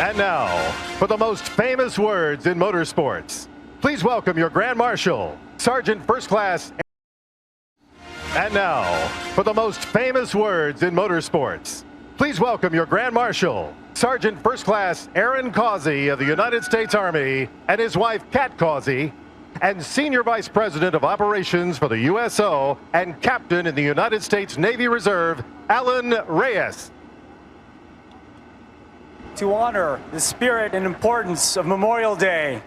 And now, for the most famous words in motorsports, please welcome your Grand Marshal, Sergeant First Class. And now, for the most famous words in motorsports, please welcome your Grand Marshal, Sergeant First Class Aaron Causey of the United States Army and his wife, Kat Causey, and Senior Vice President of Operations for the USO and Captain in the United States Navy Reserve, Alan Reyes. To honor the spirit and importance of Memorial Day,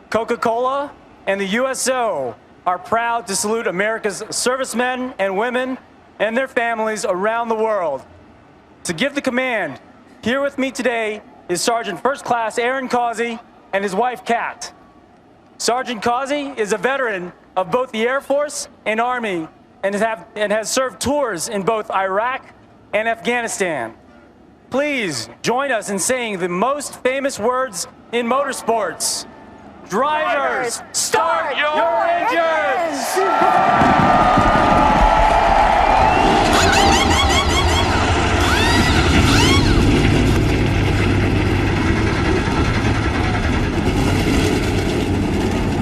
Coca-Cola and the USO are proud to salute America's servicemen and women and their families around the world. To give the command, here with me today is Sergeant First Class Aaron Causey and his wife, Kat. Sergeant Causey is a veteran of both the Air Force and Army and has served tours in both Iraq and Afghanistan. Please join us in saying the most famous words in motorsports. Drivers, start your engines!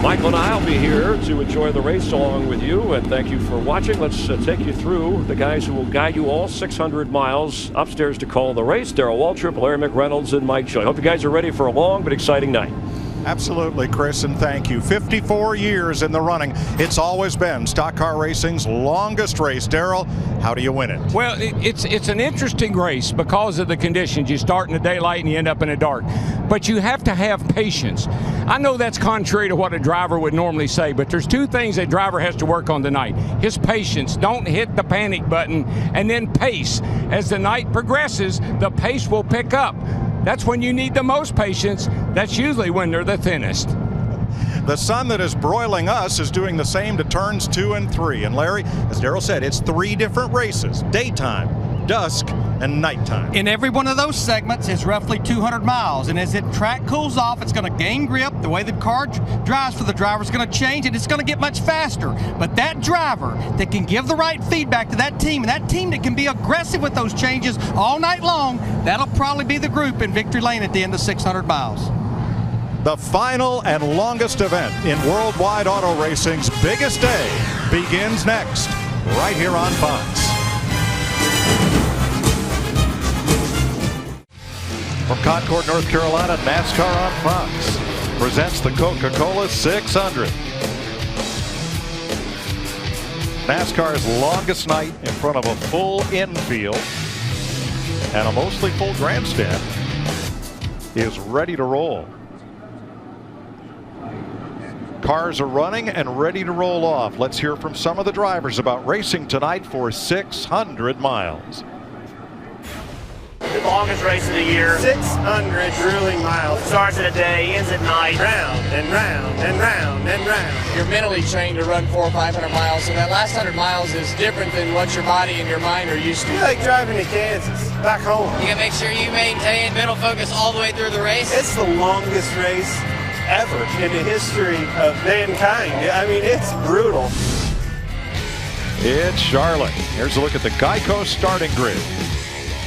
Michael and I will be here to enjoy the race along with you, and thank you for watching. Let's take you through the guys who will guide you all 600 miles upstairs to call the race. Darrell Waltrip, Larry McReynolds, and Mike Joy. I hope you guys are ready for a long but exciting night. Absolutely, Chris, and thank you. 54 years in the running. It's always been stock car racing's longest race. Darrell, how do you win it? Well, it's an interesting race because of the conditions. You start in the daylight and you end up in the dark. But you have to have patience. I know that's contrary to what a driver would normally say, but there's two things a driver has to work on tonight. His patience. Don't hit the panic button, and then pace. As the night progresses, the pace will pick up. That's when you need the most patience. That's usually when they're the thinnest. The sun that is broiling us is doing the same to turns 2 and 3. And Larry, as Darrell said, it's 3 different races: daytime, dusk, and nighttime. In every one of those segments is roughly 200 miles, and as the track cools off, it's going to gain grip. The way the car drives for the driver is going to change, and it's going to get much faster. But that driver that can give the right feedback to that team, and that team that can be aggressive with those changes all night long, that'll probably be the group in victory lane at the end of 600 miles. The final and longest event in worldwide auto racing's biggest day begins next, right here on Fox. From Concord, North Carolina, NASCAR on Fox presents the Coca-Cola 600. NASCAR's longest night in front of a full infield and a mostly full grandstand is ready to roll. Cars are running and ready to roll off. Let's hear from some of the drivers about racing tonight for 600 miles. The longest race of the year. 600 grueling miles. Starts at a day, ends at night. Round and round and round and round. You're mentally trained to run 400 or 500 miles, so that last 100 miles is different than what your body and your mind are used to. It's like driving to Kansas, back home. You gotta make sure you maintain mental focus all the way through the race. It's the longest race ever in the history of mankind. I mean, it's brutal. It's Charlotte. Here's a look at the Geico starting grid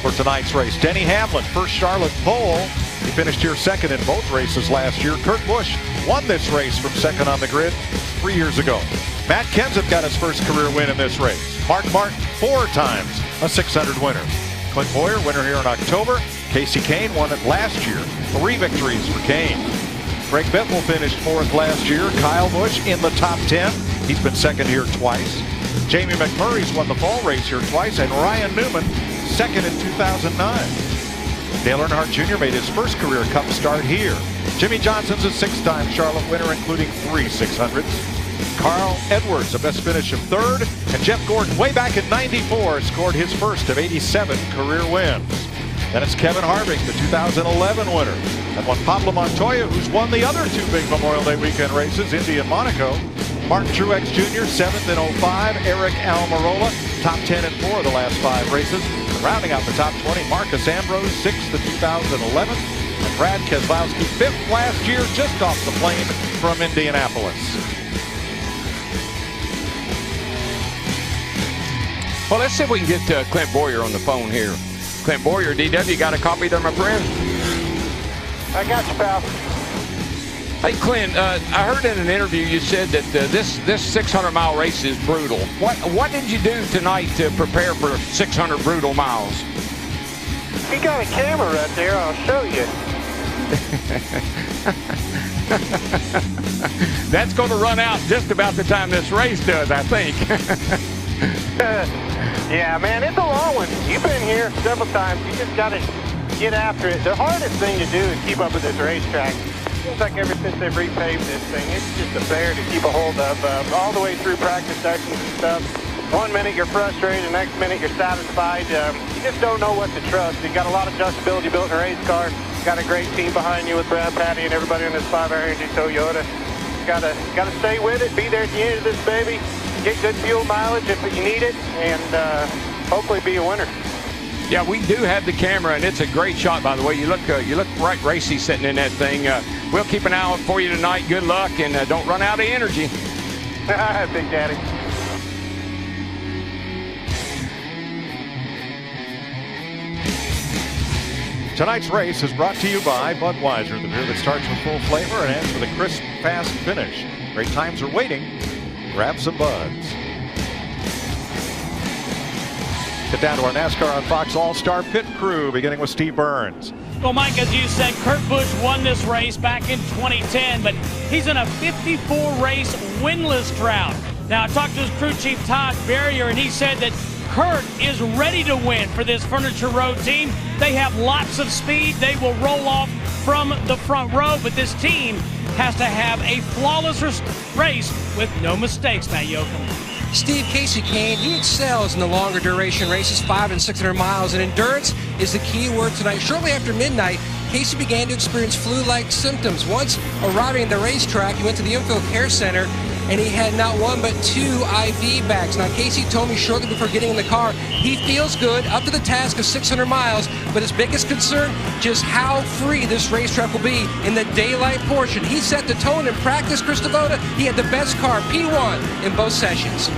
for tonight's race. Denny Hamlin, first Charlotte pole. He finished here second in both races last year. Kurt Busch won this race from second on the grid 3 years ago. Matt Kenseth got his first career win in this race. Mark Martin 4 times a 600 winner. Clint Boyer, winner here in October. Casey Kane won it last year. 3 victories for Kane. Greg Biffle finished 4th last year. Kyle Busch in the top 10. He's been second here twice. Jamie McMurray's won the fall race here twice, and Ryan Newman second in 2009. Dale Earnhardt Jr. made his first career Cup start here. Jimmy Johnson's a 6-time Charlotte winner, including 3 600s. Carl Edwards, a best finish of 3rd, and Jeff Gordon, way back in '94, scored his first of 87 career wins. Then it's Kevin Harvick, the 2011 winner. And one Pablo Montoya, who's won the other 2 big Memorial Day weekend races, Indy and Monaco. Martin Truex Jr., 7th in '05. Eric Almirola, top 10 in 4 of the last 5 races. Rounding out the top 20, Marcus Ambrose, 6th in 2011. And Brad Keselowski, 5th last year, just off the plane from Indianapolis. Well, let's see if we can get Clint Boyer on the phone here. Clint Boyer, DW, got a copy there, my friend? I got you, pal. Hey, Clint, I heard in an interview you said that this 600-mile race is brutal. What did you do tonight to prepare for 600 brutal miles? You got a camera right there. I'll show you. That's going to run out just about the time this race does, I think. Yeah, man, it's a long one. You've been here several times. You just got to get after it. The hardest thing to do is keep up with this racetrack. Seems like ever since they've repaved this thing, it's just a bear to keep a hold of. All the way through practice sessions and stuff. One minute you're frustrated, the next minute you're satisfied. You just don't know what to trust. You got a lot of adjustability built in a race car. Got a great team behind you with Brad, Patty, and everybody in this 5-hour energy Toyota. Gotta stay with it. Be there at the end of this baby. Get good fuel mileage if you need it, and hopefully be a winner. Yeah, we do have the camera, and it's a great shot, by the way. You look right racy sitting in that thing. We'll keep an eye out for you tonight. Good luck, and don't run out of energy. Big Daddy. Tonight's race is brought to you by Budweiser, the beer that starts with full flavor and ends with a crisp, fast finish. Great times are waiting. Grab some buds. Get down to our NASCAR on Fox All-Star Pit Crew, beginning with Steve Burns. Well, Mike, as you said, Kurt Busch won this race back in 2010, but he's in a 54-race winless drought. Now, I talked to his crew chief, Todd Barrier, and he said that Kurt is ready to win for this Furniture Road team. They have lots of speed. They will roll off from the front row, but this team has to have a flawless race with no mistakes, Matt Yoakum. Steve, Casey Kane, he excels in the longer duration races, 500 and 600 miles, and endurance is the key word tonight. Shortly after midnight, Casey began to experience flu-like symptoms. Once arriving at the racetrack, he went to the Infield Care Center, and he had not one but 2 IV bags. Now, Casey told me shortly before getting in the car, he feels good, up to the task of 600 miles, but his biggest concern, just how free this racetrack will be in the daylight portion. He set the tone in practice, Chris Devoda. He had the best car, P1, in both sessions.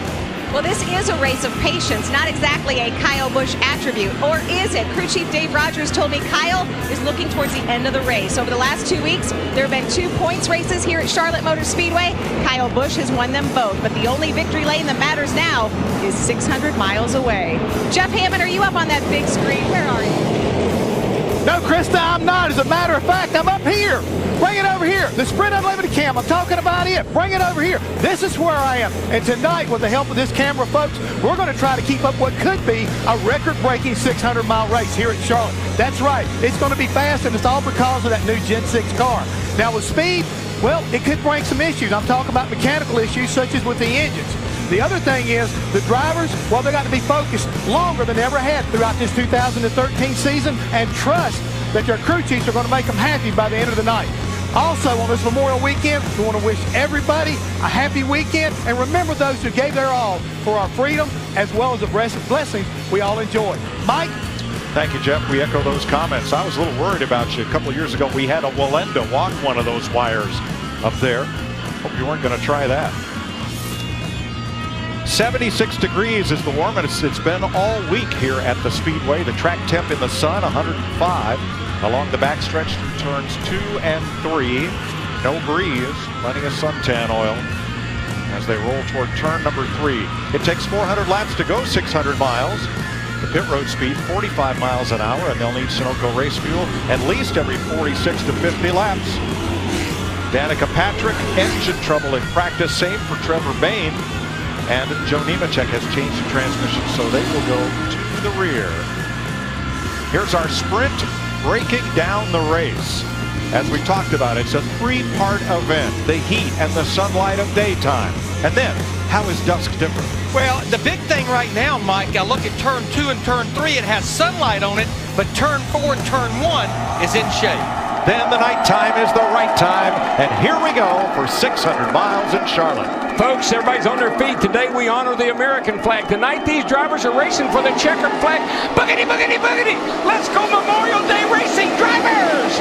Well, this is a race of patience, not exactly a Kyle Busch attribute. Or is it? Crew Chief Dave Rogers told me Kyle is looking towards the end of the race. Over the last 2 weeks, there have been 2 points races here at Charlotte Motor Speedway. Kyle Busch has won them both, but the only victory lane that matters now is 600 miles away. Jeff Hammond, are you up on that big screen? Where are you? No, Krista, I'm not. As a matter of fact, I'm up here. Bring it over here. The Sprint Unlimited Cam. I'm talking about it. Bring it over here. This is where I am. And tonight, with the help of this camera, folks, we're going to try to keep up what could be a record-breaking 600-mile race here at Charlotte. That's right. It's going to be fast, and it's all because of that new Gen 6 car. Now, with speed, well, it could bring some issues. I'm talking about mechanical issues, such as with the engines. The other thing is the drivers, well, they got to be focused longer than they ever had throughout this 2013 season and trust that their crew chiefs are going to make them happy by the end of the night. Also, on this Memorial Weekend, we want to wish everybody a happy weekend and remember those who gave their all for our freedom as well as the blessings we all enjoy. Mike? Thank you, Jeff. We echo those comments. I was a little worried about you. A couple of years ago, we had a Wallenda walk one of those wires up there. Hope you weren't going to try that. 76 degrees is the warmest it's been all week here at the Speedway. The track temp in the sun, 105. Along the backstretch through turns 2 and 3. No breeze, plenty of suntan oil as they roll toward turn number 3. It takes 400 laps to go 600 miles. The pit road speed, 45 miles an hour, and they'll need Sunoco race fuel at least every 46 to 50 laps. Danica Patrick, engine trouble in practice, same for Trevor Bayne. And Joe Nemechek has changed the transmission, so they will go to the rear. Here's our sprint breaking down the race. As we talked about, it's a 3-part event, the heat and the sunlight of daytime. And then, how is Dusk different? Well, the big thing right now, Mike, I look at turn 2 and turn 3, it has sunlight on it, but turn 4 and turn 1 is in shade. Then the nighttime is the right time, and here we go for 600 miles in Charlotte. Folks, everybody's on their feet. Today we honor the American flag. Tonight these drivers are racing for the checkered flag. Boogity, boogity, boogity! Let's go Memorial Day racing, drivers!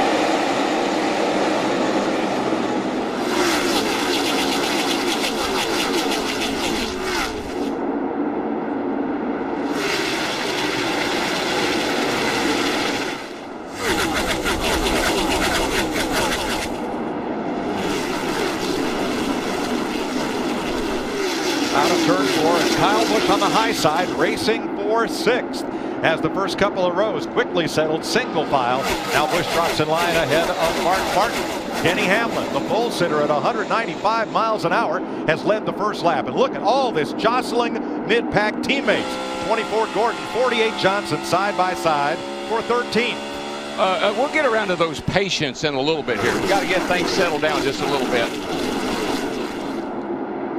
Busch on the high side, racing for 6th. As the first couple of rows quickly settled single file. Now Busch drops in line ahead of Mark Martin. Denny Hamlin, the pole sitter at 195 miles an hour, has led the first lap. And look at all this jostling mid-pack teammates. 24 Gordon, 48 Johnson side by side for 13. We'll get around to those patients in a little bit here. We've got to get things settled down just a little bit.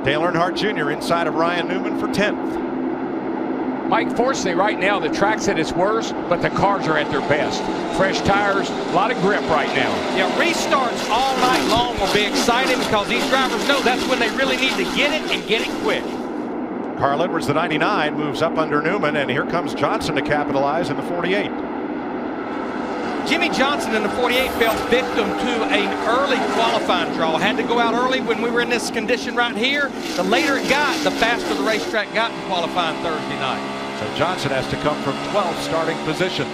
Dale Earnhardt Jr. inside of Ryan Newman for 10th. Mike, fortunately right now the track's at its worst, but the cars are at their best. Fresh tires, a lot of grip right now. Yeah, restarts all night long will be exciting because these drivers know that's when they really need to get it and get it quick. Carl Edwards, the 99, moves up under Newman, and here comes Johnson to capitalize in the 48. Jimmy Johnson in the 48 fell victim to an early qualifying draw. Had to go out early when we were in this condition right here. The later it got, the faster the racetrack got in qualifying Thursday night. So Johnson has to come from 12th starting position.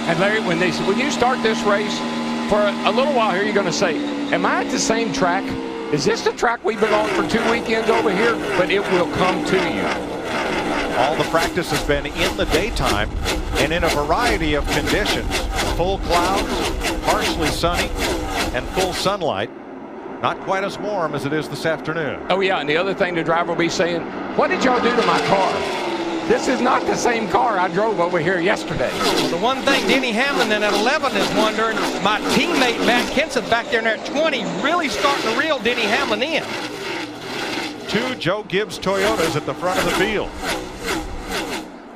And Larry, when you start this race, for a little while here, you're going to say, am I at the same track? Is this the track we've been on for 2 weekends over here? But it will come to you. All the practice has been in the daytime and in a variety of conditions. Full clouds, partially sunny, and full sunlight. Not quite as warm as it is this afternoon. Oh yeah, and the other thing the driver will be saying, what did y'all do to my car? This is not the same car I drove over here yesterday. Well, the one thing Denny Hamlin then at 11 is wondering, my teammate Matt Kenseth back there at 20 really starting to reel Denny Hamlin in. 2 Joe Gibbs Toyotas at the front of the field.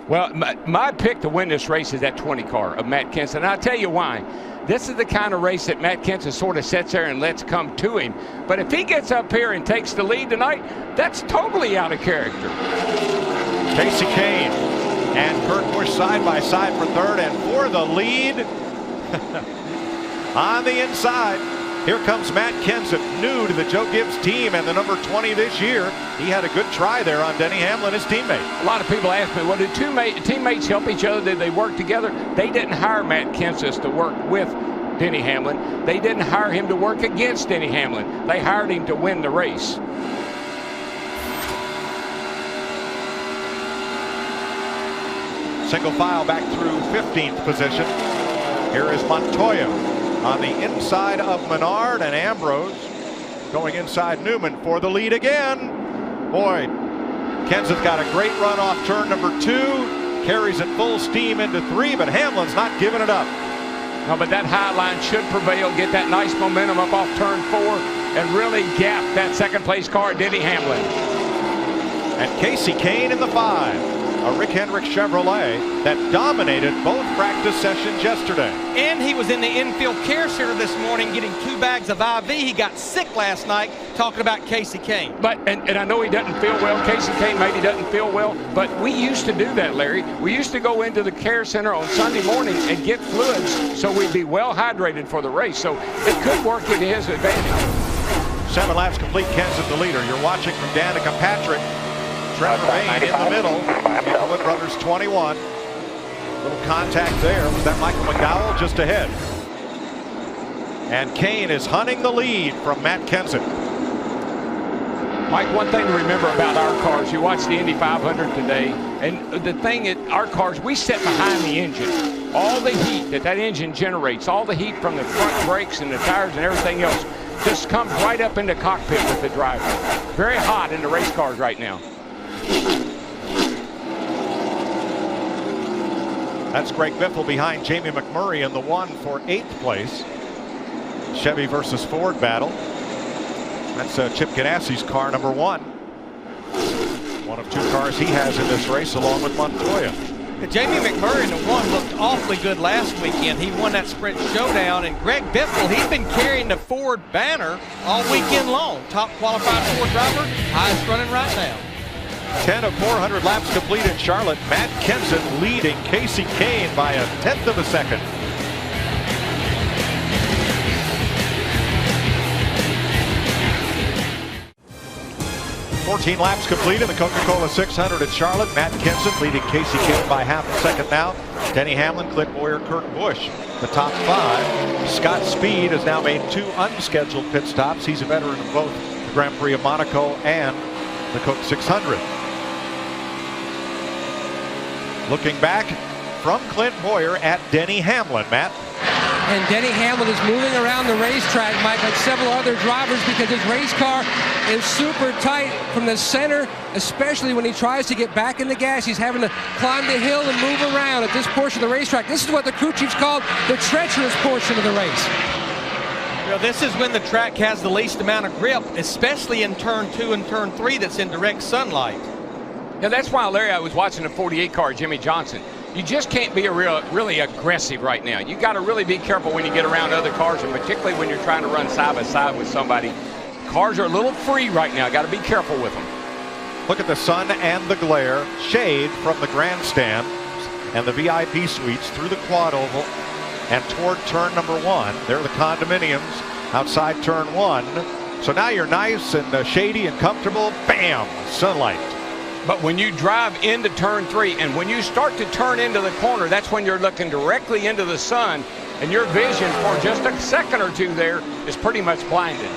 Well, my pick to win this race is that 20 car of Matt Kenseth, and I'll tell you why. This is the kind of race that Matt Kenseth sort of sits there and lets come to him. But if he gets up here and takes the lead tonight, that's totally out of character. Casey Kane and Kurt Busch side by side for 3rd, and for the lead on the inside. Here comes Matt Kenseth, new to the Joe Gibbs team and the number 20 this year. He had a good try there on Denny Hamlin, his teammate. A lot of people ask me, well, do teammates help each other? Did they work together? They didn't hire Matt Kenseth to work with Denny Hamlin. They didn't hire him to work against Denny Hamlin. They hired him to win the race. Single file back through 15th position. Here is Montoya on the inside of Menard, and Ambrose going inside Newman for the lead again. Boy, Kenseth got a great run off turn number 2, carries it full steam into 3, but Hamlin's not giving it up. No, but that high line should prevail, get that nice momentum up off turn 4, and really gap that second place car, Denny Hamlin. And Casey Kane in the 5. A Rick Hendrick Chevrolet that dominated both practice sessions yesterday. And he was in the infield care center this morning getting 2 bags of IV. He got sick last night talking about Casey Kane. But, and I know he doesn't feel well. Casey Kane maybe doesn't feel well, but we used to do that, Larry. We used to go into the care center on Sunday morning and get fluids so we'd be well hydrated for the race. So it could work into his advantage. 7 laps complete, Kenseth the leader. You're watching from Danica Patrick. Trevor Main in the middle. Wood Brothers 21. Little contact there. Was that Michael McDowell just ahead? And Kane is hunting the lead from Matt Kenseth. Mike, one thing to remember about our cars, you watch the Indy 500 today, and the thing at our cars, we sit behind the engine. All the heat that engine generates, all the heat from the front brakes and the tires and everything else, just comes right up in the cockpit with the driver. Very hot in the race cars right now. That's Greg Biffle behind Jamie McMurray in the 1 for 8th place. Chevy versus Ford battle. That's Chip Ganassi's car, number 1. One of 2 cars he has in this race, along with Montoya. Jamie McMurray in the 1 looked awfully good last weekend. He won that sprint showdown, and Greg Biffle, he's been carrying the Ford banner all weekend long. Top qualified Ford driver, highest running right now. 10 of 400 laps complete in Charlotte. Matt Kenseth leading Casey Kane by 1/10 of a second. "14 laps complete in the Coca-Cola 600 at Charlotte. Matt Kenseth leading Casey Kane by half a second now. Denny Hamlin, Clint Boyer, Kurt Busch, the top 5. Scott Speed has now made 2 unscheduled pit stops. He's a veteran of both the Grand Prix of Monaco and the Coke 600. Looking back from Clint Boyer at Denny Hamlin, Matt. And Denny Hamlin is moving around the racetrack, Mike, like several other drivers, because his race car is super tight from the center, especially when he tries to get back in the gas. He's having to climb the hill and move around at this portion of the racetrack. This is what the crew chiefs call the treacherous portion of the race. Well, this is when the track has the least amount of grip, especially in turn 2 and turn 3 that's in direct sunlight. Yeah, that's why, Larry, I was watching the 48 car, Jimmy Johnson. You just can't be really aggressive right now. You got to really be careful when you get around other cars, and particularly when you're trying to run side by side with somebody. Cars are a little free right now. Got to be careful with them. Look at the sun and the glare, shade from the grandstand and the VIP suites through the quad oval and toward turn number 1. There are the condominiums outside turn 1. So now you're nice and shady and comfortable. Bam! Sunlight. But when you drive into turn 3 and when you start to turn into the corner, that's when you're looking directly into the sun, and your vision for just a second or two there is pretty much blinded.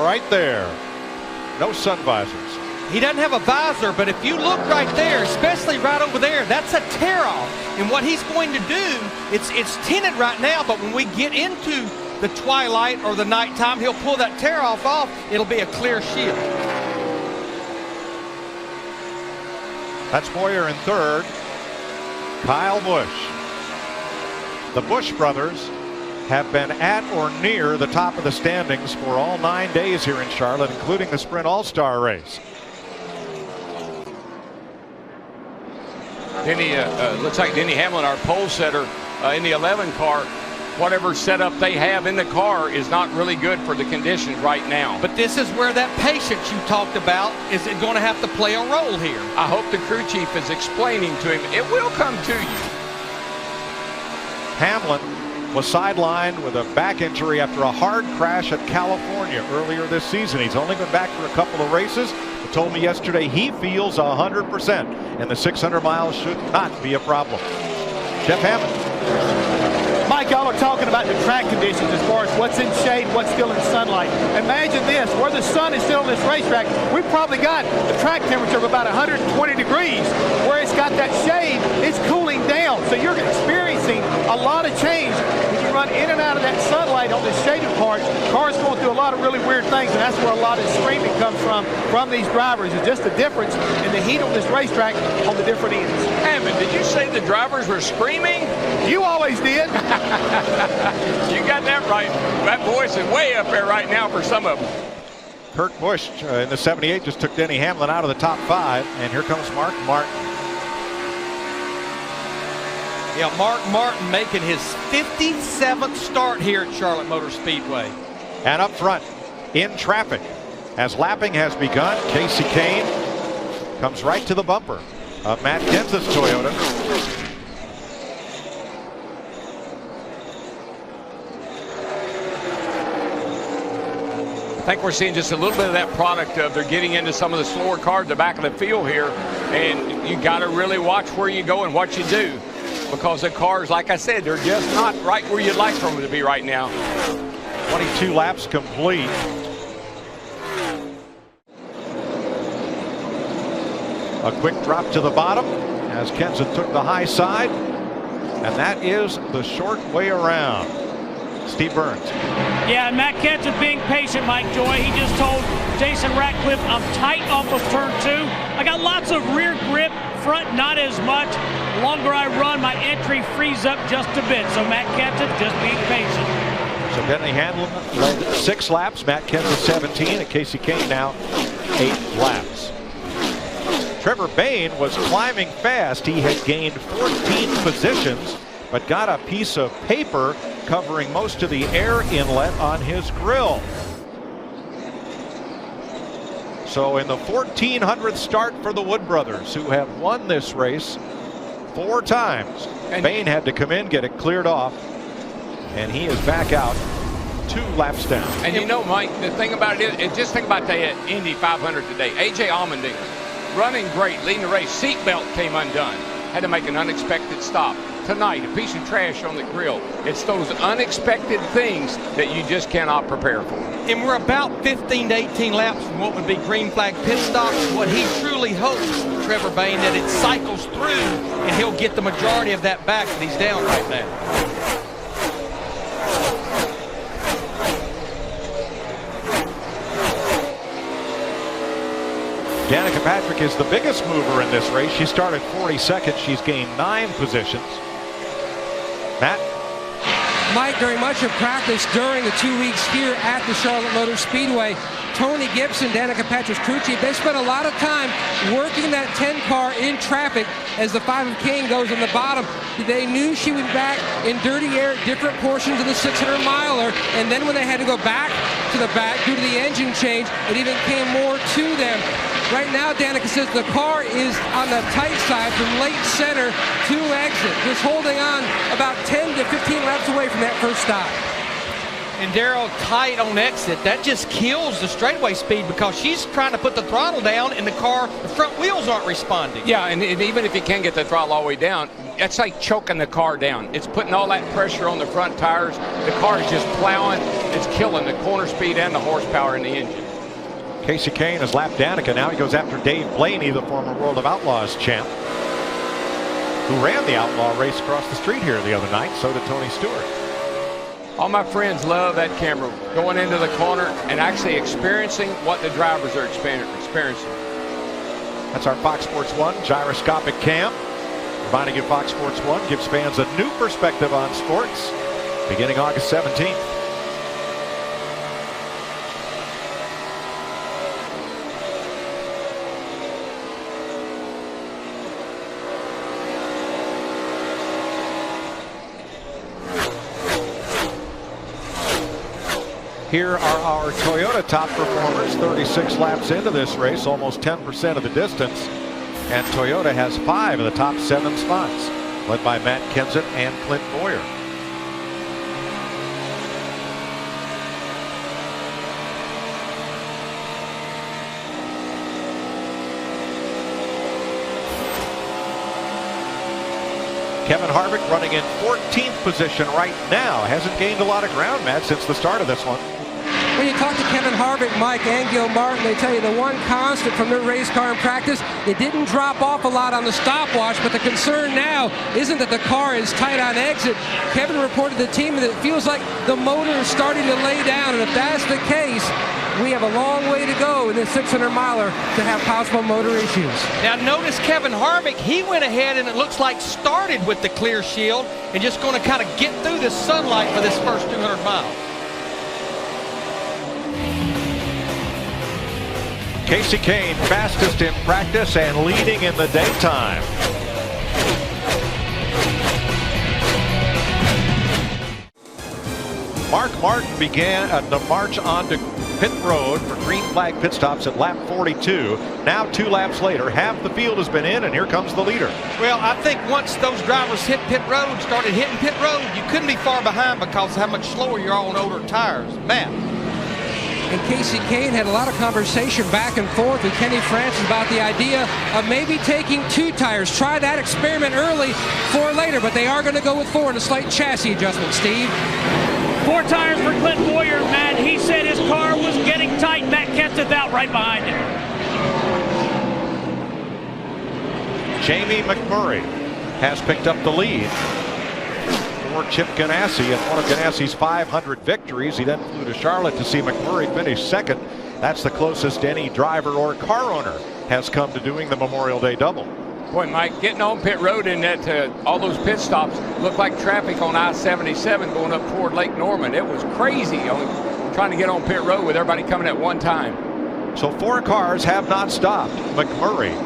Right there. No sun visors. He doesn't have a visor, but if you look right there, especially right over there, that's a tear-off. And what he's going to do, it's tinted right now, but when we get into the twilight or the nighttime, he'll pull that tear-off off. It'll be a clear shield. That's Boyer in third. Kyle Busch. The Busch brothers have been at or near the top of the standings for all 9 days here in Charlotte, including the Sprint All-Star race. Looks like Denny Hamlin, our pole setter in the 11 car, whatever setup they have in the car is not really good for the conditions right now. But this is where that patience you talked about is going to have to play a role here. I hope the crew chief is explaining to him, it will come to you. Hamlin was sidelined with a back injury after a hard crash at California earlier this season. He's only been back for a couple of races. He told me yesterday he feels 100%, and the 600 miles should not be a problem. Jeff Hammond. Mike, y'all are talking about the track conditions as far as what's in shade, what's still in sunlight. Imagine this, where the sun is still on this racetrack, we've probably got a track temperature of about 120 degrees. Where it's got that shade, it's cooling down. So you're experiencing a lot of change when you run in and out of that sunlight on the shaded parts. Cars going through a lot of really weird things, and that's where a lot of screaming comes from these drivers. It's just the difference in the heat on this racetrack on the different ends. Hammond, did you say the drivers were screaming? You always did. You got that right. That voice is way up there right now for some of them. Kurt Busch in the 78 just took Denny Hamlin out of the top 5, and here comes Mark Martin. Yeah, Mark Martin making his 57th start here at Charlotte Motor Speedway. And up front, in traffic, as lapping has begun, Casey Kane comes right to the bumper of Matt Kenseth's Toyota. I think we're seeing just a little bit of that product of they're getting into some of the slower cars at the back of the field here, and you got to really watch where you go and what you do, because the cars, like I said, they're just not right where you'd like for them to be right now. 22 laps complete. A quick drop to the bottom as Kenseth took the high side, and that is the short way around. Steve Burns. Yeah, and Matt Kenseth being patient, Mike Joy. He just told Jason Ratcliffe, I'm tight off of turn 2. I got lots of rear grip, front not as much. The longer I run, my entry frees up just a bit. So Matt Kenseth just being patient. So Denny Hamlin led 6 laps, Matt Kenseth 17, and Casey Kane now 8 laps. Trevor Bayne was climbing fast. He had gained 14 positions, but got a piece of paper covering most of the air inlet on his grill. So in the 1400th start for the Wood brothers, who have won this race 4 times, Bayne had to come in, get it cleared off, and he is back out 2 laps down. And you know, Mike, the thing about it is, just think about the Indy 500 today. A.J. Allmendinger running great, leading the race. Seatbelt came undone. Had to make an unexpected stop. tonight, a piece of trash on the grill. It's those unexpected things that you just cannot prepare for. And we're about 15 to 18 laps from what would be green flag pit stops. What he truly hopes, Trevor Bayne, that it cycles through and he'll get the majority of that back that he's down right now. Danica Patrick is the biggest mover in this race. She started 42nd. She's gained 9 positions. Matt? Mike, during much of practice during the 2 weeks here at the Charlotte Motor Speedway, Tony Gibson, Danica Patrick's crew chief, they spent a lot of time working that 10 car in traffic as the 5 of Kane goes on the bottom. They knew she was back in dirty air at different portions of the 600-miler, and then when they had to go back to the back due to the engine change, it even came more to them. Right now, Danica says the car is on the tight side from late center to exit, just holding on about 10 to 15 laps away from that first stop. And Darrell, tight on exit, that just kills the straightaway speed because she's trying to put the throttle down and the front wheels aren't responding. Yeah, and even if you can't get the throttle all the way down, that's like choking the car down. It's putting all that pressure on the front tires. The car is just plowing. It's killing the corner speed and the horsepower in the engine. Casey Kane has lapped Danica. Now he goes after Dave Blaney, the former World of Outlaws champ, who ran the Outlaw race across the street here the other night. So did Tony Stewart. All my friends love that camera, going into the corner and actually experiencing what the drivers are experiencing. That's our Fox Sports 1 gyroscopic cam. Reminding you, Fox Sports 1 gives fans a new perspective on sports beginning August 17th. Here are our Toyota top performers, 36 laps into this race, almost 10% of the distance. And Toyota has 5 of the top 7 spots, led by Matt Kenseth and Clint Boyer. Kevin Harvick running in 14th position right now. Hasn't gained a lot of ground, Matt, since the start of this one. When you talk to Kevin Harvick, Mike, and Gil Martin, they tell you the one constant from their race car in practice, it didn't drop off a lot on the stopwatch, but the concern now isn't that the car is tight on exit. Kevin reported to the team that it feels like the motor is starting to lay down, and if that's the case, we have a long way to go in this 600-miler to have possible motor issues. Now notice Kevin Harvick, he went ahead and it looks like started with the clear shield and just going to kind of get through the sunlight for this first 200 miles. Casey Kane, fastest in practice and leading in the daytime. Mark Martin began the march onto pit road for green flag pit stops at lap 42. Now 2 laps later, half the field has been in, and here comes the leader. Well, I think once those drivers hit pit road, started hitting pit road, you couldn't be far behind because of how much slower you're on older tires. Matt. And Casey Kane had a lot of conversation back and forth with Kenny Francis about the idea of maybe taking 2 tires. Try that experiment early, 4 later, but they are going to go with 4 and a slight chassis adjustment, Steve. 4 tires for Clint Boyer, Matt. He said his car was getting tight. Matt Kenseth out right behind him. Jamie McMurray has picked up the lead for Chip Ganassi in one of Ganassi's 500 victories. He then flew to Charlotte to see McMurray finish second. That's the closest any driver or car owner has come to doing the Memorial Day double. Boy, Mike, getting on pit road in that all those pit stops looked like traffic on I-77 going up toward Lake Norman. It was crazy trying to get on pit road with everybody coming at one time. So 4 cars have not stopped. McMurray,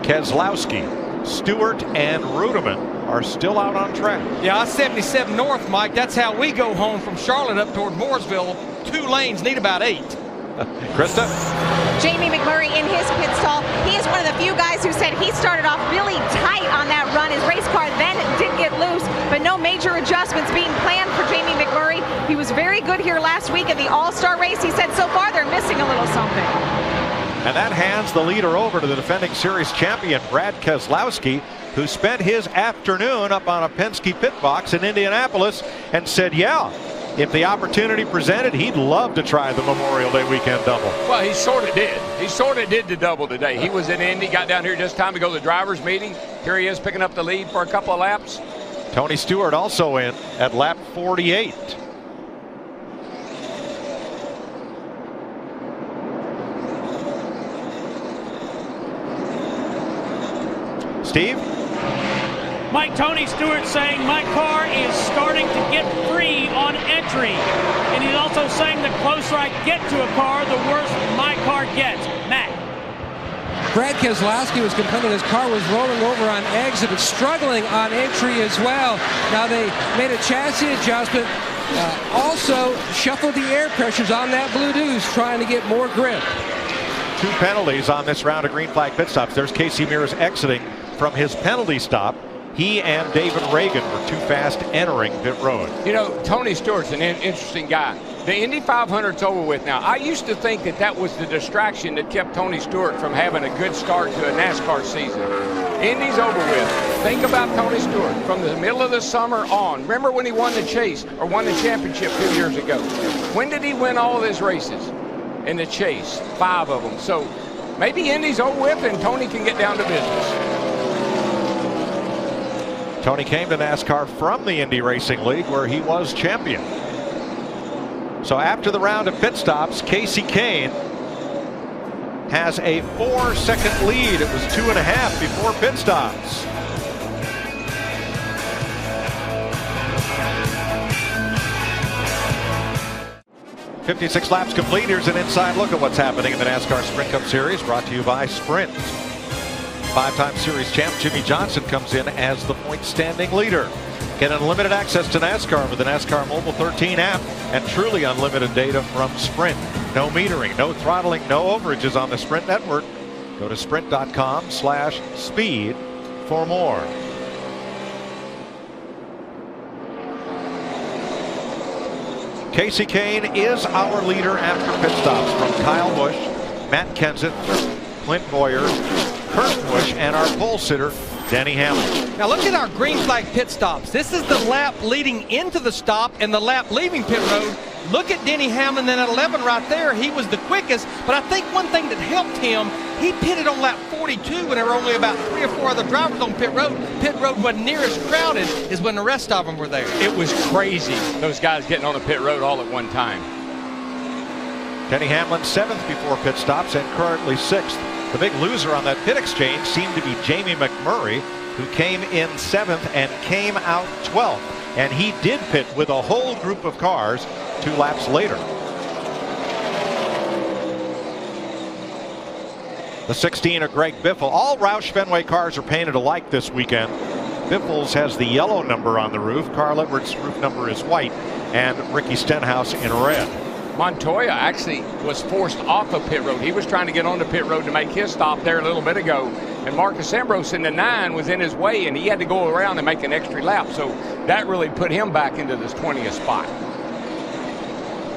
Keselowski, Stewart, and Rudeman are still out on track. Yeah, I-77 North, Mike, that's how we go home from Charlotte up toward Mooresville. 2 lanes need about 8. Krista? Jamie McMurray in his pit stall. He is one of the few guys who said he started off really tight on that run. His race car then did get loose, but no major adjustments being planned for Jamie McMurray. He was very good here last week in the All-Star race. He said so far they're missing a little something. And that hands the leader over to the defending series champion, Brad Keselowski, who spent his afternoon up on a Penske pit box in Indianapolis and said, yeah, if the opportunity presented, he'd love to try the Memorial Day weekend double. Well, he sort of did. He sort of did the double today. He was in Indy, got down here just time to go to the driver's meeting. Here he is picking up the lead for a couple of laps. Tony Stewart also in at lap 48. Steve? Mike, Tony Stewart saying my car is starting to get free on entry. And he's also saying the closer I get to a car, the worse my car gets. Matt. Brad Keselowski was complaining his car was rolling over on exit, but struggling on entry as well. Now they made a chassis adjustment, also shuffled the air pressures on that Blue Deuce, trying to get more grip. 2 penalties on this round of green flag pit stops. There's Casey Mears exiting from his penalty stop. He and David Reagan were too fast entering pit road. You know, Tony Stewart's an interesting guy. The Indy 500's over with now. I used to think that that was the distraction that kept Tony Stewart from having a good start to a NASCAR season. Indy's over with. Think about Tony Stewart from the middle of the summer on. Remember when he won the chase or won the championship 2 years ago? When did he win all of his races? In the chase, 5 of them. So maybe Indy's over with and Tony can get down to business. Tony came to NASCAR from the Indy Racing League where he was champion. So after the round of pit stops, Casey Kane has a 4-second lead. It was 2.5 before pit stops. "56 laps complete." Here's an inside look at what's happening in the NASCAR Sprint Cup Series, brought to you by Sprint. 5-time series champ Jimmy Johnson comes in as the point standing leader. Get unlimited access to NASCAR with the NASCAR Mobile 13 app and truly unlimited data from Sprint. No metering, no throttling, no overages on the Sprint network. Go to sprint.com/speed for more. Casey Kane is our leader after pit stops from Kyle Busch, Matt Kenseth, Clint Boyer, Kurt Busch, and our pole sitter, Denny Hamlin. Now look at our green flag pit stops. This is the lap leading into the stop and the lap leaving pit road. Look at Denny Hamlin then at 11 right there. He was the quickest, but I think one thing that helped him, he pitted on lap 42 when there were only about 3 or 4 other drivers on pit road. Pit road wasn't near as crowded as when the rest of them were there. It was crazy, those guys getting on the pit road all at one time. Denny Hamlin 7th before pit stops and currently 6th. The big loser on that pit exchange seemed to be Jamie McMurray, who came in 7th and came out 12th. And he did pit with a whole group of cars 2 laps later. The 16 of Greg Biffle. All Roush Fenway cars are painted alike this weekend. Biffle's has the yellow number on the roof. Carl Edwards' roof number is white, and Ricky Stenhouse in red. Montoya actually was forced off of pit road. He was trying to get on the pit road to make his stop there a little bit ago. And Marcus Ambrose in the 9 was in his way, and he had to go around and make an extra lap. So that really put him back into this 20th spot.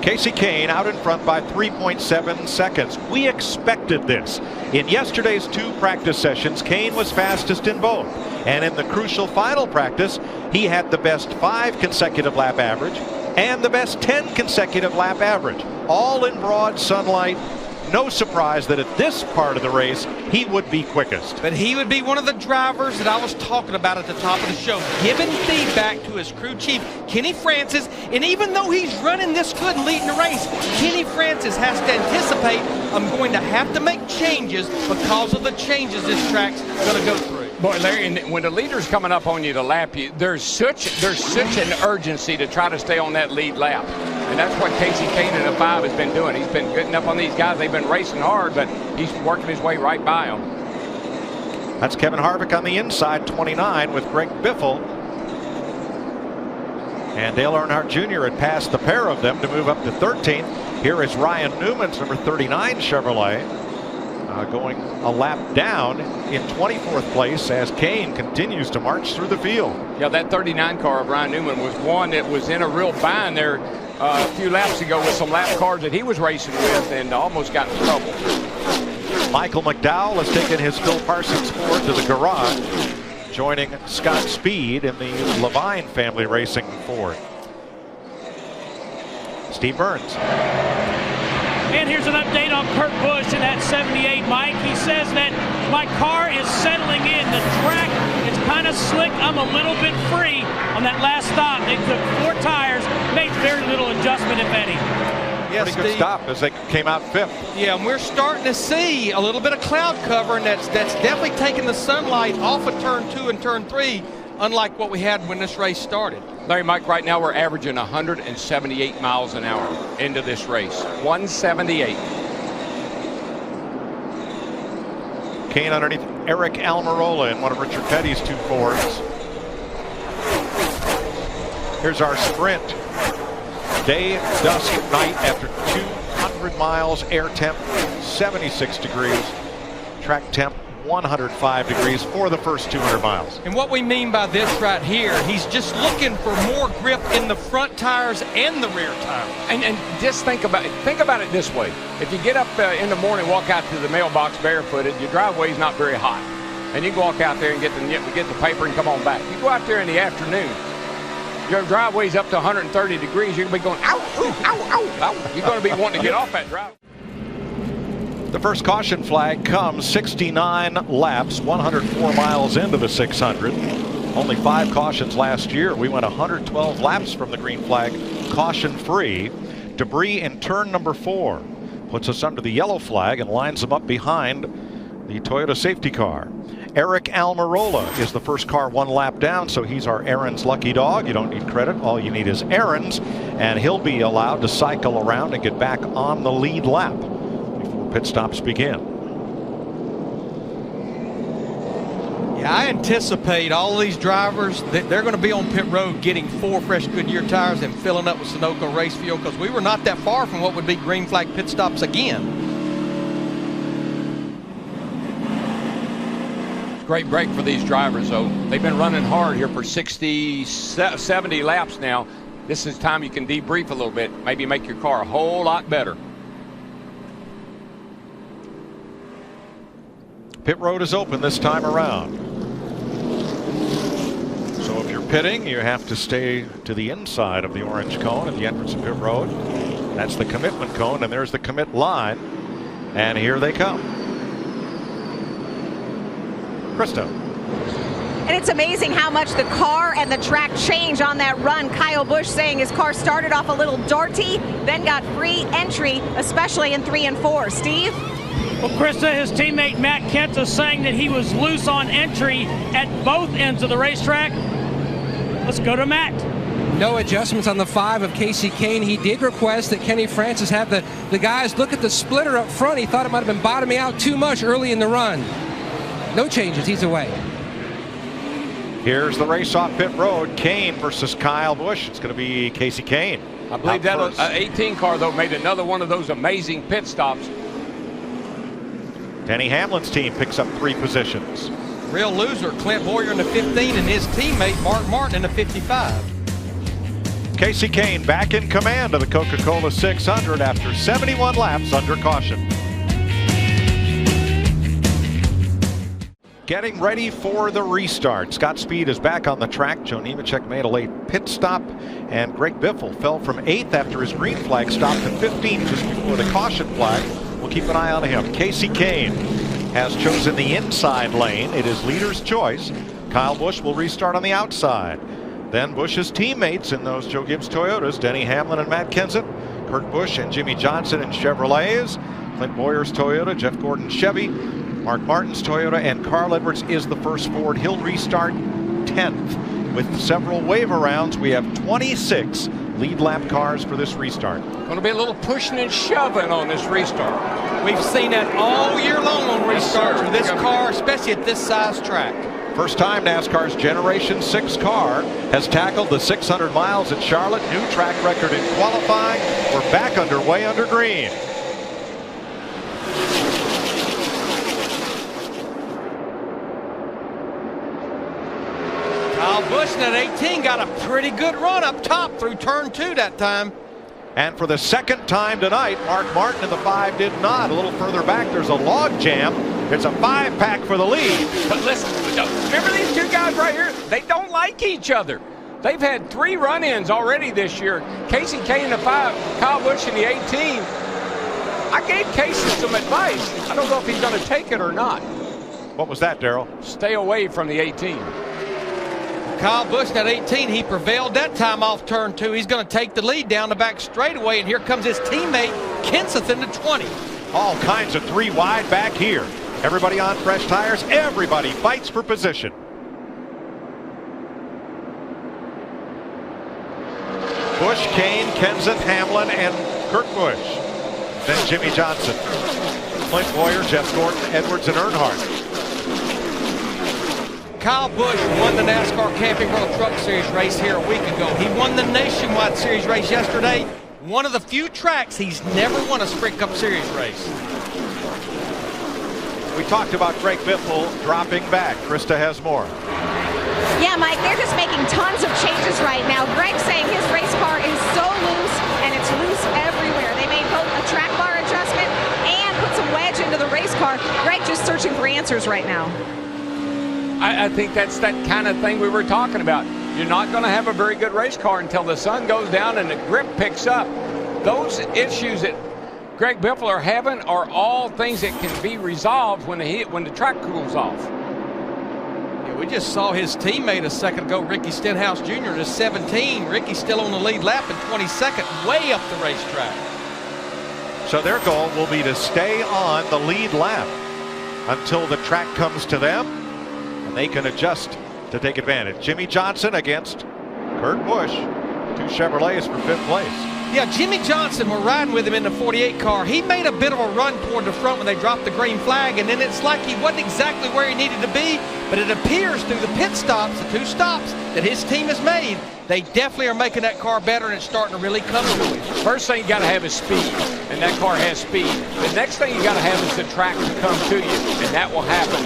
Casey Kane out in front by 3.7 seconds. We expected this. In yesterday's 2 practice sessions, Kane was fastest in both. And in the crucial final practice, he had the best 5 consecutive lap average and the best 10 consecutive lap average, all in broad sunlight. No surprise that at this part of the race, he would be quickest. But he would be one of the drivers that I was talking about at the top of the show, giving feedback to his crew chief, Kenny Francis. And even though he's running this good and leading the race, Kenny Francis has to anticipate, I'm going to have to make changes because of the changes this track's going to go through. Boy, Larry, and when the leader's coming up on you to lap you, there's such an urgency to try to stay on that lead lap. And that's what Casey Kane in the 5 has been doing. He's been getting up on these guys. They've been racing hard, but he's working his way right by them. That's Kevin Harvick on the inside, 29, with Greg Biffle. And Dale Earnhardt Jr. had passed the pair of them to move up to 13th. Here is Ryan Newman's number 39 Chevrolet. Going a lap down in 24th place as Kane continues to march through the field. Yeah, that 39 car of Ryan Newman was one that was in a real bind there a few laps ago with some lap cars that he was racing with and almost got in trouble. Michael McDowell has taken his Phil Parsons Ford to the garage. joining Scott Speed in the Levine family racing Ford. Steve Burns. And here's an update on Kurt Busch in that 78, Mike. He says that my car is settling in. The track, it's kind of slick. I'm a little bit free on that last stop. They took 4 tires, made very little adjustment, if any. Yeah, pretty good stop as they came out 5th. Yeah, and we're starting to see a little bit of cloud cover, and that's definitely taking the sunlight off of turn 2 and turn 3, unlike what we had when this race started. Larry, Mike, right now we're averaging 178 miles an hour into this race. 178. Kane underneath Eric Almirola in one of Richard Petty's 2 Fords. Here's our sprint. Day, dusk, night after 200 miles. Air temp 76 degrees. Track temp 105 degrees for the first 200 miles. And what we mean by this right here, he's just looking for more grip in the front tires and the rear tires. And just think about it this way. If you get up in the morning, walk out to the mailbox barefooted, your driveway's not very hot. And you can walk out there and get the paper and come on back. You go out there in the afternoon, your driveway's up to 130 degrees, you're going to be going, ow, ooh, ow, ow, ow. You're going to be wanting to get off that drive. The first caution flag comes 69 laps, 104 miles into the 600. Only 5 cautions last year. We went 112 laps from the green flag, caution free. Debris in turn number 4 puts us under the yellow flag and lines them up behind the Toyota safety car. Eric Almirola is the first car 1 lap down, so he's our Aaron's lucky dog. You don't need credit. All you need is Aaron's, and he'll be allowed to cycle around and get back on the lead lap before pit stops begin. Yeah, I anticipate all these drivers that they're going to be on pit road getting 4 fresh Goodyear tires and filling up with Sunoco race fuel, because we were not that far from what would be green flag pit stops again. Great break for these drivers, though. They've been running hard here for 60, 70 laps now. This is time you can debrief a little bit, maybe make your car a whole lot better. Pit road is open this time around. So if you're pitting, you have to stay to the inside of the orange cone at the entrance of pit road. That's the commitment cone, and there's the commit line. And here they come. Krista. And it's amazing how much the car and the track change on that run. Kyle Busch saying his car started off a little darty, then got free entry, especially in 3 and 4. Steve? Well, Krista, his teammate Matt Kenta saying that he was loose on entry at both ends of the racetrack. Let's go to Matt. No adjustments on the 5 of Casey Kane. He did request that Kenny Francis have the guys look at the splitter up front. He thought it might have been bottoming out too much early in the run. No changes, he's away. Here's the race off pit road. Kane versus Kyle Busch. It's going to be Casey Kane. I believe that 18 car, though, made another one of those amazing pit stops. Denny Hamlin's team picks up 3 positions. Real loser, Clint Boyer in the 15 and his teammate Mark Martin in the 55. Casey Kane back in command of the Coca-Cola 600 after 71 laps under caution. Getting ready for the restart. Scott Speed is back on the track. Joe Nemechek made a late pit stop, and Greg Biffle fell from 8th after his green flag stopped at 15th just before the caution flag. We'll keep an eye on him. Casey Kane has chosen the inside lane. It is leader's choice. Kyle Busch will restart on the outside. Then Busch's teammates in those Joe Gibbs Toyotas, Denny Hamlin and Matt Kenseth, Kurt Busch and Jimmy Johnson in Chevrolets, Clint Boyer's Toyota, Jeff Gordon's Chevy, Mark Martin's Toyota, and Carl Edwards is the first Ford. He'll restart 10th. With several waiver rounds, we have 26 lead lap cars for this restart. Going to be a little pushing and shoving on this restart. We've seen that all year long on restarts with this car, especially at this size track. First time NASCAR's Generation 6 car has tackled the 600 miles at Charlotte. New track record in qualifying. We're back underway under green. Kyle Busch at 18 got a pretty good run up top through turn 2 that time. And for the second time tonight, Mark Martin in the 5 did not. A little further back, there's a log jam It's a 5-pack for the lead. But listen, remember these two guys right here? They don't like each other. They've had 3 run-ins already this year. Casey Kane in the 5, Kyle Busch in the 18. I gave Casey some advice. I don't know if he's going to take it or not. What was that, Darrell? Stay away from the 18. Kyle Busch, that 18, he prevailed that time off turn 2. He's going to take the lead down the back straightaway, and here comes his teammate, Kenseth, in the 20. All kinds of 3 wide back here. Everybody on fresh tires. Everybody fights for position. Busch, Kane, Kenseth, Hamlin, and Kurt Busch. Then Jimmy Johnson, Clint Boyer, Jeff Gordon, Edwards, and Earnhardt. Kyle Busch won the NASCAR Camping World Truck Series race here a week ago. He won the Nationwide Series race yesterday. One of the few tracks he's never won a Sprint Cup Series race. We talked about Greg Biffle dropping back. Krista has more. Yeah, Mike, they're just making tons of changes right now. Greg's saying his race car is so loose, and it's loose everywhere. They made both a track bar adjustment and put some wedge into the race car. Greg just searching for answers right now. I think that's that kind of thing we were talking about. You're not going to have a very good race car until the sun goes down and the grip picks up. Those issues that Greg Biffle are having are all things that can be resolved when the track cools off. Yeah, we just saw his teammate a second ago, Ricky Stenhouse Jr. to 17. Ricky's still on the lead lap in 22nd, way up the racetrack. So their goal will be to stay on the lead lap until the track comes to them, and they can adjust to take advantage. Jimmy Johnson against Kurt Busch. 2 Chevrolets for 5th place. Yeah, Jimmy Johnson, we're riding with him in the 48 car. He made a bit of a run toward the front when they dropped the green flag, and then it's like he wasn't exactly where he needed to be, but it appears through the pit stops, the 2 stops that his team has made, they definitely are making that car better, and it's starting to really come to him. First thing you got to have is speed, and that car has speed. The next thing you got to have is the track to come to you, and that will happen.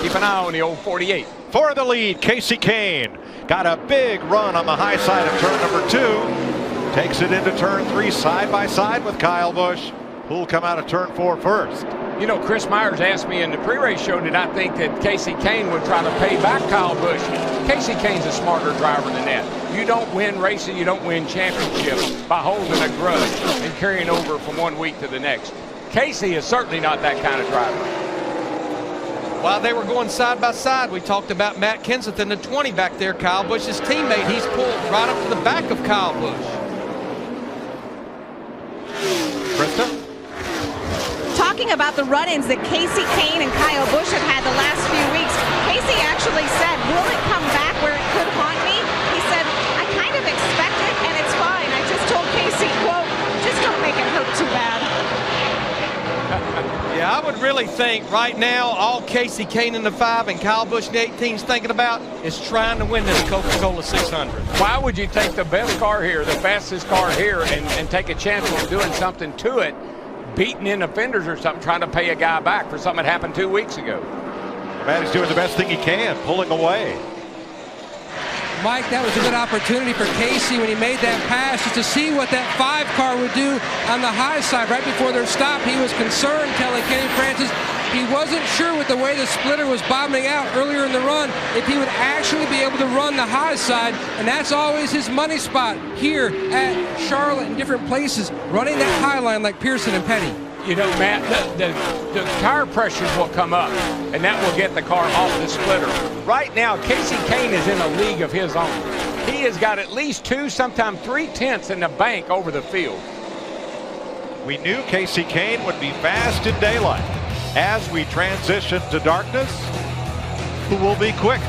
Keep an eye on the old 48. For the lead, Casey Kane got a big run on the high side of turn number 2. Takes it into turn 3 side by side with Kyle Busch, who'll come out of turn 4 first. You know, Chris Myers asked me in the pre-race show, did I think that Casey Kane would try to pay back Kyle Busch? Casey Kane's a smarter driver than that. You don't win racing, you don't win championships by holding a grudge and carrying over from one week to the next. Casey is certainly not that kind of driver. While they were going side by side, we talked about Matt Kenseth in the 20 back there, Kyle Busch's teammate. He's pulled right up to the back of Kyle Busch. Krista? Talking about the run-ins that Casey Kane and Kyle Busch have had the last few weeks, Casey actually said, will it come back where it could haunt me? He said, I kind of expect it, and it's fine. I just told Casey, quote, just don't make it hurt too bad. Yeah, I would really think right now all Casey Kane in the 5 and Kyle Busch in the 18 is thinking about is trying to win this Coca-Cola 600. Why would you take the best car here, the fastest car here, and take a chance of doing something to it, beating in the fenders or something, trying to pay a guy back for something that happened 2 weeks ago? Man, he's doing the best thing he can, pulling away. Mike, that was a good opportunity for Casey when he made that pass just to see what that 5 car would do on the high side. Right before their stop, he was concerned, telling Kenny Francis he wasn't sure with the way the splitter was bobbing out earlier in the run if he would actually be able to run the high side, and that's always his money spot here at Charlotte and different places, running that high line like Pearson and Petty. You know, Matt, the tire pressures will come up, and that will get the car off the splitter. Right now, Casey Kane is in a league of his own. He has got at least 2, sometimes 3 tenths in the bank over the field. We knew Casey Kane would be fast in daylight. As we transition to darkness, who will be quick?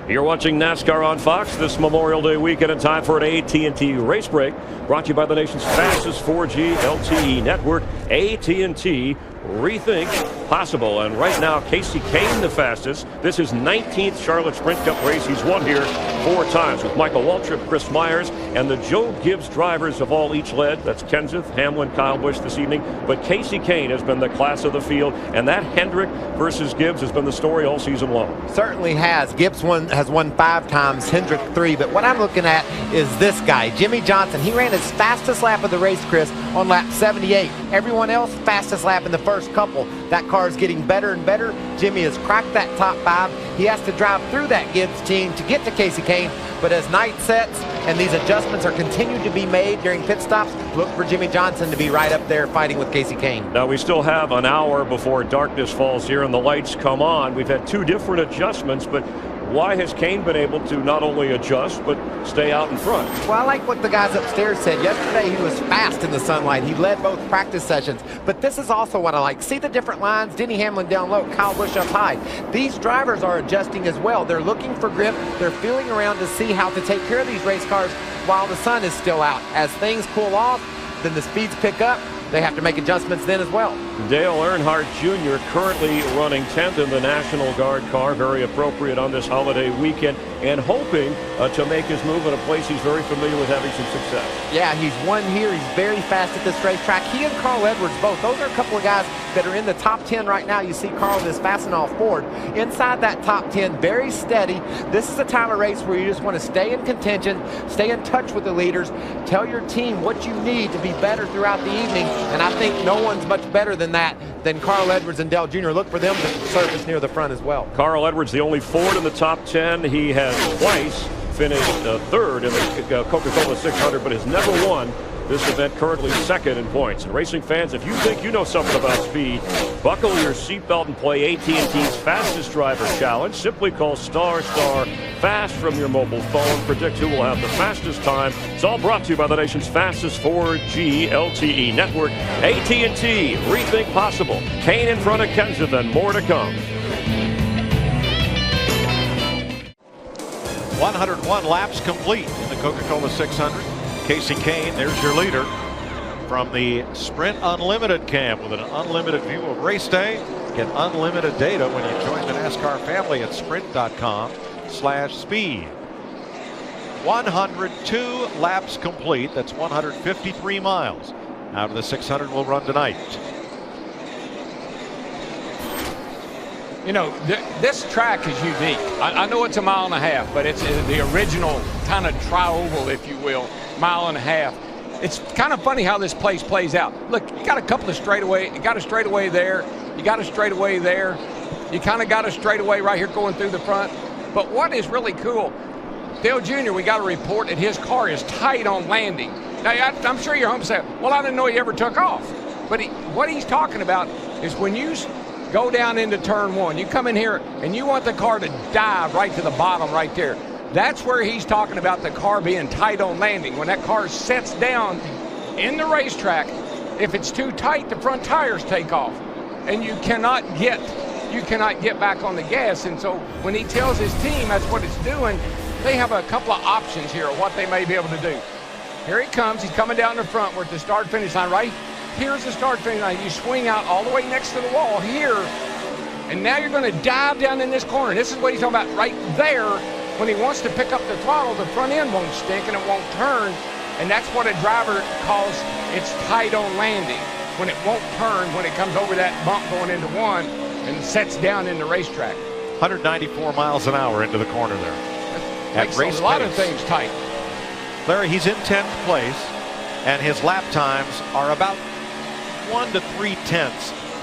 You're watching NASCAR on Fox this Memorial Day weekend in time for an AT&T race break. Brought to you by the nation's fastest 4G LTE network, AT&T Rethink Possible. And right now, Casey Kane the fastest. This is 19th Charlotte Sprint Cup race. He's won here 4 times with Michael Waltrip, Chris Myers, and the Joe Gibbs drivers have all each led. That's Kenseth, Hamlin, Kyle Busch this evening. But Casey Kane has been the class of the field, and that Hendrick versus Gibbs has been the story all season long. Certainly has. Gibbs has won 5 times, Hendrick 3. But what I'm looking at is this guy, Jimmy Johnson. He ran his fastest lap of the race, Chris, on lap 78. Everyone else, fastest lap in the first couple. That car is getting better and better. Jimmy has cracked that top 5. He has to drive through that Gibbs team to get to Casey Kane. But as night sets and these adjustments are continued to be made during pit stops, look for Jimmy Johnson to be right up there fighting with Casey Kane. Now we still have an hour before darkness falls here and the lights come on. We've had 2 different adjustments, but why has Kane been able to not only adjust but stay out in front? Well, I like what the guys upstairs said. Yesterday he was fast in the sunlight. He led both practice sessions. But this is also what I like. See the different lines? Denny Hamlin down low, Kyle Busch up high. These drivers are adjusting as well. They're looking for grip. They're feeling around to see how to take care of these race cars while the sun is still out. As things cool off, then the speeds pick up. They have to make adjustments then as well. Dale Earnhardt Jr. currently running 10th in the National Guard car, very appropriate on this holiday weekend, and hoping to make his move in a place he's very familiar with having some success. Yeah, he's won here. He's very fast at this racetrack. He and Carl Edwards both. Those are a couple of guys that are in the top 10 right now. You see Carl is Fastenal Ford. Inside that top 10, very steady. This is the time of race where you just want to stay in contention, stay in touch with the leaders, tell your team what you need to be better throughout the evening. And I think no one's much better than that than Carl Edwards and Dale Jr. Look for them to surface near the front as well. Carl Edwards, the only Ford in the top 10. He has twice finished 3rd in the Coca-Cola 600, but has never won this event, currently 2nd in points. And racing fans, if you think you know something about speed, buckle your seatbelt and play AT&T's Fastest Driver Challenge. Simply call *** FAST from your mobile phone. Predict who will have the fastest time. It's all brought to you by the nation's fastest 4G LTE network. AT&T, rethink possible. Kane in front of Kenseth and more to come. 101 laps complete in the Coca-Cola 600. Casey Kane, there's your leader from the Sprint Unlimited cam with an unlimited view of race day. Get unlimited data when you join the NASCAR family at sprint.com/speed. 102 laps complete. That's 153 miles out of the 600 will run tonight. You know, this track is unique. I know it's a 1.5 miles, but it's the original kind of tri-oval, if you will, 1.5 miles. It's kind of funny how this place plays out. Look, you got a couple of straightaway. You got a straightaway there. You got a straightaway there. You kind of got a straightaway right here going through the front. But what is really cool, Dale Jr., we got a report that his car is tight on landing. Now, I'm sure you're home saying, well, I didn't know he ever took off. But what he's talking about is when you go down into turn 1, you come in here and you want the car to dive right to the bottom right there. That's where he's talking about the car being tight on landing. When that car sets down in the racetrack, if it's too tight, the front tires take off. And you cannot get back on the gas. And so when he tells his team that's what it's doing, they have a couple of options here of what they may be able to do. Here he comes. He's coming down the front. We're at the start-finish line, right? Here's the start-finish line. You swing out all the way next to the wall here, and now you're going to dive down in this corner. This is what he's talking about right there. When he wants to pick up the throttle, the front end won't stink and it won't turn, and that's what a driver calls it's tight on landing. When it won't turn, when it comes over that bump going into 1 and sets down in the racetrack. 194 miles an hour into the corner there. Makes a lot of things tight. Larry, he's in 10th place, and his lap times are about 1 to 3/10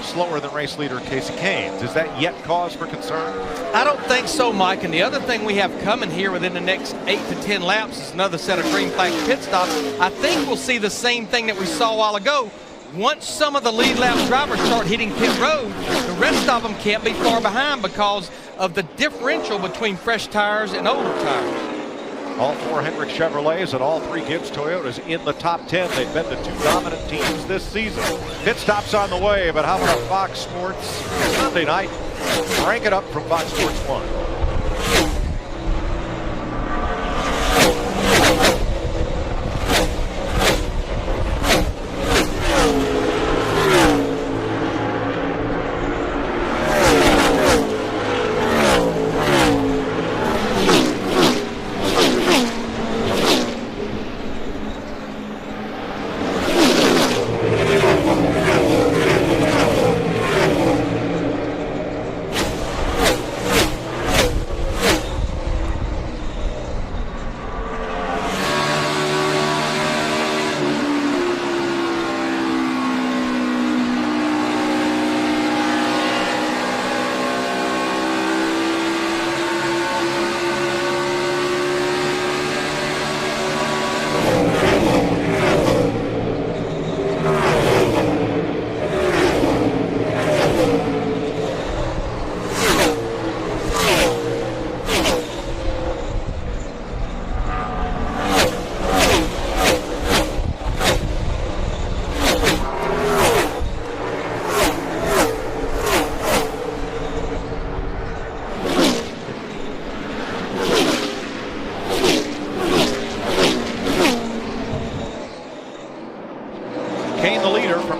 slower than race leader Casey Kane. Is that yet cause for concern? I don't think so, Mike. And the other thing we have coming here within the next 8 to 10 laps is another set of green flag pit stops. I think we'll see the same thing that we saw a while ago. Once some of the lead lap drivers start hitting pit road, the rest of them can't be far behind because of the differential between fresh tires and older tires. All 4 Hendrick Chevrolets and all 3 Gibbs Toyotas in the top 10. They've been the 2 dominant teams this season. Pit stops on the way, but how about Fox Sports Sunday night? Rank it up from Fox Sports 1.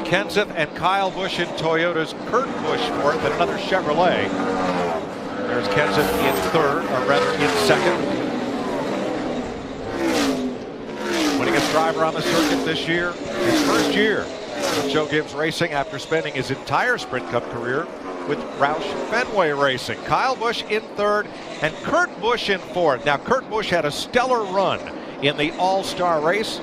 Kenseth and Kyle Busch in Toyotas, Kurt Busch fourth, and another Chevrolet. There's Kenseth in third, or rather in second. Winningest driver on the circuit this year, his first year with Joe Gibbs Racing after spending his entire Sprint Cup career with Roush Fenway Racing. Kyle Busch in third and Kurt Busch in fourth. Now Kurt Busch had a stellar run in the All-Star race.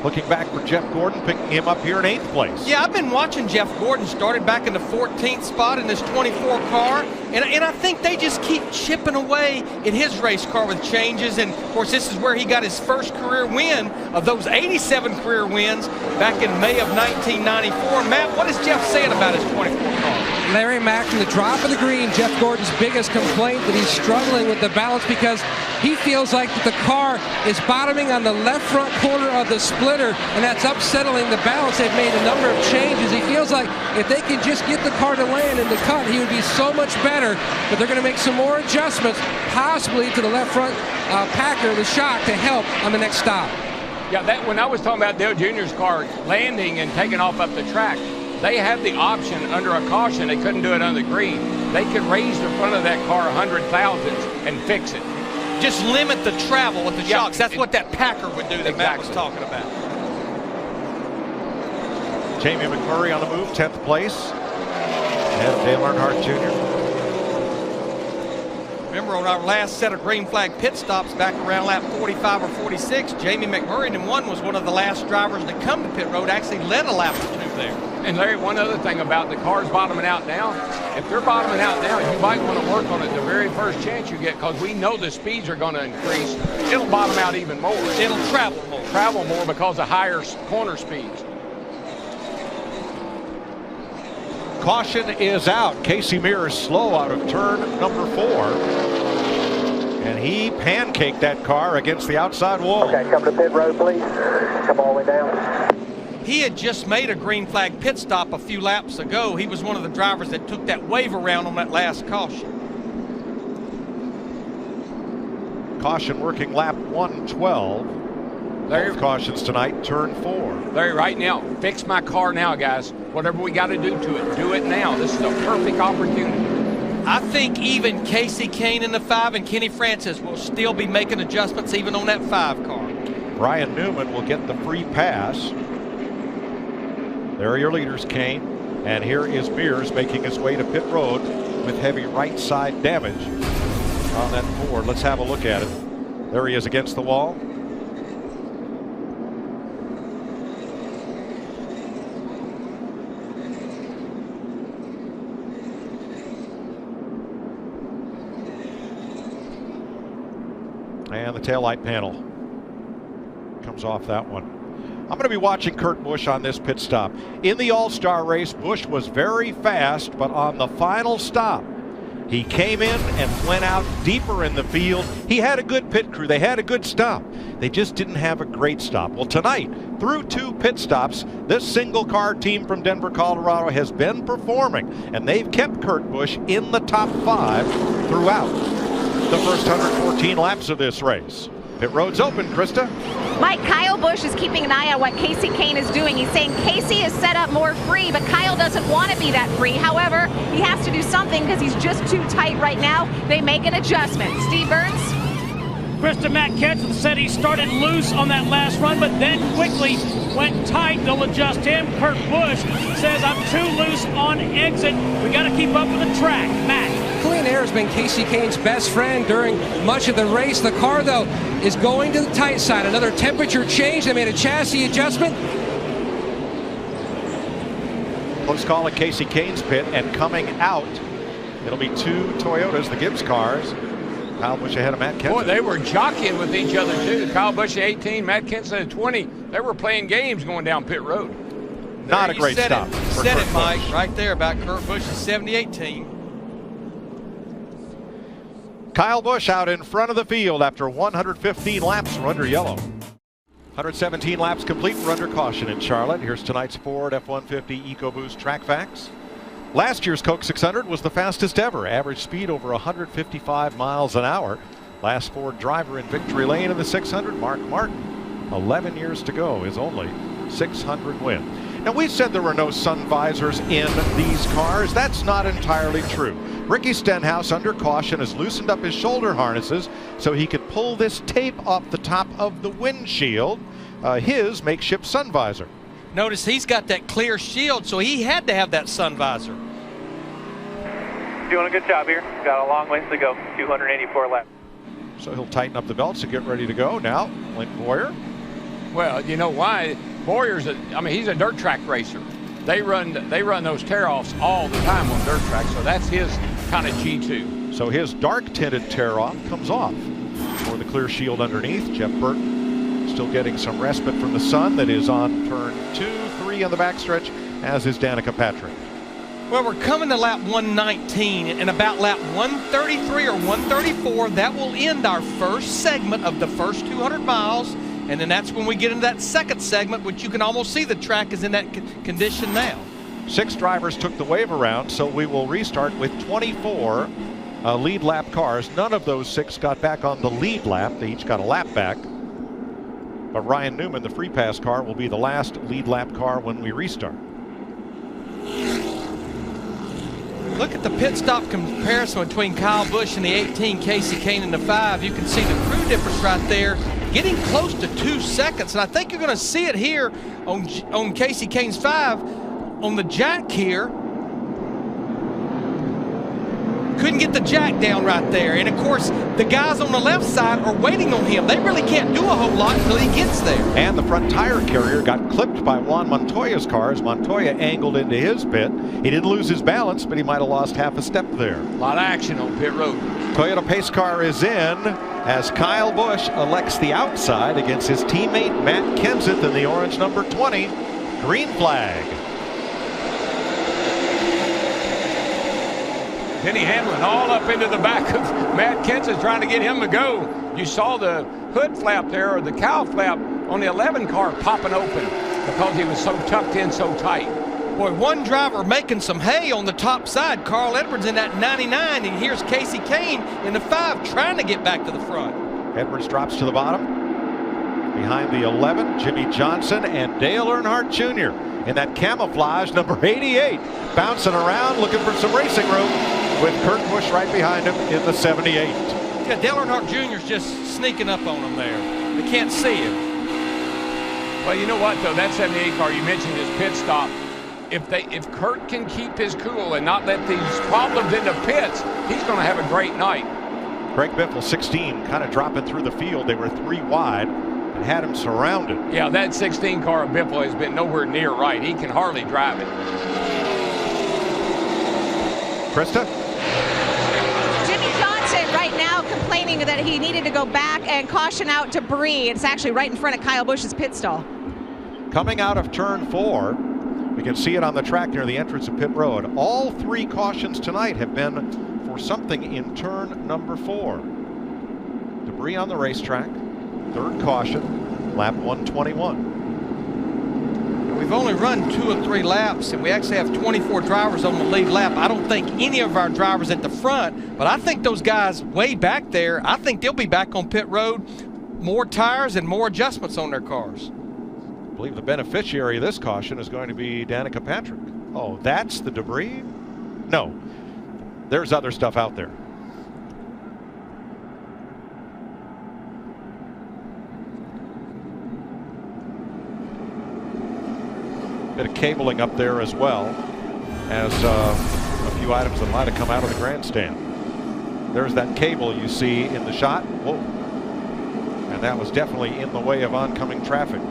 Looking back for Jeff Gordon, picking him up here in 8th place. Yeah, I've been watching Jeff Gordon. Started back in the 14th spot in this 24 car. And I think they just keep chipping away in his race car with changes. And, of course, this is where he got his first career win of those 87 career wins back in May of 1994. Matt, what is Jeff saying about his 24 car? Larry Mack, from the drop of the green, Jeff Gordon's biggest complaint that he's struggling with the balance because he feels like the car is bottoming on the left front corner of the splitter, and that's upsetting the balance. They've made a number of changes. He feels like if they can just get the car to land in the cut, he would be so much better, but they're going to make some more adjustments, possibly to the left front packer, the shock, to help on the next stop. Yeah, that when I was talking about Dale Jr.'s car landing and taking off up the track, they had the option under a caution. They couldn't do it on the green. They could raise the front of that car 100 thousandths and fix it. Just limit the travel with the shocks. That's what that Packer would do that Matt was talking about. Jamie McMurray on the move, 10th place. Ahead of Dale Earnhardt Jr. Remember on our last set of green flag pit stops back around lap 45 or 46, Jamie McMurray in one was one of the last drivers to come to pit road, actually led a lap or two there. And Larry, one other thing about the cars bottoming out now, if they're bottoming out now, you might want to work on it the very first chance you get, because we know the speeds are going to increase. It'll bottom out even more. It'll travel more. Travel more because of higher corner speeds. Caution is out. Casey Mears slow out of turn number 4. And he pancaked that car against the outside wall. Okay, come to pit road, please. Come all the way down. He had just made a green flag pit stop a few laps ago. He was one of the drivers that took that wave around on that last caution. Caution working lap 112. Both cautions tonight, turn 4. Larry, right now, fix my car now, guys. Whatever we got to do to it, do it now. This is a perfect opportunity. I think even Casey Kane in the 5 and Kenny Francis will still be making adjustments even on that 5 car. Brian Newman will get the free pass. There are your leaders, Kane. And here is Mears making his way to pit road with heavy right side damage on that Ford. Let's have a look at it. There he is against the wall. And the taillight panel comes off that one. I'm going to be watching Kurt Busch on this pit stop. In the All-Star race, Busch was very fast, but on the final stop, he came in and went out deeper in the field. He had a good pit crew. They had a good stop. They just didn't have a great stop. Well, tonight, through 2 pit stops, this single-car team from Denver, Colorado has been performing, and they've kept Kurt Busch in the top 5 throughout the first 114 laps of this race. Pit road's open, Krista. Mike, Kyle Busch is keeping an eye on what Casey Kane is doing. He's saying Casey is set up more free, but Kyle doesn't want to be that free. However, he has to do something because he's just too tight right now. They make an adjustment. Steve Burns? Krista, Matt Kenseth said he started loose on that last run, but then quickly went tight. They'll adjust him. Kurt Busch says, I'm too loose on exit. We got to keep up with the track. Matt. Clean air has been Casey Kane's best friend during much of the race. The car, though, is going to the tight side. Another temperature change. They made a chassis adjustment. Close call at Casey Kane's pit, and coming out, it'll be 2 Toyotas, the Gibbs cars. Kyle Busch ahead of Matt Kenseth. Boy, they were jockeying with each other, too. Kyle Busch at 18, Matt Kenseth at 20. They were playing games going down pit road. Not a great stop. You said it, Mike, right there about Kurt Busch's 78 team. Kyle Busch out in front of the field after 115 laps. We're under yellow. 117 laps complete. We're under caution in Charlotte. Here's tonight's Ford F-150 EcoBoost track facts. Last year's Coke 600 was the fastest ever. Average speed over 155 miles an hour. Last Ford driver in victory lane in the 600, Mark Martin. 11 years to go, his only 600 win. Now, we said there were no sun visors in these cars. That's not entirely true. Ricky Stenhouse, under caution, has loosened up his shoulder harnesses so he could pull this tape off the top of the windshield, his makeshift sun visor. Notice he's got that clear shield, so he had to have that sun visor. Doing a good job here. Got a long ways to go. 284 laps. So he'll tighten up the belts to get ready to go. Now, Link Boyer. Well, you know why? Boyer's he's a dirt track racer. They run those tear-offs all the time on dirt tracks, so that's his kind of G2. So his dark tinted tear-off comes off for the clear shield underneath. Jeff Burton still getting some respite from the sun that is on turn 2, 3 on the backstretch, as is Danica Patrick. Well, we're coming to lap 119, and about lap 133 or 134, that will end our first segment of the first 200 miles, and then that's when we get into that second segment, which you can almost see the track is in that condition now. 6 drivers took the wave around, so we will restart with 24 lead lap cars. None of those 6 got back on the lead lap. They each got a lap back. But Ryan Newman, the free pass car, will be the last lead lap car when we restart. Look at the pit stop comparison between Kyle Busch and the 18, Casey Kane in the 5. You can see the crew difference right there, getting close to 2 seconds. And I think you're going to see it here on Casey Kane's 5. On the jack here, couldn't get the jack down right there. And of course, the guys on the left side are waiting on him. They really can't do a whole lot until he gets there. And the front tire carrier got clipped by Juan Montoya's car as Montoya angled into his pit. He didn't lose his balance, but he might have lost half a step there. A lot of action on pit road. Toyota pace car is in as Kyle Busch elects the outside against his teammate Matt Kenseth in the orange number 20. Green flag. Denny Hamlin all up into the back of Matt Kenseth trying to get him to go. You saw the hood flap there, or the cowl flap on the 11 car popping open because he was so tucked in so tight. Boy, one driver making some hay on the top side. Carl Edwards in that 99, and here's Casey Kane in the 5 trying to get back to the front. Edwards drops to the bottom. Behind the 11, Jimmy Johnson and Dale Earnhardt Jr. in that camouflage number 88. Bouncing around, looking for some racing room, with Kurt Busch right behind him in the 78. Yeah, Dale Earnhardt Jr. is just sneaking up on him there. They can't see him. Well, you know what, though? That 78 car, you mentioned his pit stop. If Kurt can keep his cool and not let these problems into pits, he's going to have a great night. Greg Biffle, 16, kind of dropping through the field. They were 3 wide and had him surrounded. Yeah, that 16 car of Biffle has been nowhere near right. He can hardly drive it. Krista? Jimmy Johnson right now complaining that he needed to go back and caution out debris. It's actually right in front of Kyle Busch's pit stall. Coming out of turn 4, you can see it on the track near the entrance of pit road. All 3 cautions tonight have been for something in turn number 4. Debris on the racetrack, 3rd caution, lap 121. We've only run 2 or 3 laps, and we actually have 24 drivers on the lead lap. I don't think any of our drivers at the front, but I think those guys way back there, I think they'll be back on pit road, more tires and more adjustments on their cars. I believe the beneficiary of this caution is going to be Danica Patrick. Oh, that's the debris? No, there's other stuff out there. Bit of cabling up there as well as a few items that might have come out of the grandstand. There's that cable you see in the shot. Whoa. And that was definitely in the way of oncoming traffic.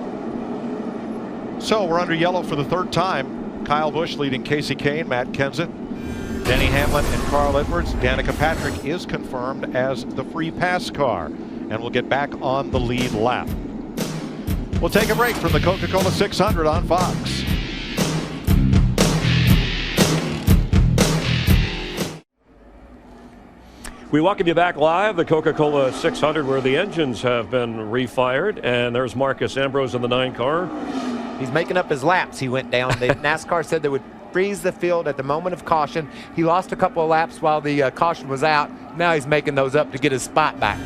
So we're under yellow for the 3rd time. Kyle Busch leading Casey Kane, Matt Kenseth, Denny Hamlin, and Carl Edwards. Danica Patrick is confirmed as the free pass car, and we'll get back on the lead lap. We'll take a break from the Coca-Cola 600 on Fox. We welcome you back live, the Coca-Cola 600, where the engines have been refired. And there's Marcus Ambrose in the 9 car. He's making up his laps. He went down. The NASCAR said they would freeze the field at the moment of caution. He lost a couple of laps while the caution was out. Now he's making those up to get his spot back.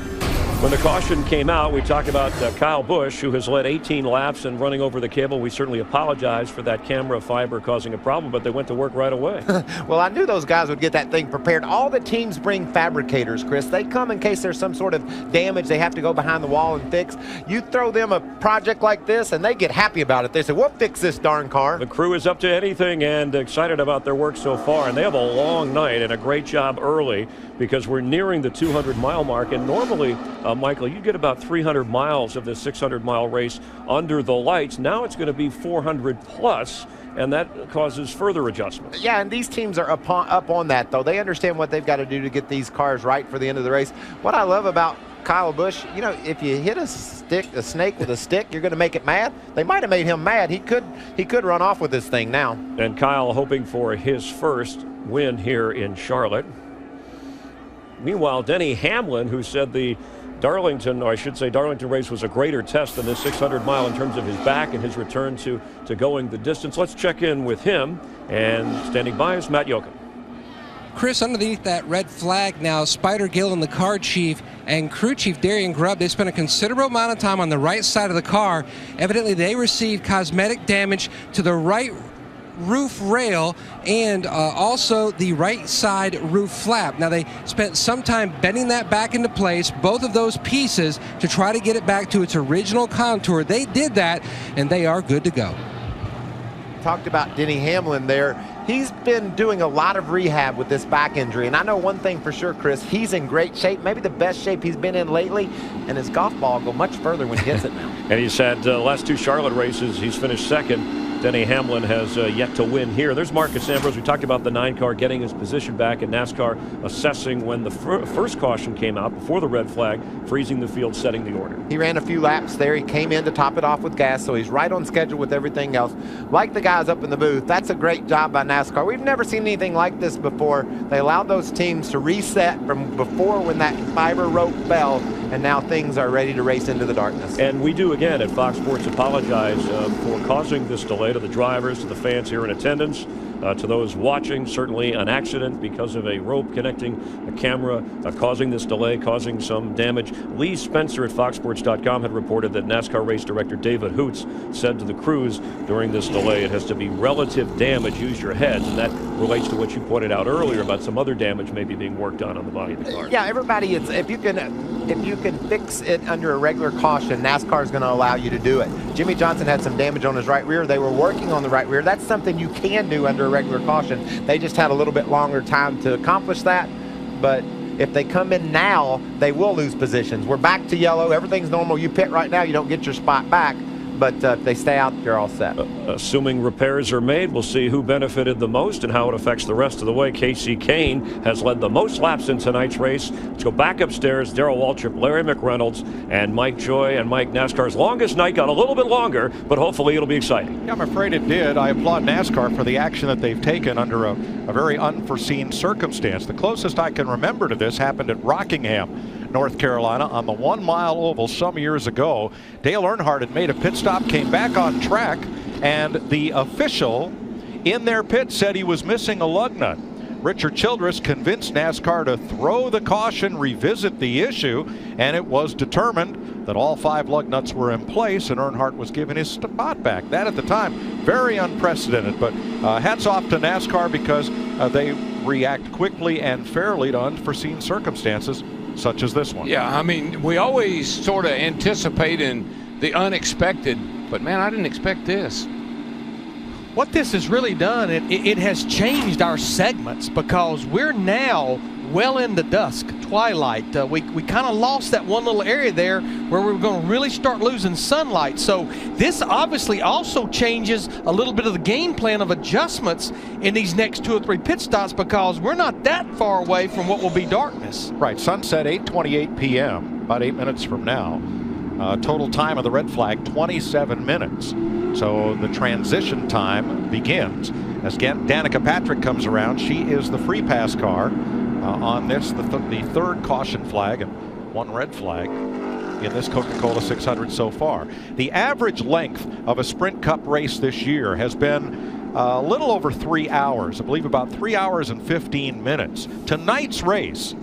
When the caution came out, we talked about Kyle Busch, who has led 18 laps and running over the cable. We certainly apologize for that camera fiber causing a problem, but they went to work right away. Well, I knew those guys would get that thing prepared. All the teams bring fabricators, Chris. They come in case there's some sort of damage they have to go behind the wall and fix. You throw them a project like this, and they get happy about it. They say, we'll fix this darn car. The crew is up to anything and excited about their work so far, and they have a long night and a great job early because we're nearing the 200-mile mark, and normally, Michael, you get about 300 miles of this 600-mile race under the lights. Now it's going to be 400 plus, and that causes further adjustments. Yeah, and these teams are up on that, though. They understand what they've got to do to get these cars right for the end of the race. What I love about Kyle Busch, you know, if you hit a snake with a stick, you're going to make it mad. They might have made him mad. He could run off with this thing now. And Kyle hoping for his first win here in Charlotte. Meanwhile, Denny Hamlin, who said the Darlington race was a greater test than this 600-mile in terms of his back and his return to going the distance. Let's check in with him. And standing by is Matt Yoakum. Chris, underneath that red flag now, Spider Gill and the car chief and crew chief Darian Grubb, they spent a considerable amount of time on the right side of the car. Evidently, they received cosmetic damage to the right roof rail and also the right side roof flap. Now, they spent some time bending that back into place, both of those pieces, to try to get it back to its original contour. They did that, and they are good to go. Talked about Denny Hamlin there. He's been doing a lot of rehab with this back injury, and I know one thing for sure, Chris, he's in great shape, maybe the best shape he's been in lately, and his golf ball will go much further when he hits it now. And he's had last two Charlotte races, he's finished second. Denny Hamlin has yet to win here. There's Marcus Ambrose. We talked about the 9 car getting his position back, and NASCAR assessing when the first caution came out before the red flag, freezing the field, setting the order. He ran a few laps there. He came in to top it off with gas, so he's right on schedule with everything else. Like the guys up in the booth, that's a great job by NASCAR. We've never seen anything like this before. They allowed those teams to reset from before when that fiber rope fell, and now things are ready to race into the darkness. And we do again at Fox Sports apologize for causing this delay to the drivers, to the fans here in attendance, to those watching. Certainly an accident because of a rope connecting a camera, causing this delay, causing some damage. Lee Spencer at FoxSports.com had reported that NASCAR race director David Hoots said to the crews during this delay it has to be relative damage, use your heads, and that relates to what you pointed out earlier about some other damage maybe being worked on the body of the car. Yeah, everybody, if you can fix it under a regular caution, NASCAR is going to allow you to do it. Jimmy Johnson had some damage on his right rear. They were working on the right rear. That's something you can do under a regular caution. They just had a little bit longer time to accomplish that, but if they come in now, they will lose positions. We're back to yellow. Everything's normal. You pit right now, you don't get your spot back. But if they stay out, you're all set. Assuming repairs are made, we'll see who benefited the most and how it affects the rest of the way. Casey Kane has led the most laps in tonight's race. Let's go back upstairs. Darrell Waltrip, Larry McReynolds, and Mike Joy. And Mike, NASCAR's longest night got a little bit longer, but hopefully it'll be exciting. Yeah, I'm afraid it did. I applaud NASCAR for the action that they've taken under a very unforeseen circumstance. The closest I can remember to this happened at Rockingham, North Carolina, on the 1 mile oval some years ago. Dale Earnhardt had made a pit stop, came back on track, and the official in their pit said he was missing a lug nut. Richard Childress convinced NASCAR to throw the caution, revisit the issue, and it was determined that all 5 lug nuts were in place and Earnhardt was given his spot back. That at the time, very unprecedented, but hats off to NASCAR because they react quickly and fairly to unforeseen circumstances such as this one. Yeah, I mean, we always sort of anticipate in the unexpected, but man, I didn't expect this. What this has really done, it has changed our segments because we're now well into dusk, twilight. We kind of lost that one little area there where we were going to really start losing sunlight. So this obviously also changes a little bit of the game plan of adjustments in these next 2 or 3 pit stops because we're not that far away from what will be darkness. Right, sunset 8:28 p.m., about 8 minutes from now. Total time of the red flag, 27 minutes. So the transition time begins. As Danica Patrick comes around, she is the free pass car on this, the third caution flag and 1 red flag in this Coca-Cola 600 so far. The average length of a Sprint Cup race this year has been a little over 3 hours. I believe about 3 hours and 15 minutes. Tonight's race,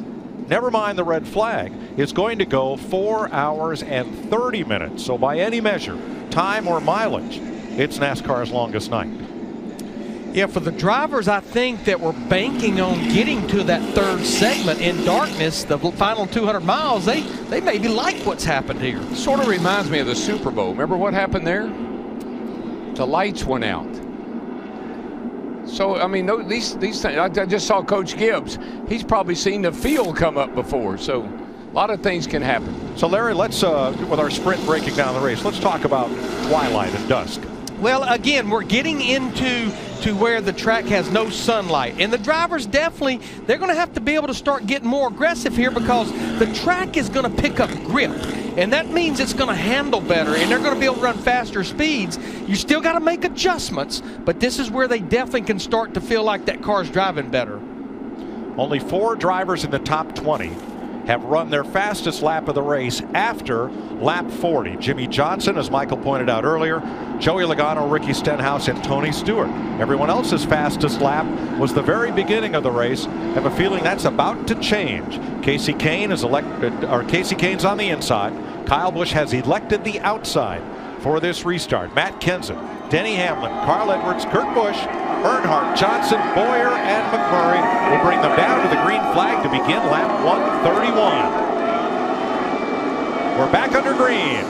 never mind the red flag, is going to go 4 hours and 30 minutes. So by any measure, time or mileage, it's NASCAR's longest night. Yeah, for the drivers, I think that we're banking on getting to that third segment in darkness, the final 200 miles. They maybe like what's happened here. Sort of reminds me of the Super Bowl. Remember what happened there? The lights went out. So, I mean, these things, I just saw Coach Gibbs. He's probably seen the field come up before. So a lot of things can happen. So, Larry, let's, with our sprint breaking down the race, let's talk about twilight and dusk. Well, again, we're getting into where the track has no sunlight. And the drivers definitely, they're going to have to be able to start getting more aggressive here because the track is going to pick up grip. And that means it's going to handle better, and they're going to be able to run faster speeds. You still got to make adjustments, but this is where they definitely can start to feel like that car's driving better. Only 4 drivers in the top 20 have run their fastest lap of the race after lap 40. Jimmy Johnson, as Michael pointed out earlier, Joey Logano, Ricky Stenhouse, and Tony Stewart. Everyone else's fastest lap was the very beginning of the race. I have a feeling that's about to change. Casey Kane is Casey Kane's on the inside. Kyle Busch has elected the outside for this restart. Matt Kenseth, Denny Hamlin, Carl Edwards, Kurt Busch, Earnhardt, Johnson, Boyer, and McMurray will bring them down to the green flag to begin lap 131. We're back under green.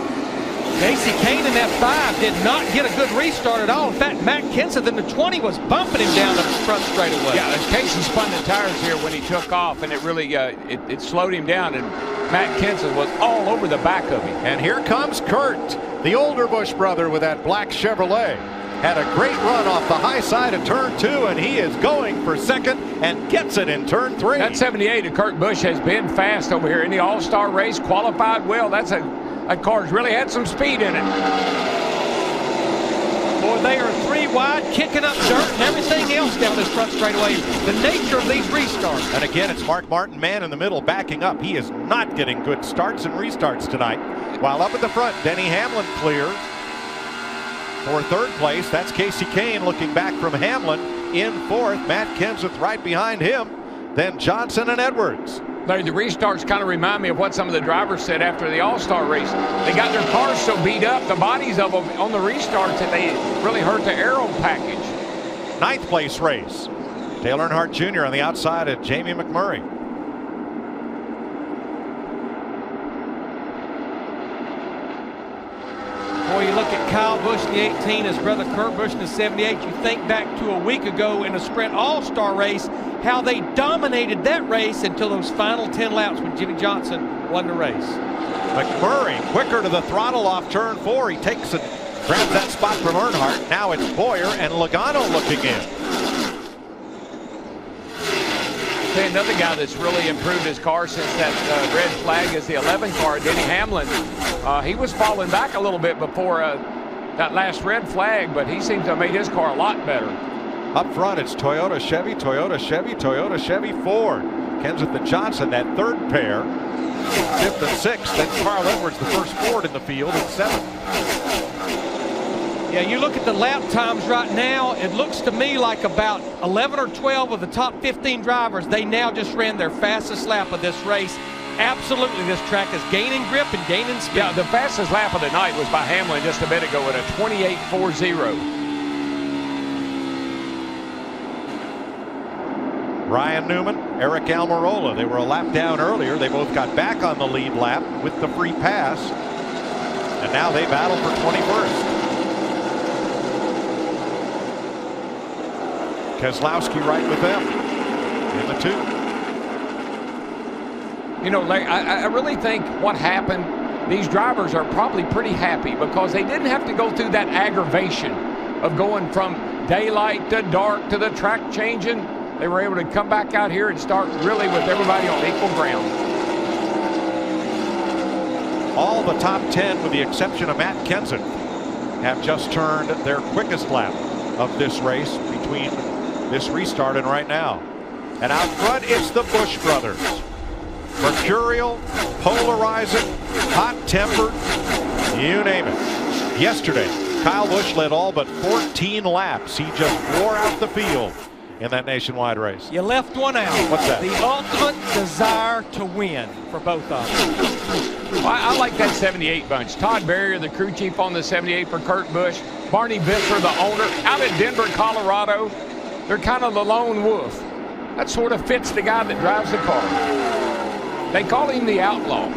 Casey Kane in that 5 did not get a good restart at all. In fact, Matt Kenseth in the 20 was bumping him down the front straightaway. Yeah, Casey spun the tires here when he took off, and it really it slowed him down, and Matt Kenseth was all over the back of him. And here comes Kurt, the older Busch brother with that black Chevrolet. Had a great run off the high side of turn 2, and he is going for second and gets it in turn 3. That 78 of Kurt Busch has been fast over here in the All-Star race, qualified well. That car's really had some speed in it. Boy, they are 3 wide, kicking up dirt and everything else down this front straightaway. The nature of these restarts. And again, it's Mark Martin, man in the middle, backing up. He is not getting good starts and restarts tonight. While up at the front, Denny Hamlin clears for third place. That's Casey Kane looking back from Hamlin in fourth. Matt Kenseth right behind him. Then Johnson and Edwards. Larry, the restarts kind of remind me of what some of the drivers said after the All-Star race. They got their cars so beat up, the bodies of them on the restarts, that they really hurt the aero package. Ninth place race. Dale Earnhardt Jr. on the outside of Jamie McMurray. Boy, you look at Kyle Busch in the 18, his brother Kurt Busch in the 78. You think back to a week ago in a sprint all-star race, how they dominated that race until those final 10 laps when Jimmy Johnson won the race. McMurray quicker to the throttle off turn 4. He takes it, grabs that spot from Earnhardt. Now it's Boyer and Logano looking in. Another guy that's really improved his car since that red flag is the 11 car, Denny Hamlin. He was falling back a little bit before that last red flag, but he seems to have made his car a lot better. Up front, it's Toyota, Chevy, Toyota, Chevy, Toyota, Chevy, Ford. Kenseth and Johnson, that third pair. Fifth and sixth. Then Carl Edwards, the first Ford in the field, at seventh. Yeah, you look at the lap times right now, it looks to me like about 11 or 12 of the top 15 drivers, they now just ran their fastest lap of this race. Absolutely, this track is gaining grip and gaining speed. Yeah, the fastest lap of the night was by Hamlin just a bit ago at a 28.40. Ryan Newman, Eric Almirola, they were a lap down earlier. They both got back on the lead lap with the free pass. And now they battle for 21st. Keselowski right with them in the 2. You know, I really think what happened, these drivers are probably pretty happy because they didn't have to go through that aggravation of going from daylight to dark to the track changing. They were able to come back out here and start really with everybody on equal ground. All the top 10, with the exception of Matt Kenseth, have just turned their quickest lap of this race between this restart and right now. And out front, it's the Busch brothers. Mercurial, polarizing, hot-tempered, you name it. Yesterday, Kyle Busch led all but 14 laps. He just wore out the field. in that nationwide race. You left one out. What's that? The ultimate desire to win for both of them. Well, I like that 78 bunch. Todd Barrier, the crew chief on the 78 for Kurt Busch. Barney Visser, the owner, out in Denver, Colorado. They're kind of the lone wolf. That sort of fits the guy that drives the car. They call him the outlaw.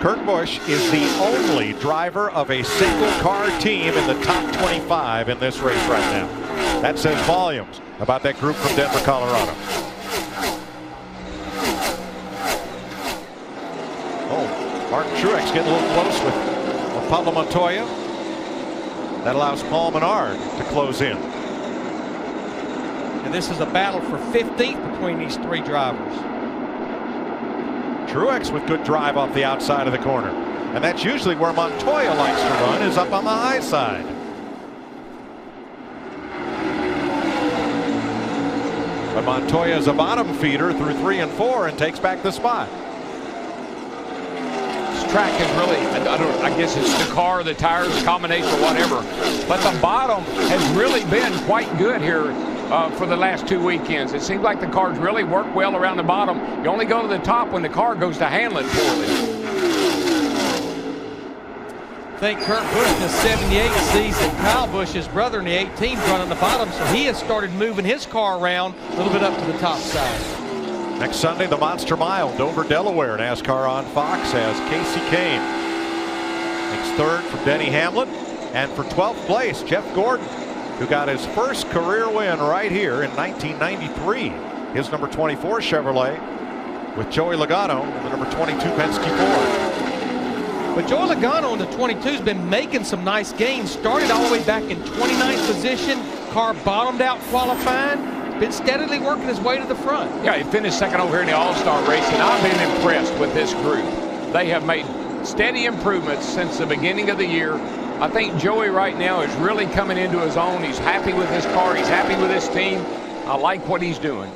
Kurt Busch is the only driver of a single car team in the top 25 in this race right now. That says volumes about that group from Denver, Colorado. Oh, Martin Truex getting a little close with Pablo Montoya. That allows Paul Menard to close in. And this is a battle for 15th between these three drivers. Truex with good drive off the outside of the corner. And that's usually where Montoya likes to run, is up on the high side. But Montoya is a bottom feeder through 3 and 4 and takes back the spot. This track is really, I guess it's the car, the tires, the combination, whatever. But the bottom has really been quite good here for the last 2 weekends. It seems like the cars really work well around the bottom. You only go to the top when the car goes to handle it poorly. I think Kurt Busch in the 78 sees that Kyle Busch's brother in the 18 running the bottom, so he has started moving his car around a little bit up to the top side. Next Sunday, the Monster Mile, Dover, Delaware. NASCAR on Fox has Casey Kane. Takes third from Denny Hamlin. And for 12th place, Jeff Gordon, who got his first career win right here in 1993. His number 24 Chevrolet with Joey Logano in the number 22 Penske Ford. But Joey Logano in the 22 has been making some nice gains. Started all the way back in 29th position. Car bottomed out qualifying. Been steadily working his way to the front. Yeah, he finished second over here in the All-Star race, and I've been impressed with this group. They have made steady improvements since the beginning of the year. I think Joey right now is really coming into his own. He's happy with his car. He's happy with his team. I like what he's doing.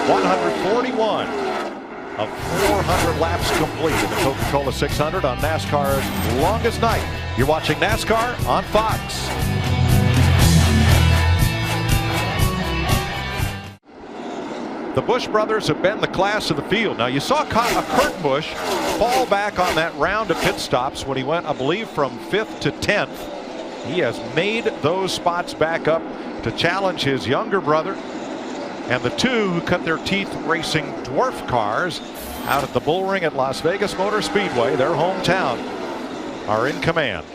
141 of 400 laps complete in the Coca-Cola 600 on NASCAR's longest night. You're watching NASCAR on Fox. The Busch brothers have been the class of the field. Now, you saw Kurt Busch fall back on that round of pit stops when he went, I believe, from 5th to 10th. He has made those spots back up to challenge his younger brother. And the two who cut their teeth racing dwarf cars out at the Bull Ring at Las Vegas Motor Speedway, their hometown, are in command.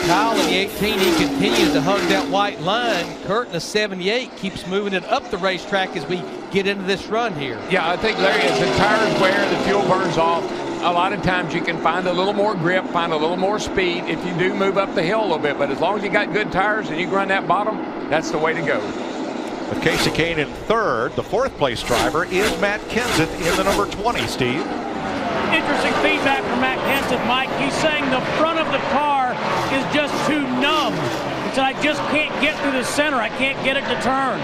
Kyle in the 18, he continues to hug that white line. Kurt in the 78 keeps moving it up the racetrack as we get into this run here. Yeah, I think, Larry, as the tires wear, the fuel burns off. A lot of times you can find a little more grip, find a little more speed if you do move up the hill a little bit. But as long as you got good tires and you run that bottom, that's the way to go. With Casey Kane in third, the 4th place driver is Matt Kenseth in the number 20, Steve. Interesting feedback from Matt Kenseth, Mike. He's saying the front of the car is just too numb. He said, I just can't get through the center. I can't get it to turn.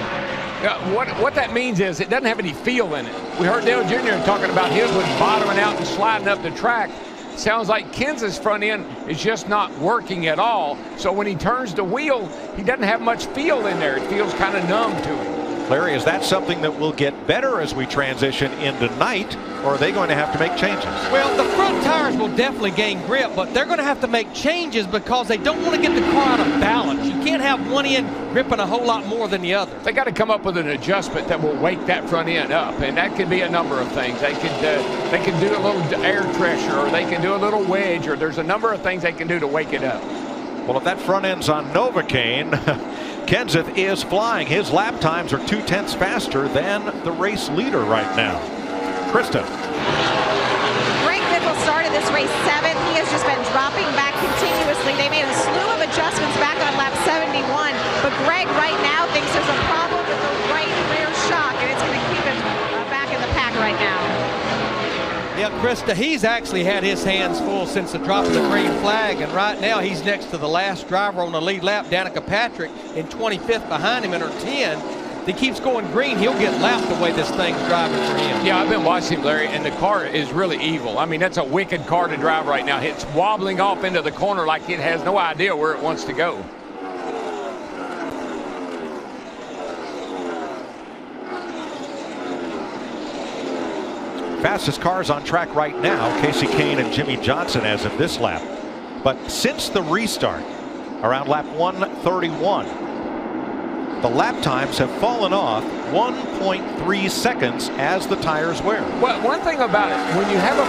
What that means is it doesn't have any feel in it. We heard Dale Jr. talking about his was bottoming out and sliding up the track. Sounds like Kenseth's front end is just not working at all. So when he turns the wheel, he doesn't have much feel in there. It feels kind of numb to him. Larry, is that something that will get better as we transition into night, or are they going to have to make changes? Well, the front tires will definitely gain grip, but they're going to have to make changes because they don't want to get the car out of balance. You can't have one end gripping a whole lot more than the other. They got to come up with an adjustment that will wake that front end up, and that could be a number of things. They could do a little air pressure, or they can do a little wedge, or there's a number of things they can do to wake it up. Well, if that front end's on Novocaine, Kenseth is flying. His lap times are 0.2 faster than the race leader right now. Krista. Greg Biffle started this race 7th. He has just been dropping back continuously. They made a slew of adjustments back on lap 71. But Greg right now thinks there's a problem with the right rear shock, and it's going to keep him back in the pack right now. Yeah, Krista, he's actually had his hands full since the drop of the green flag, and right now he's next to the last driver on the lead lap, Danica Patrick, in 25th behind him in her 10. he keeps going green, he'll get lapped the way this thing's driving for him. Yeah, I've been watching him, Larry, and the car is really evil. I mean, that's a wicked car to drive right now. It's wobbling off into the corner like it has no idea where it wants to go. Fastest cars on track right now, Casey Kane and Jimmy Johnson as of this lap. But since the restart, around lap 131, the lap times have fallen off 1.3 seconds as the tires wear. Well, one thing about it, when you have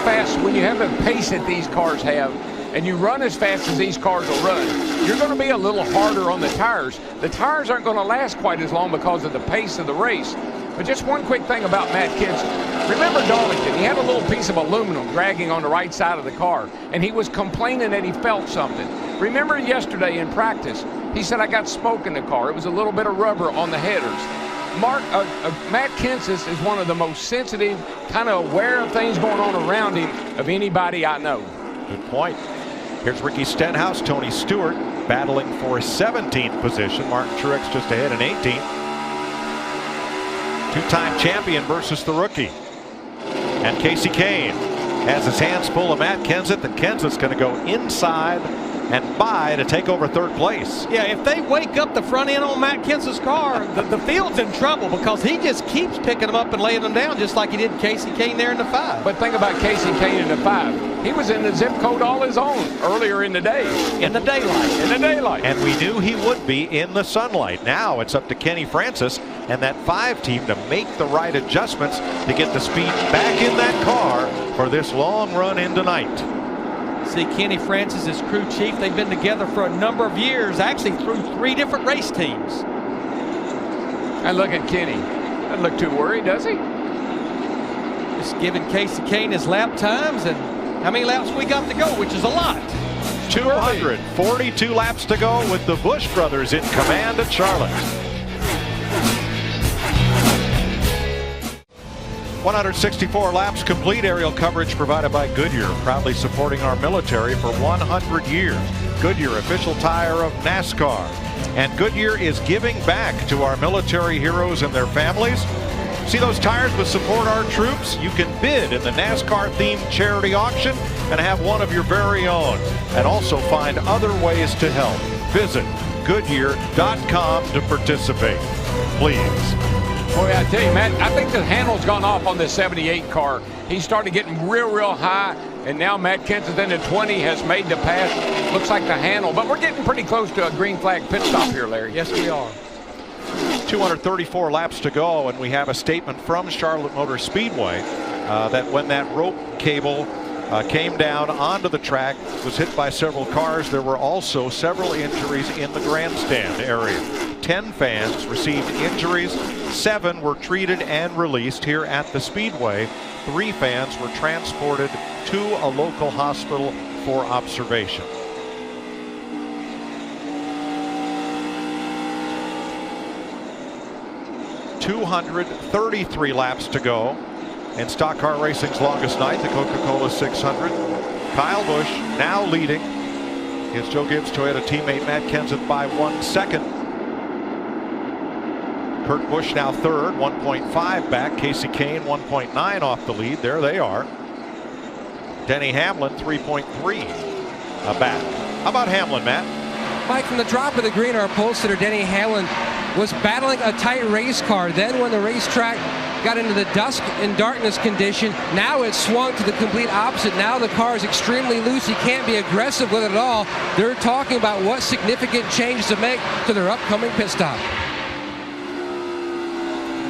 a pace that these cars have, and you run as fast as these cars will run, you're going to be a little harder on the tires. The tires aren't going to last quite as long because of the pace of the race. But just one quick thing about Matt Kenseth. Remember Darlington, he had a little piece of aluminum dragging on the right side of the car, and he was complaining that he felt something. Remember yesterday in practice, he said, I got smoke in the car. It was a little bit of rubber on the headers. Matt Kenseth is one of the most sensitive, kind of aware of things going on around him of anybody I know. Good point. Here's Ricky Stenhouse, Tony Stewart battling for 17th position. Martin Truex just ahead in 18th. Two-time champion versus the rookie. And Casey Kane has his hands full of Matt Kenseth, and Kenseth's going to go inside and by to take over third place. Yeah, if they wake up the front end on Matt Kenseth's car, the field's in trouble because he just keeps picking them up and laying them down just like he did Casey Kane there in the 5. But think about Casey Kane in the 5. He was in the zip code all his own earlier in the day. In the daylight. In the daylight. And we knew he would be in the sunlight. Now it's up to Kenny Francis and that 5 team to make the right adjustments to get the speed back in that car for this long run in tonight. See, Kenny Francis is crew chief. They've been together for a number of years, actually through 3 different race teams. And look at Kenny. Doesn't look too worried, does he? Just giving Casey Kane his lap times, and how many laps we got to go, which is a lot. 242 laps to go with the Busch brothers in command at Charlotte. 164 laps complete. Aerial coverage provided by Goodyear, proudly supporting our military for 100 years. Goodyear, official tire of NASCAR. And Goodyear is giving back to our military heroes and their families. See those tires with support our troops? You can bid in the NASCAR-themed charity auction and have one of your very own. And also find other ways to help. Visit Goodyear.com to participate. Please. Boy, I tell you, Matt, I think the handle's gone off on the 78 car. He started getting real high, and now Matt Kenseth in the 20 has made the pass. Looks like the handle, but we're getting pretty close to a green flag pit stop here, Larry. Yes, we are. 234 laps to go, and we have a statement from Charlotte Motor Speedway that when that rope cable came down onto the track, was hit by several cars. There were also several injuries in the grandstand area. 10 fans received injuries. 7 were treated and released here at the Speedway. 3 fans were transported to a local hospital for observation. .233 laps to go in Stock Car Racing's longest night, the Coca-Cola 600. Kyle Busch now leading his Joe Gibbs Toyota teammate Matt Kenseth by 1 second. Kurt Busch now third, 1.5 back. Casey Kane 1.9 off the lead. There they are. Denny Hamlin 3.3 back. How about Hamlin, Matt? Mike, from the drop of the green, our pole sitter Denny Hamlin was battling a tight race car. Then when the racetrack got into the dusk and darkness condition, now it's swung to the complete opposite. Now the car is extremely loose. He can't be aggressive with it at all. They're talking about what significant changes to make to their upcoming pit stop.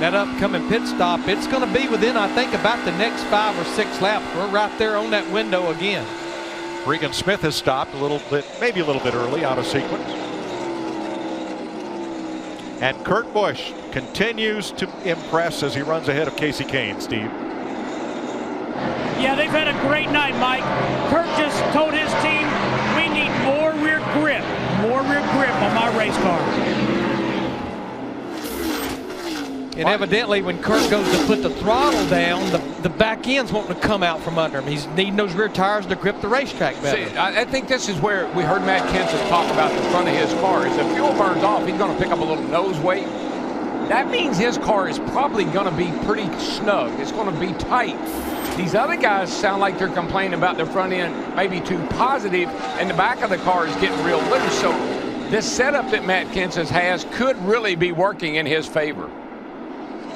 That upcoming pit stop, it's going to be within, I think, about the next 5 or 6 laps. We're right there on that window again. Regan Smith has stopped a little bit, maybe a little bit early, out of sequence. And Kurt Busch continues to impress as he runs ahead of Casey Kane, Steve. Yeah, they've had a great night, Mike. Kurt just told his team, we need more rear grip on my race car. And evidently, when Kurt goes to put the throttle down, the back end's wanting to come out from under him. He's needing those rear tires to grip the racetrack better. See, I think this is where we heard Matt Kenseth talk about the front of his car. As the fuel burns off, he's going to pick up a little nose weight. That means his car is probably going to be pretty snug. It's going to be tight. These other guys sound like they're complaining about their front end maybe too positive, and the back of the car is getting real loose. So this setup that Matt Kenseth has could really be working in his favor.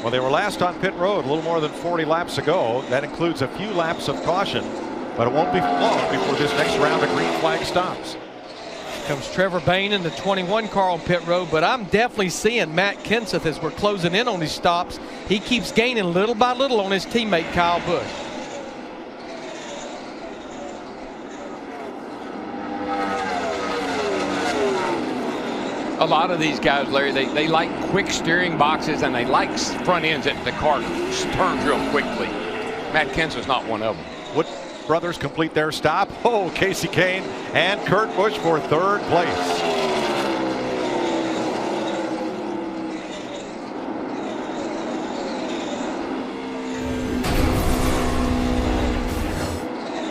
Well, they were last on pit road a little more than 40 laps ago. That includes a few laps of caution, but it won't be long before this next round of green flag stops. Comes Trevor Bayne in the 21 car on pit road, but I'm definitely seeing Matt Kenseth as we're closing in on these stops. He keeps gaining little by little on his teammate Kyle Busch. A lot of these guys, Larry, they like quick steering boxes and they like front ends that the car turns real quickly. Matt Kenseth's not one of them. Wood brothers complete their stop. Oh, Casey Kane and Kurt Busch for third place.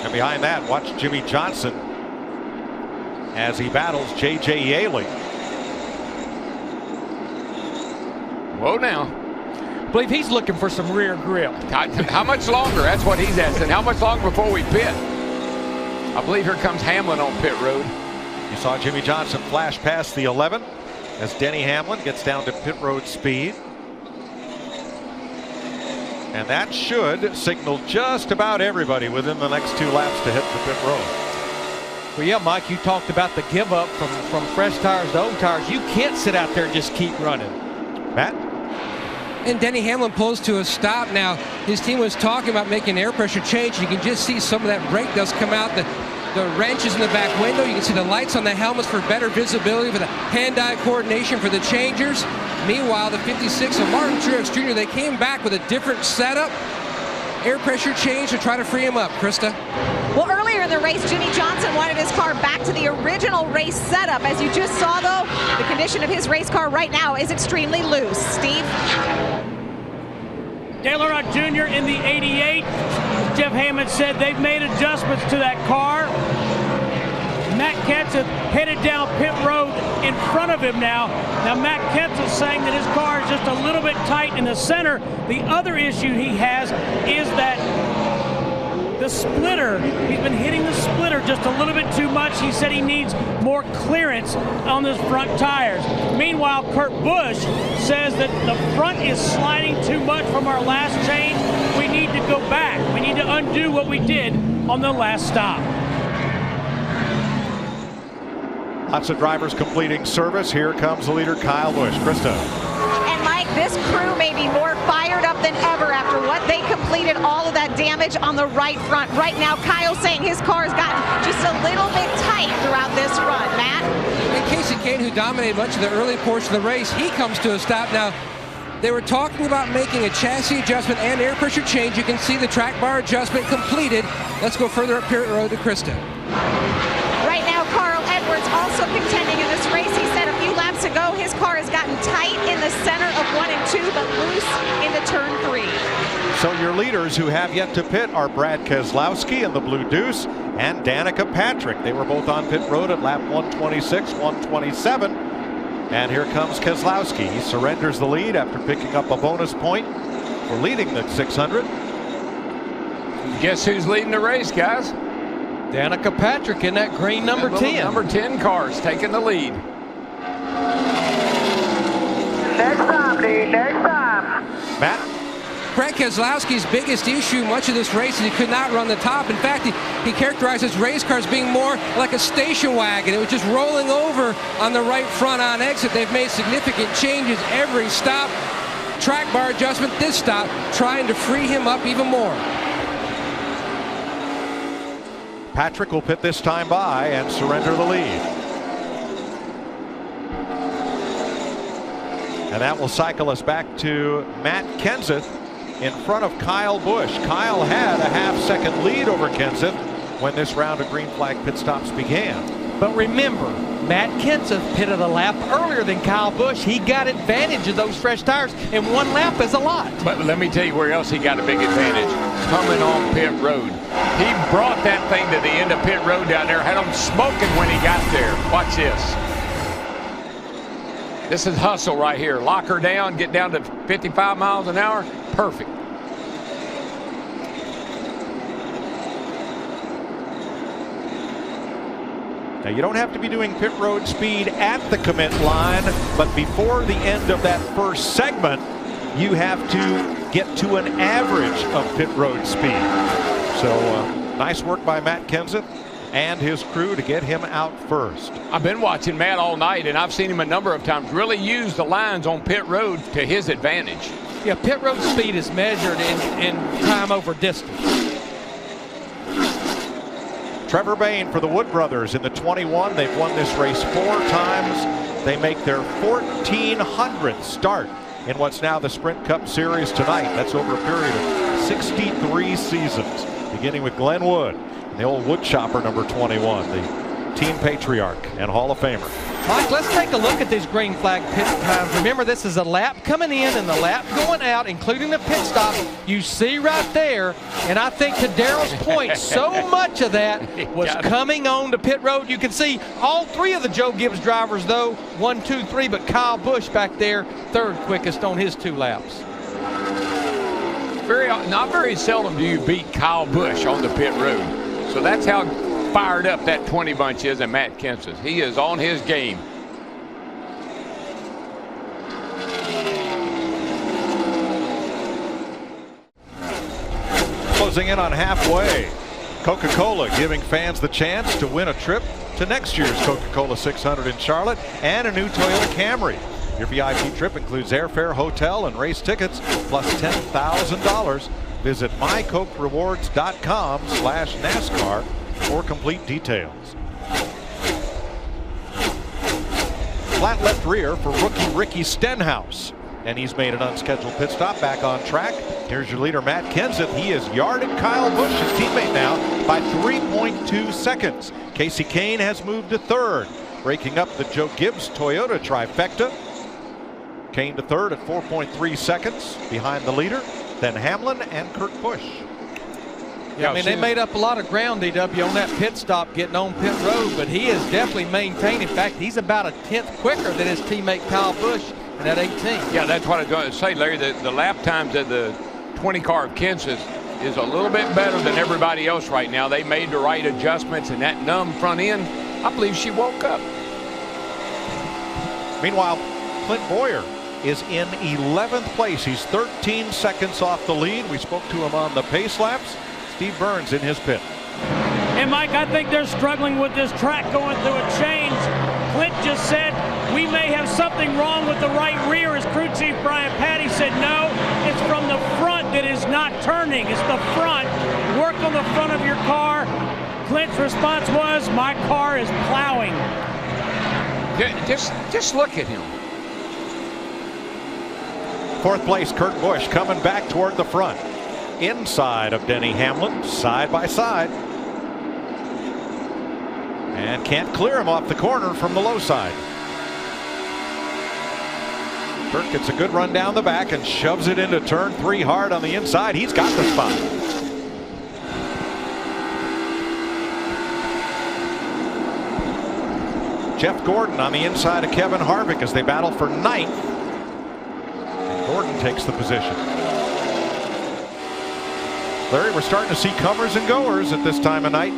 And behind that, watch Jimmy Johnson as he battles J.J. Yaley. Whoa now. I believe he's looking for some rear grip. How much longer? That's what he's asking. How much longer before we pit? I believe here comes Hamlin on pit road. You saw Jimmy Johnson flash past the 11 as Denny Hamlin gets down to pit road speed. And that should signal just about everybody within the next 2 laps to hit the pit road. Well, yeah, Mike, you talked about the give up from fresh tires to old tires. You can't sit out there and just keep running. Matt? And Denny Hamlin pulls to a stop now. His team was talking about making air pressure change. You can just see some of that brake dust come out. The wrenches in the back window. You can see the lights on the helmets for better visibility, for the hand-eye coordination for the changers. Meanwhile, the 56 of Martin Truex Jr., they came back with a different setup. Air pressure change to try to free him up. Krista? Well, earlier in the race, Jimmy Johnson wanted his car back to the original race setup. As you just saw, though, the condition of his race car right now is extremely loose. Steve? Dale Earnhardt Jr. in the 88. Jeff Hammond said they've made adjustments to that car. Matt Kenseth headed down pit road in front of him now. Now Matt Kenseth saying that his car is just a little bit tight in the center. The other issue he has is that the splitter, he's been hitting the splitter just a little bit too much. He said he needs more clearance on those front tires. Meanwhile, Kurt Busch says that the front is sliding too much from our last change. We need to go back. We need to undo what we did on the last stop. Lots of drivers completing service. Here comes the leader, Kyle Busch. Krista. And Mike, this crew may be more fired up than ever after what they completed, all of that damage on the right front. Right now, Kyle's saying his car has gotten just a little bit tight throughout this run. Matt? And Casey Kane, who dominated much of the early portion of the race, he comes to a stop now. They were talking about making a chassis adjustment and air pressure change. You can see the track bar adjustment completed. Let's go further up pit road to Krista. Right now, Carl Edwards also contending in this race. He said a few laps ago his car has gotten tight in the center of 1 and 2, but loose into turn 3. So your leaders who have yet to pit are Brad Keselowski in the Blue Deuce and Danica Patrick. They were both on pit road at lap 126, 127. And here comes Keselowski. He surrenders the lead after picking up a bonus point for leading the 600. Guess who's leading the race, guys? Danica Patrick in that green number 10. Number 10 car's taking the lead. Next time, dude. Next time. Matt? Brad Keselowski's biggest issue much of this race is he could not run the top. In fact, he characterized his race car as being more like a station wagon. It was just rolling over on the right front on exit. They've made significant changes every stop. Track bar adjustment this stop, trying to free him up even more. Patrick will pit this time by and surrender the lead. And that will cycle us back to Matt Kenseth in front of Kyle Busch. Kyle had a half-second lead over Kenseth when this round of green flag pit stops began. But remember, Matt Kenseth pitted a lap earlier than Kyle Busch. He got advantage of those fresh tires, and 1 lap is a lot. But let me tell you where else he got a big advantage. Coming on pit road. He brought that thing to the end of pit road down there, had him smoking when he got there. Watch this. This is hustle right here. Lock her down, get down to 55 miles an hour. Perfect. Now, you don't have to be doing pit road speed at the commit line, but before the end of that first segment, you have to get to an average of pit road speed. So nice work by Matt Kenseth and his crew to get him out first. I've been watching Matt all night, and I've seen him a number of times really use the lines on pit road to his advantage. Yeah, pit road speed is measured in time over distance. Trevor Bayne for the Wood Brothers in the 21. They've won this race 4 times. They make their 1,400th start in what's now the Sprint Cup Series tonight. That's over a period of 63 seasons, beginning with Glenn Wood, the old wood chopper number 21, the team patriarch and Hall of Famer. Mike, let's take a look at these green flag pit times. Remember, this is a lap coming in and the lap going out, including the pit stop. You see right there, and I think to Darrell's point, so much of that was coming on to pit road. You can see all 3 of the Joe Gibbs drivers, though, 1, 2, 3, but Kyle Busch back there, 3rd quickest on his 2 laps. Not very seldom do you beat Kyle Busch on the pit road. So that's how fired up that 20 bunch is, and Matt Kenseth. He is on his game. Closing in on halfway. Coca-Cola giving fans the chance to win a trip to next year's Coca-Cola 600 in Charlotte and a new Toyota Camry. Your VIP trip includes airfare, hotel, and race tickets, plus $10,000. Visit mycokerewards.com/NASCAR for complete details. Flat left rear for rookie Ricky Stenhouse, and he's made an unscheduled pit stop back on track. Here's your leader, Matt Kenseth. He has yarded Kyle Busch, his teammate now, by 3.2 seconds. Casey Kane has moved to 3rd, breaking up the Joe Gibbs Toyota trifecta. Kane to 3rd at 4.3 seconds behind the leader, then Hamlin and Kurt Busch. Yeah, I mean, they made up a lot of ground, DW, on that pit stop getting on pit road, but he is definitely maintained. In fact, he's about a 10th quicker than his teammate Kyle Busch in that 18. Yeah, that's what I was going to say, Larry. The lap times of the 20 car of Kenseth is a little bit better than everybody else right now. They made the right adjustments, and that numb front end, I believe she woke up. Meanwhile, Clint Boyer is in 11th place. He's 13 seconds off the lead. We spoke to him on the pace laps. Steve Burns in his pit. And Mike, I think they're struggling with this track going through a change. Clint just said we may have something wrong with the right rear. His crew chief Brian Patty said no, it's from the front that is not turning. It's the front. Work on the front of your car. Clint's response was, my car is plowing. Just look at him. 4th place, Kurt Busch coming back toward the front. Inside of Denny Hamlin, side by side. And can't clear him off the corner from the low side. Kurt gets a good run down the back and shoves it into turn 3 hard on the inside. He's got the spot. Jeff Gordon on the inside of Kevin Harvick as they battle for 9th. And Gordon takes the position. Larry, we're starting to see comers and goers at this time of night.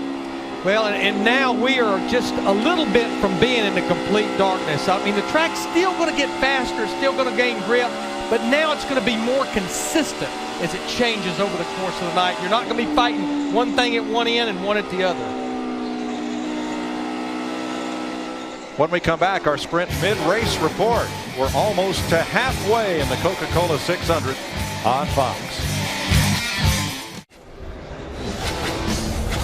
Well, and now we are just a little bit from being in the complete darkness. I mean, the track's still going to get faster, still going to gain grip, but now it's going to be more consistent as it changes over the course of the night. You're not going to be fighting one thing at one end and one at the other. When we come back, our sprint mid-race report. We're almost to halfway in the Coca-Cola 600 on Fox.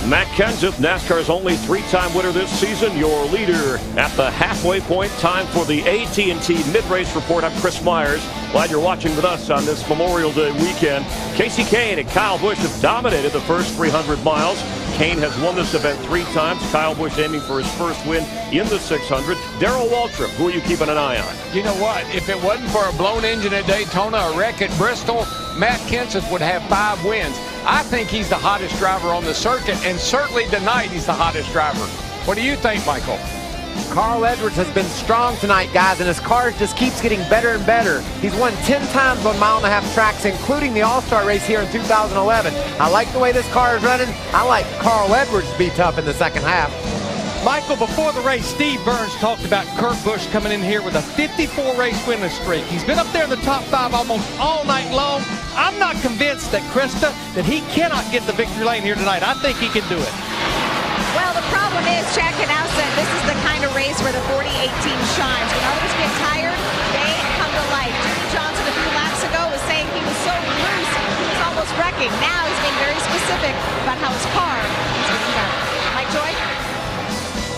Matt Kenseth, NASCAR's only 3-time winner this season, your leader at the halfway point. Time for the AT&T Mid-Race Report. I'm Chris Myers. Glad you're watching with us on this Memorial Day weekend. Casey Kane and Kyle Busch have dominated the first 300 miles. Kane has won this event 3 times. Kyle Busch aiming for his first win in the 600. Darrell Waltrip, who are you keeping an eye on? You know what? If it wasn't for a blown engine at Daytona, a wreck at Bristol, Matt Kenseth would have 5 wins. I think he's the hottest driver on the circuit, and certainly tonight he's the hottest driver. What do you think, Michael? Carl Edwards has been strong tonight, guys, and his car just keeps getting better and better. He's won 10 times on mile-and-a-half tracks, including the All-Star race here in 2011. I like the way this car is running. I like Carl Edwards to be tough in the second half. Michael, before the race, Steve Burns talked about Kurt Busch coming in here with a 54-race winless streak. He's been up there in the top 5 almost all night long. I'm not convinced that, Krista, that he cannot get the victory lane here tonight. I think he can do it. Well, the problem is, Chad Canal said this is the kind of race where the 40-18 shines. When others get tired, they come to life. Jimmy Johnson a few laps ago was saying he was so loose, he was almost wrecking. Now he's being very specific about how his car is getting better. Mike Joy?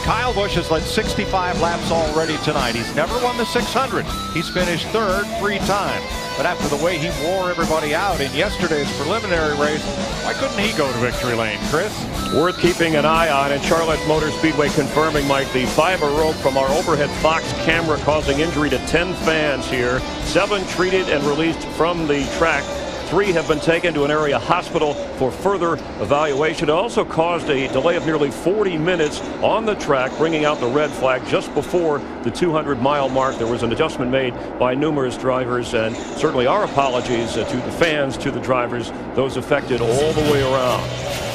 Kyle Busch has led 65 laps already tonight. He's never won the 600. He's finished third 3 times. But after the way he wore everybody out in yesterday's preliminary race, why couldn't he go to victory lane, Chris? Worth keeping an eye on, and Charlotte Motor Speedway confirming, Mike, the fiber rope from our overhead Fox camera causing injury to 10 fans here. 7 treated and released from the track. 3 have been taken to an area hospital for further evaluation. It also caused a delay of nearly 40 minutes on the track, bringing out the red flag just before the 200-mile mark. There was an adjustment made by numerous drivers, and certainly our apologies to the fans, to the drivers, those affected all the way around.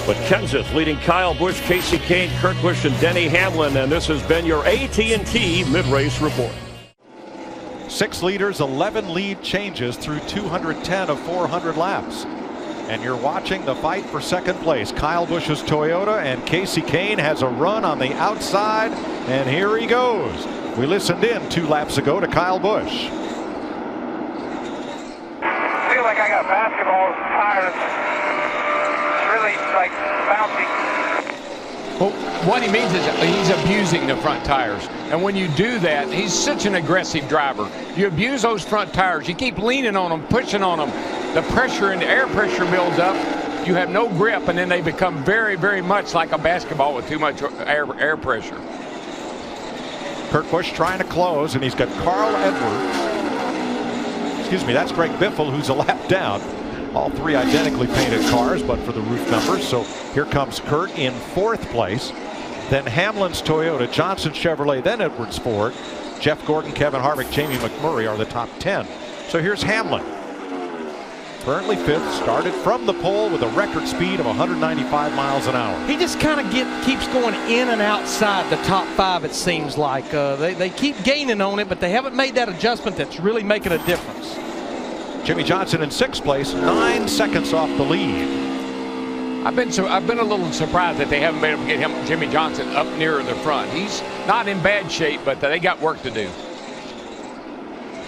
But Kenseth leading Kyle Busch, Casey Kane, Kurt Busch, and Denny Hamlin, and this has been your AT&T Mid-Race Report. 6 leaders, 11 lead changes through 210 of 400 laps. And you're watching the fight for second place. Kyle Busch's Toyota, and Casey Kane has a run on the outside, and here he goes. We listened in 2 laps ago to Kyle Busch. I feel like I got basketball tires. It's really like bouncing. Well, what he means is he's abusing the front tires. And when you do that, he's such an aggressive driver. You abuse those front tires. You keep leaning on them, pushing on them. The pressure and the air pressure builds up. You have no grip, and then they become very, very much like a basketball with too much air pressure. Kurt Busch trying to close, and he's got Carl Edwards. Excuse me, that's Greg Biffle, who's a lap down. All 3 identically painted cars, but for the roof numbers. So here comes Kurt in 4th place. Then Hamlin's Toyota, Johnson Chevrolet, then Edwards Ford. Jeff Gordon, Kevin Harvick, Jamie McMurray are the top 10. So here's Hamlin. Currently 5th, started from the pole with a record speed of 195 miles an hour. He just kind of keeps going in and outside the top 5, it seems like. They keep gaining on it, but they haven't made that adjustment that's really making a difference. Jimmy Johnson in 6th place, 9 seconds off the lead. I've been a little surprised that they haven't been able to get Jimmy Johnson up nearer the front. He's not in bad shape, but they got work to do.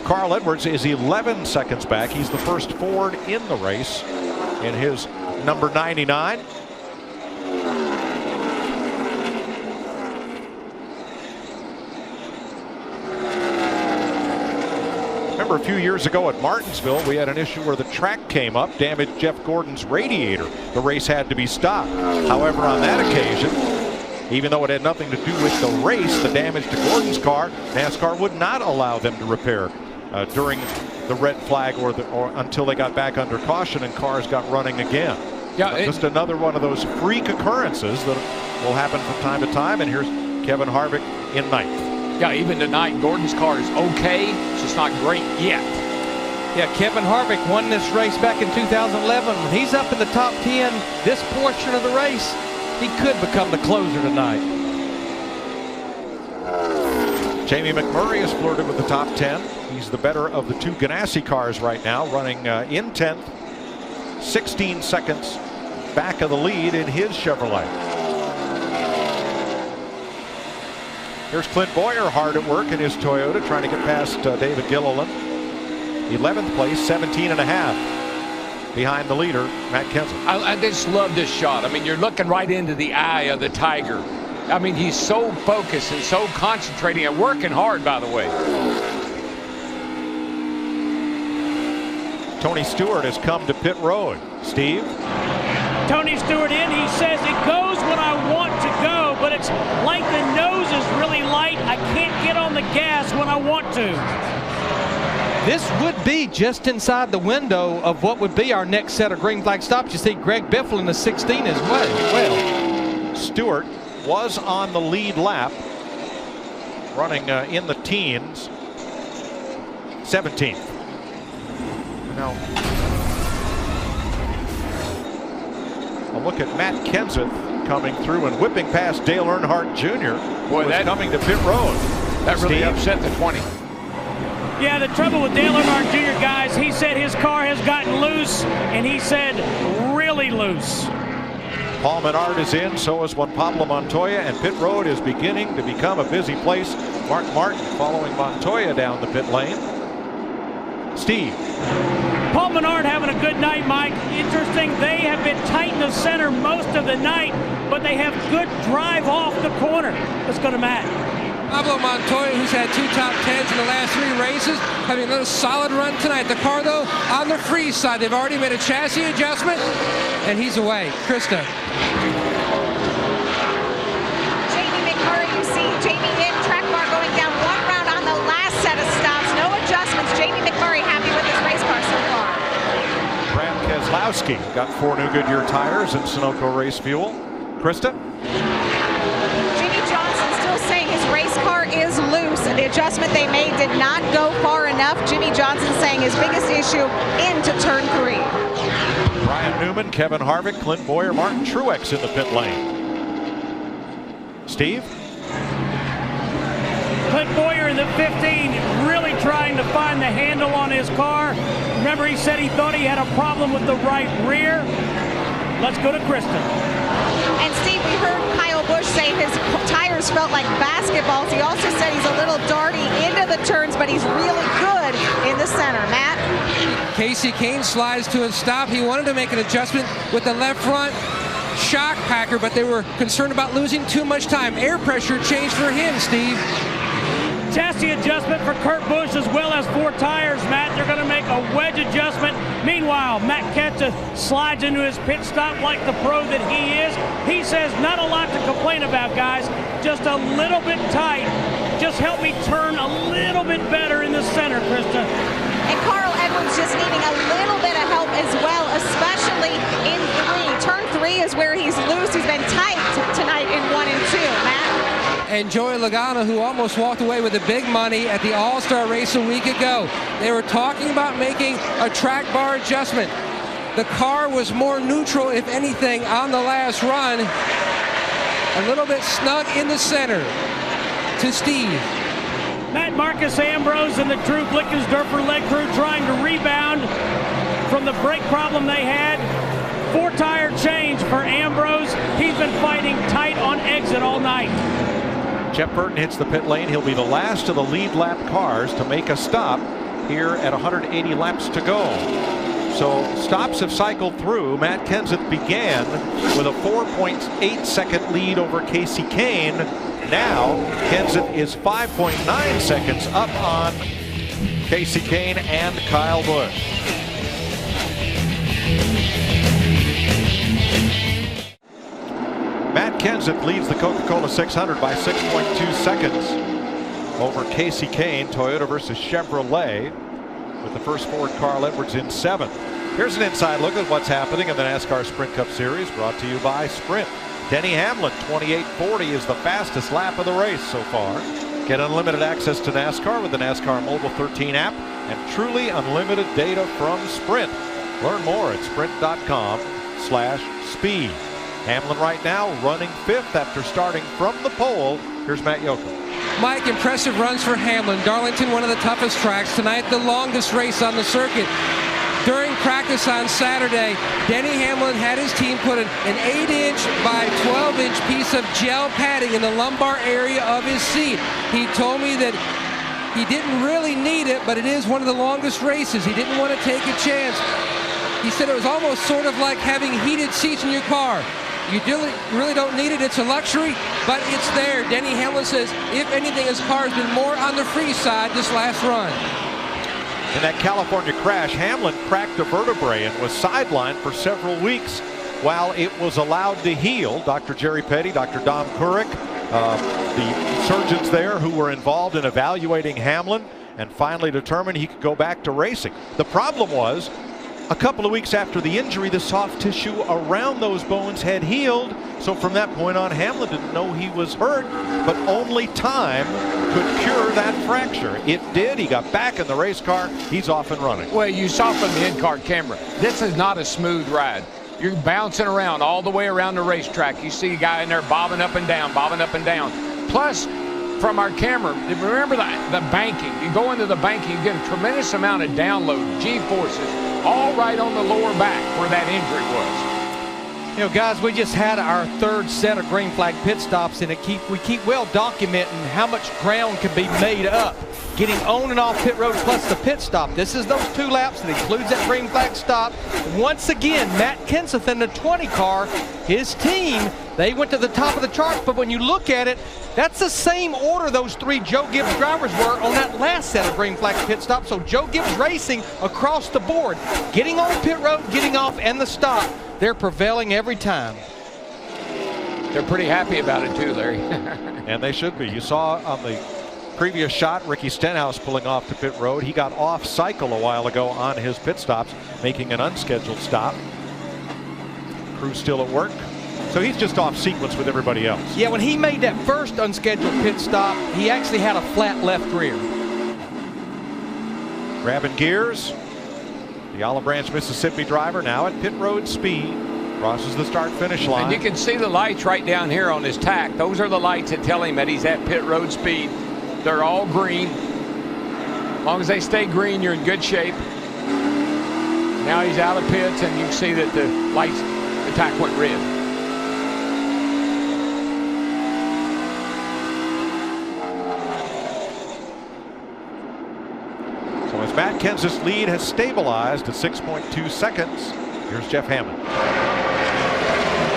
Carl Edwards is 11 seconds back. He's the first Ford in the race in his number 99. Remember a few years ago at Martinsville, we had an issue where the track came up, damaged Jeff Gordon's radiator. The race had to be stopped. However, on that occasion, even though it had nothing to do with the race, the damage to Gordon's car, NASCAR would not allow them to repair during the red flag or until they got back under caution and cars got running again. Yeah, just another one of those freak occurrences that will happen from time to time. And here's Kevin Harvick in 9th. Yeah, even tonight, Gordon's car is okay. It's just not great yet. Yeah, Kevin Harvick won this race back in 2011. When he's up in the top 10, this portion of the race, he could become the closer tonight. Jamie McMurray has flirted with the top 10. He's the better of the 2 Ganassi cars right now, running in 10th, 16 seconds back of the lead in his Chevrolet. Here's Clint Boyer hard at work in his Toyota, trying to get past David Gilliland. 11th place, 17.5 behind the leader, Matt Kenseth. I just love this shot. I mean, you're looking right into the eye of the Tiger. I mean, he's so focused and so concentrating and working hard, by the way. Tony Stewart has come to pit road. Steve? Tony Stewart in. He says it goes when I want to go, but it's like the nose is really light. I can't get on the gas when I want to. This would be just inside the window of what would be our next set of green flag stops. You see Greg Biffle in the 16 as well. Stewart was on the lead lap running in the teens, 17th. Now, a look at Matt Kenseth coming through and whipping past Dale Earnhardt Jr. Boy, who was coming to pit road. That really Steve? upset the 20. Yeah, the trouble with Dale Earnhardt Jr., guys, he said his car has gotten loose, and he said really loose. Paul Menard is in, so is Juan Pablo Montoya, and pit road is beginning to become a busy place. Mark Martin following Montoya down the pit lane. Steve. Paul Menard having a good night, Mike. Interesting, they have been tight in the center most of the night, but they have good drive off the corner. Let's go to Matt. Pablo Montoya, who's had 2 top 10s in the last 3 races, having another solid run tonight. The car, though, on the free side. They've already made a chassis adjustment, and he's away. Krista. Jamie McMurray, you see Jamie in track bar going down 1 round on the last set of stops. No adjustments. Jamie McMurray happy with his race car so far. Brad Keselowski got 4 new Goodyear tires and Sunoco race fuel. Krista? Jimmy Johnson still saying his race car is loose. The adjustment they made did not go far enough. Jimmy Johnson saying his biggest issue into turn 3. Brian Newman, Kevin Harvick, Clint Boyer, Martin Truex in the pit lane. Steve? Clint Boyer in the 15, really trying to find the handle on his car. Remember, he said he thought he had a problem with the right rear. Let's go to Kristen. And Steve, we heard Kyle Busch say his tires felt like basketballs. He also said he's a little darty into the turns, but he's really good in the center. Matt? Casey Kane slides to a stop. He wanted to make an adjustment with the left front shock packer, but they were concerned about losing too much time. Air pressure changed for him, Steve. Chassis adjustment for Kurt Busch as well as 4 tires, Matt. They're going to make a wedge adjustment. Meanwhile, Matt Kenseth slides into his pit stop like the pro that he is. He says, not a lot to complain about, guys. Just a little bit tight. Just help me turn a little bit better in the center, Krista. And Carl Edwards just needing a little bit of help as well, especially in 3. Turn 3 is where he's loose. He's been tight tonight in 1 and 2. Matt? And Joey Logano, who almost walked away with the big money at the All-Star race a week ago. They were talking about making a track bar adjustment. The car was more neutral, if anything, on the last run. A little bit snug in the center to Steve. Matt Marcus Ambrose and the Drew Blickensderfer leg crew trying to rebound from the brake problem they had. 4-tire change for Ambrose. He's been fighting tight on exit all night. Jeff Burton hits the pit lane. He'll be the last of the lead lap cars to make a stop here at 180 laps to go. So stops have cycled through. Matt Kenseth began with a 4.8 second lead over Casey Kane. Now Kenseth is 5.9 seconds up on Casey Kane and Kyle Busch. Matt Kenseth leads the Coca-Cola 600 by 6.2 seconds over Casey Kane, Toyota versus Chevrolet, with the first Ford Carl Edwards in 7th. Here's an inside look at what's happening in the NASCAR Sprint Cup Series, brought to you by Sprint. Denny Hamlin, 28:40 is the fastest lap of the race so far. Get unlimited access to NASCAR with the NASCAR Mobile 13 app and truly unlimited data from Sprint. Learn more at sprint.com/speed. Hamlin right now running 5th after starting from the pole. Here's Matt Yoakum. Mike, impressive runs for Hamlin. Darlington, one of the toughest tracks. Tonight, the longest race on the circuit. During practice on Saturday, Denny Hamlin had his team put an 8-inch by 12-inch piece of gel padding in the lumbar area of his seat. He told me that he didn't really need it, but it is one of the longest races. He didn't want to take a chance. He said it was almost sort of like having heated seats in your car. You really don't need it. It's a luxury, but it's there. Denny Hamlin says, if anything, his car has been more on the free side this last run. In that California crash, Hamlin cracked a vertebrae and was sidelined for several weeks while it was allowed to heal. Dr. Jerry Petty, Dr. Dom Kurek, the surgeons there who were involved in evaluating Hamlin and finally determined he could go back to racing. The problem was A couple of weeks after the injury, the soft tissue around those bones had healed. So from that point on, Hamlin didn't know he was hurt, but only time could cure that fracture. It did. He got back in the race car. He's off and running. Well, you saw from the in-car camera, this is not a smooth ride. You're bouncing around all the way around the racetrack. You see a guy in there bobbing up and down, bobbing up and down. Plus, from our camera, remember the banking. You go into the banking, you get a tremendous amount of download, G-forces, all right on the lower back where that injury was. You know, guys, we just had our third set of green flag pit stops, and we keep well documenting how much ground can be made up getting on and off pit road plus the pit stop. This is those 2 laps that includes that green flag stop. Once again, Matt Kenseth in the 20 car, his team, they went to the top of the charts, but when you look at it, that's the same order those 3 Joe Gibbs drivers were on that last set of green flag pit stops. So Joe Gibbs Racing across the board, getting on pit road, getting off, and the stop. They're prevailing every time. They're pretty happy about it too, Larry. And they should be. You saw on the previous shot, Ricky Stenhouse pulling off to pit road. He got off cycle a while ago on his pit stops, making an unscheduled stop. Crew's still at work. So he's just off sequence with everybody else. Yeah, when he made that first unscheduled pit stop, he actually had a flat left rear. Grabbing gears. The Olive Branch, Mississippi driver now at pit road speed. Crosses the start-finish line. And you can see the lights right down here on his tack. Those are the lights that tell him that he's at pit road speed. They're all green. As long as they stay green, you're in good shape. Now he's out of pits, and you can see that the lights, the tack went red. So as Matt Kenseth's lead has stabilized to 6.2 seconds, here's Jeff Hammond.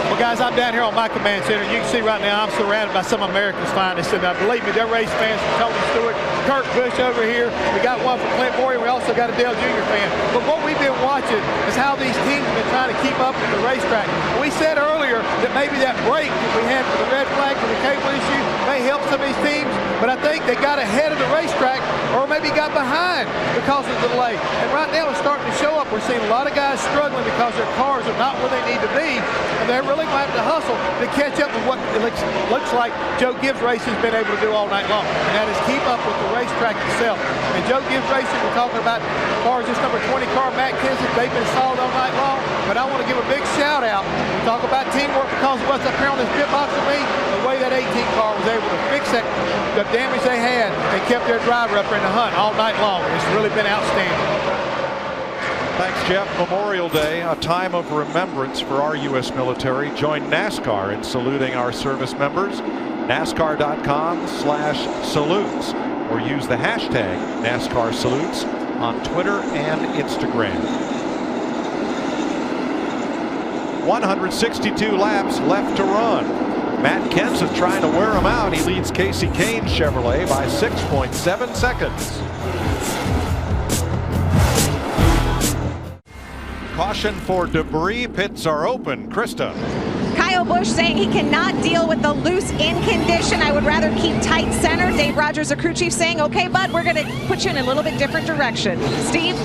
Well, guys, I'm down here on my command center. You can see right now I'm surrounded by some of America's finest. And believe me, they're race fans from Tony Stewart, Kurt Busch over here. We got one from Clint Boyer. We also got a Dale Jr. fan. But what we've been watching is how these teams have been trying to keep up with the racetrack. We said earlier that maybe that break that we had for the red flag for the cable issue may help some of these teams. But I think they got ahead of the racetrack or maybe got behind because of the delay. And right now it's starting to show up. We're seeing a lot of guys struggling because their cars are not where they need to be. And they're really going to have to hustle to catch up with what it looks like Joe Gibbs Racing has been able to do all night long. And that is keep up with the racetrack itself. And Joe Gibbs Racing, we're talking about cars, this number 20 car, Matt Kenseth, they've been solid all night long. But I want to give a big shout out. We talk about teamwork because of what's up here on this pit box with me. The way that 18 car was able to fix that, the damage they had and kept their driver up in the hunt all night long. It's really been outstanding. Thanks, Jeff. Memorial Day, a time of remembrance for our U.S. military. Join NASCAR in saluting our service members. NASCAR.com/salutes or use the hashtag NASCAR salutes on Twitter and Instagram. 162 laps left to run. Matt Kenseth trying to wear him out. He leads Casey Kane's Chevrolet by 6.7 seconds. Caution for debris. Pits are open. Krista. Kyle Busch saying he cannot deal with the loose in condition. I would rather keep tight center. Dave Rogers, the crew chief, saying, okay, bud, we're going to put you in a little bit different direction. Steve?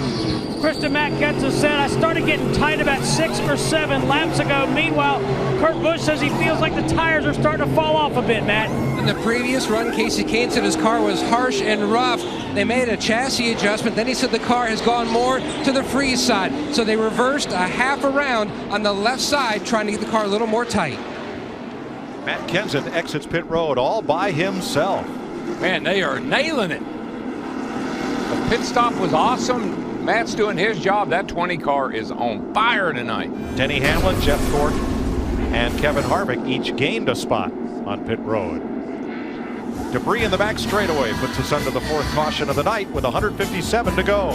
Krista, Matt Kenseth said, I started getting tight about 6 or 7 laps ago. Meanwhile, Kurt Busch says he feels like the tires are starting to fall off a bit, Matt. In the previous run, Casey Kane said his car was harsh and rough. They made a chassis adjustment. Then he said the car has gone more to the freeze side. So they reversed a half a round on the left side, trying to get the car a little more tight. Matt Kenseth exits pit road all by himself. Man, they are nailing it. The pit stop was awesome. Matt's doing his job. That 20 car is on fire tonight. Denny Hamlin, Jeff Gordon, and Kevin Harvick each gained a spot on pit road. Debris in the back straightaway puts us under the 4th caution of the night with 157 to go.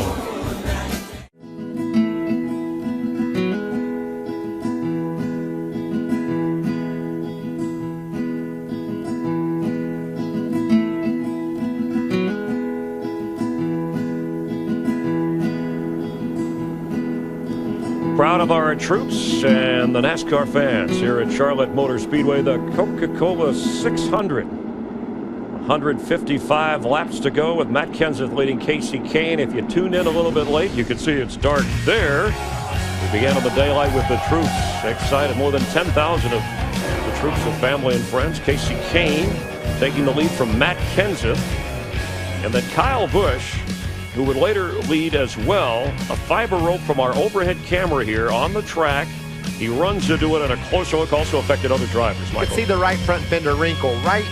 Proud of our troops and the NASCAR fans here at Charlotte Motor Speedway, the Coca-Cola 600. 155 laps to go with Matt Kenseth leading Casey Kane. If you tuned in a little bit late, you can see it's dark there. We began on the daylight with the troops. Excited, more than 10,000 of the troops with family and friends. Casey Kane taking the lead from Matt Kenseth. And then Kyle Busch, who would later lead as well. A fiber rope from our overhead camera here on the track. He runs into it, and a closer look also affected other drivers. Michael. You can see the right front fender wrinkle right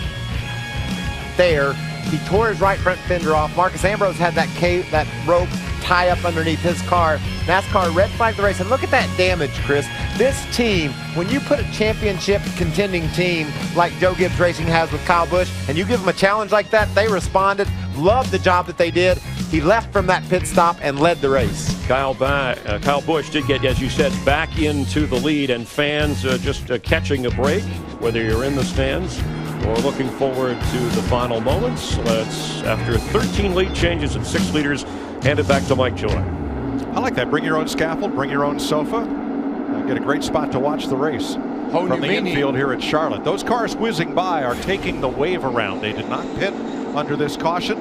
there. He tore his right front fender off. Marcus Ambrose had that rope tie up underneath his car. NASCAR red flagged the race, and look at that damage, Chris. This team, when you put a championship contending team like Joe Gibbs Racing has with Kyle Busch, and you give them a challenge like that, they responded. Loved the job that they did. He left from that pit stop and led the race. Kyle Busch did get, as you said, back into the lead, and fans just catching a break, whether you're in the stands or looking forward to the final moments. Let's, after 13 lead changes and 6 leaders, hand it back to Mike Joy. I like that. Bring your own scaffold, bring your own sofa. Get a great spot to watch the race from the infield here at Charlotte. Those cars whizzing by are taking the wave around. They did not pit under this caution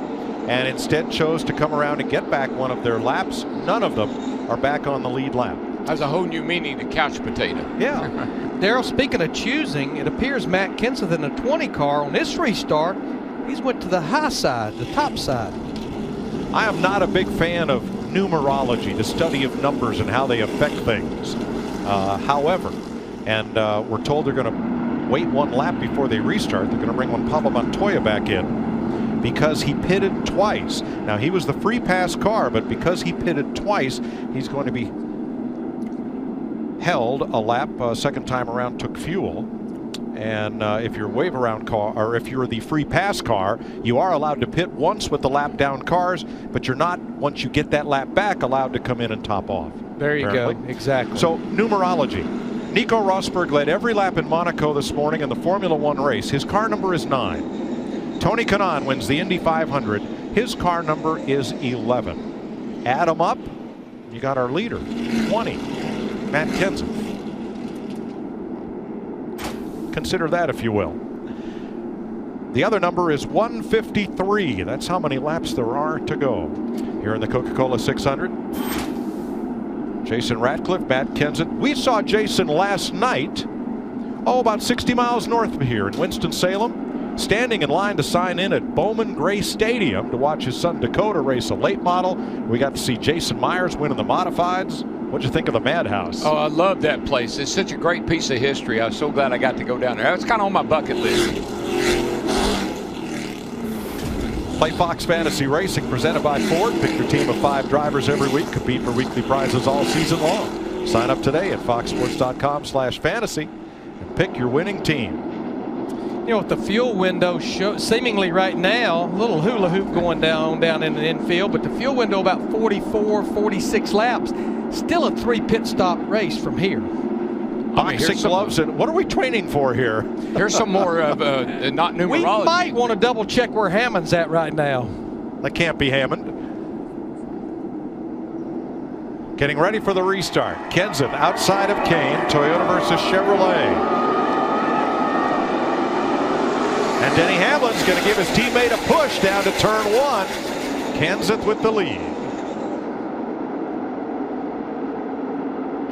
and instead chose to come around and get back one of their laps. None of them are back on the lead lap. Has a whole new meaning to couch potato. Yeah. Daryl, speaking of choosing, it appears Matt Kenseth in the 20 car on this restart, he's went to the high side, the top side. I am not a big fan of numerology, the study of numbers and how they affect things. However, and we're told they're going to wait one lap before they restart. They're going to bring one Pablo Montoya back in because he pitted twice. Now, he was the free pass car, but because he pitted twice, he's going to be held a lap. Second time around took fuel. And if you're wave around car, or if you're the free pass car, you are allowed to pit once with the lap down cars, but you're not, once you get that lap back, allowed to come in and top off. There you apparently. go. Exactly. So numerology. Nico Rosberg led every lap in Monaco this morning in the Formula One race. His car number is 9. Tony Kanaan wins the Indy 500. His car number is 11. Add them up, you got our leader, 20, Matt Kenseth. Consider that, if you will. The other number is 153. That's how many laps there are to go here in the Coca-Cola 600. Jason Ratcliffe, Matt Kenseth. We saw Jason last night, about 60 miles north of here in Winston-Salem, standing in line to sign in at Bowman Gray Stadium to watch his son Dakota race a late model. We got to see Jason Myers win in the modifieds. What'd you think of the Madhouse? Oh, I love that place. It's such a great piece of history. I was so glad I got to go down there. It's kind of on my bucket list. Play Fox Fantasy Racing presented by Ford. Pick your team of 5 drivers every week. Compete for weekly prizes all season long. Sign up today at foxsports.com/fantasy and pick your winning team. You know, with the fuel window seemingly right now, a little hula hoop going down in the infield, but the fuel window about 44, 46 laps. Still a 3 pit stop race from here. Boxing gloves, and what are we training for here? Here's some more of not numerology. We might want to double check where Hammond's at right now. That can't be Hammond. Getting ready for the restart. Kenseth outside of Kane. Toyota versus Chevrolet. And Denny Hamlin's going to give his teammate a push down to turn 1. Kenseth with the lead.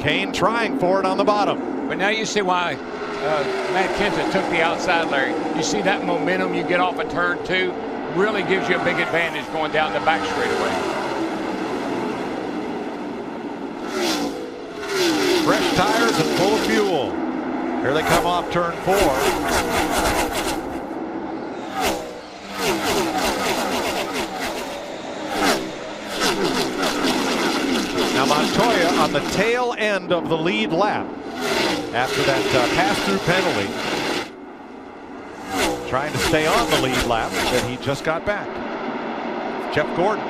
Kane trying for it on the bottom. But now you see why Matt Kenseth took the outside, Larry. You see that momentum you get off of turn 2 really gives you a big advantage going down the back straightaway. Fresh tires and full of fuel. Here they come off turn 4. Now Montoya on the tail end of the lead lap after that pass-through penalty, trying to stay on the lead lap that he just got back. Jeff Gordon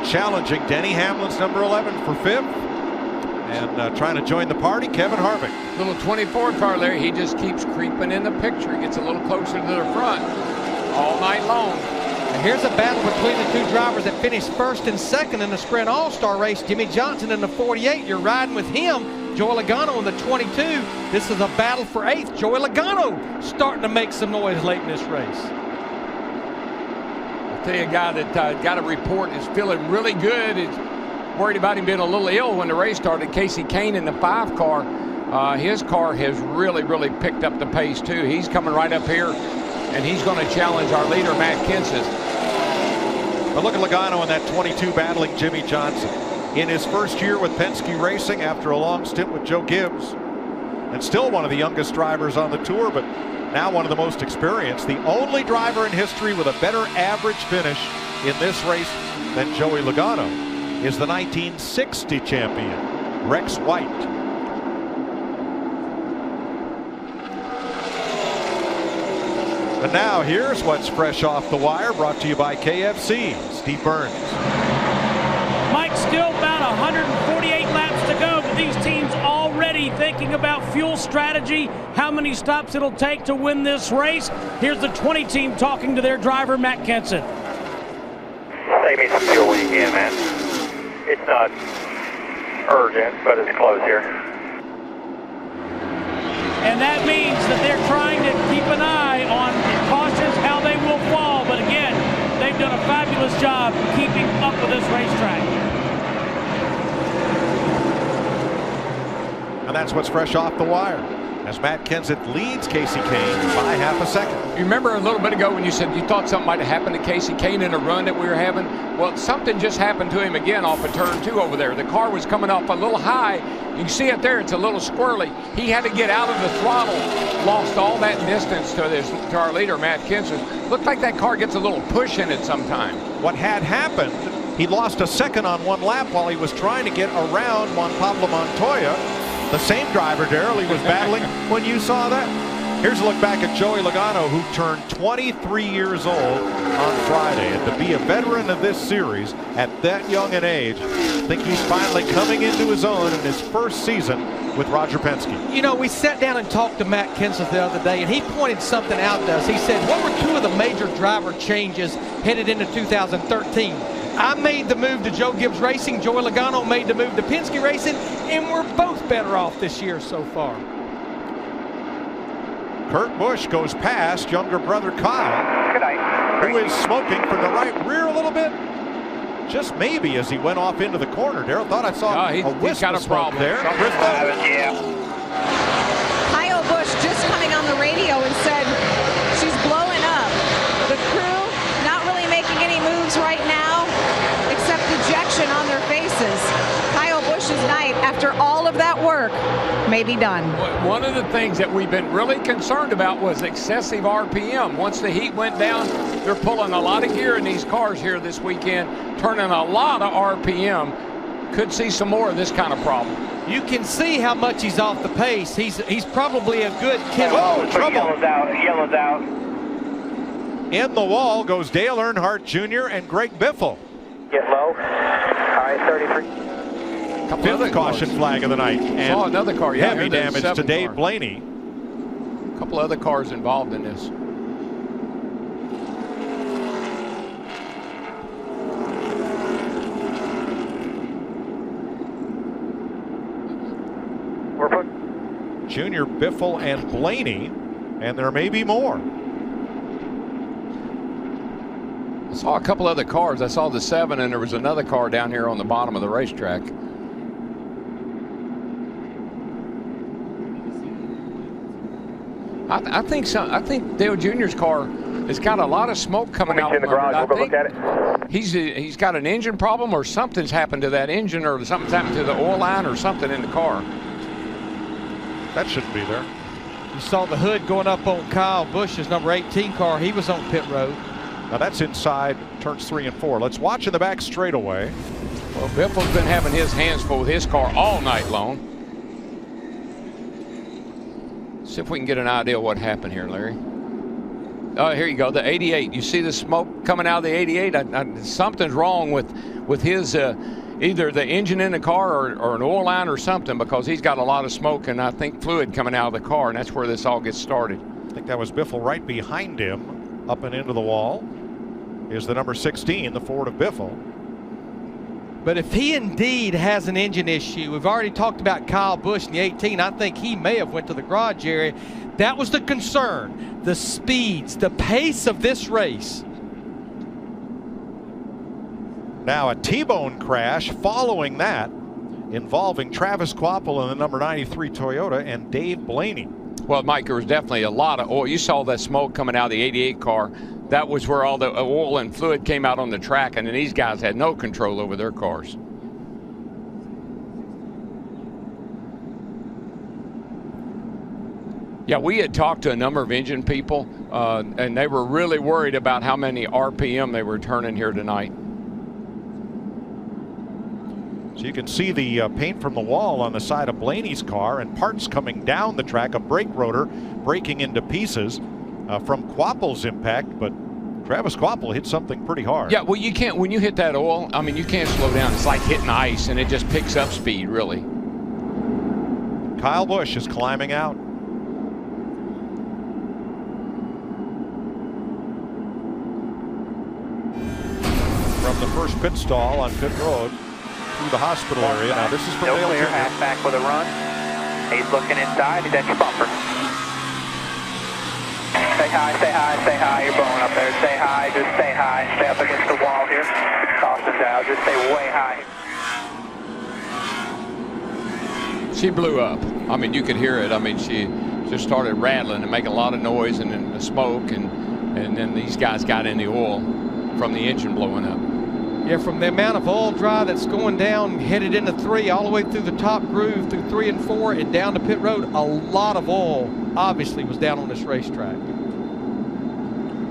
challenging Denny Hamlin's number 11 for 5th, and trying to join the party, Kevin Harvick. Little 24 car, Larry, he just keeps creeping in the picture. He gets a little closer to the front all night long. And here's a battle between the 2 drivers that finished 1st and 2nd in the Sprint All-Star race. Jimmy Johnson in the 48. You're riding with him. Joey Logano in the 22. This is a battle for 8th. Joey Logano starting to make some noise late in this race. I'll tell you, a guy that got a report is feeling really good. Is worried about him being a little ill when the race started. Casey Kane in the 5 car. His car has really picked up the pace, too. He's coming right up here, and he's going to challenge our leader, Matt Kenseth. But look at Logano in that 22 battling Jimmy Johnson. In his first year with Penske Racing after a long stint with Joe Gibbs. And still one of the youngest drivers on the tour, but now one of the most experienced. The only driver in history with a better average finish in this race than Joey Logano is the 1960 champion, Rex White. And now here's what's fresh off the wire, brought to you by KFC. Steve Burns. Mike, still about 148 laps to go, but these teams already thinking about fuel strategy, how many stops it'll take to win this race. Here's the 20 team talking to their driver, Matt Kenseth. Save me some fuel when you can, man. It's not urgent, but it's close here. And that means that they're trying to keep an eye on cautious how they will fall. But again, they've done a fabulous job keeping up with this racetrack. And that's what's fresh off the wire, as Matt Kenseth leads Casey Kane by half a second. You remember a little bit ago when you said you thought something might have happened to Casey Kane in a run that we were having? Well, something just happened to him again off of turn 2 over there. The car was coming off a little high. You can see it there. It's a little squirrely. He had to get out of the throttle. Lost all that distance to our leader, Matt Kenseth. Looked like that car gets a little push in it sometime. What had happened, he lost a second on one lap while he was trying to get around Juan Pablo Montoya. The same driver, Darrell, he was battling when you saw that. Here's a look back at Joey Logano, who turned 23 years old on Friday. And to be a veteran of this series at that young an age, I think he's finally coming into his own in his first season with Roger Penske. You know, we sat down and talked to Matt Kenseth the other day, and he pointed something out to us. He said, what were 2 of the major driver changes headed into 2013? I made the move to Joe Gibbs Racing. Joey Logano made the move to Penske Racing, and we're both better off this year so far. Kurt Busch goes past younger brother Kyle, who is smoking from the right rear a little bit. Just maybe as he went off into the corner. Darrell, thought I saw a wisp of smoke there. Kyle Busch just coming on the radio and said she's blowing up. The crew not really making any moves right now, except dejection on their faces. Kyle Busch's night, after all of that work, may be done. One of the things that we've been really concerned about was excessive RPM. Once the heat went down, they're pulling a lot of gear in these cars here this weekend, turning a lot of RPM. Could see some more of this kind of problem. You can see how much he's off the pace. He's probably a good kid. Oh, trouble. Yellows out. In the wall goes Dale Earnhardt Jr. and Greg Biffle. Get low. All right, 33. Fifth caution flag of the night. And saw another car. Yeah, heavy damage to Dave Blaney. A couple other cars involved in this. Junior, Biffle, and Blaney, and there may be more. I saw a couple other cars. I saw the 7, and there was another car down here on the bottom of the racetrack. I think Dale Jr.'s car has got a lot of smoke coming out. In the garage, we'll go look at it. He's got an engine problem, or something's happened to that engine, or something's happened to the oil line, or something in the car. That shouldn't be there. You saw the hood going up on Kyle Busch's number 18 car. He was on pit road. Now that's inside turns 3 and 4. Let's watch in the back straightaway. Well, Biffle's been having his hands full with his car all night long. See if we can get an idea of what happened here, Larry. Oh, here you go, the 88. You see the smoke coming out of the 88? Something's wrong with his either the engine in the car or an oil line or something, because he's got a lot of smoke and I think fluid coming out of the car, and that's where this all gets started. I think that was Biffle right behind him, up and into the wall. Is the number 16, the Ford of Biffle. But if he indeed has an engine issue, we've already talked about Kyle Busch in the 18. I think he may have went to the garage area. That was the concern. The speeds, the pace of this race. Now a T-bone crash following that, involving Travis Kvapil in the number 93 Toyota and Dave Blaney. Well, Mike, there was definitely a lot of oil. You saw that smoke coming out of the 88 car. That was where all the oil and fluid came out on the track, and then these guys had no control over their cars. Yeah, we had talked to a number of engine people, and they were really worried about how many RPM they were turning here tonight. So you can see the paint from the wall on the side of Blaney's car and parts coming down the track, a brake rotor breaking into pieces from Kvapil's impact, but Travis Kvapil hit something pretty hard. Yeah, well, you can't, when you hit that oil, I mean, you can't slow down. It's like hitting ice, and it just picks up speed, really. Kyle Busch is climbing out. From the first pit stall on pit road through the hospital area. Now this is from Dale clear, Jr. half back with a run. He's looking inside, he's at your bumper. Say hi, say hi, say hi, you're blowing up there. Say hi, just say hi. Stay up against the wall here. Caution down, just stay way high. She blew up. I mean, you could hear it. I mean, she just started rattling and making a lot of noise, and then the smoke, and then these guys got in the oil from the engine blowing up. Yeah, from the amount of oil dry that's going down, headed into 3, all the way through the top groove, through 3 and 4, and down to pit road, a lot of oil obviously was down on this racetrack.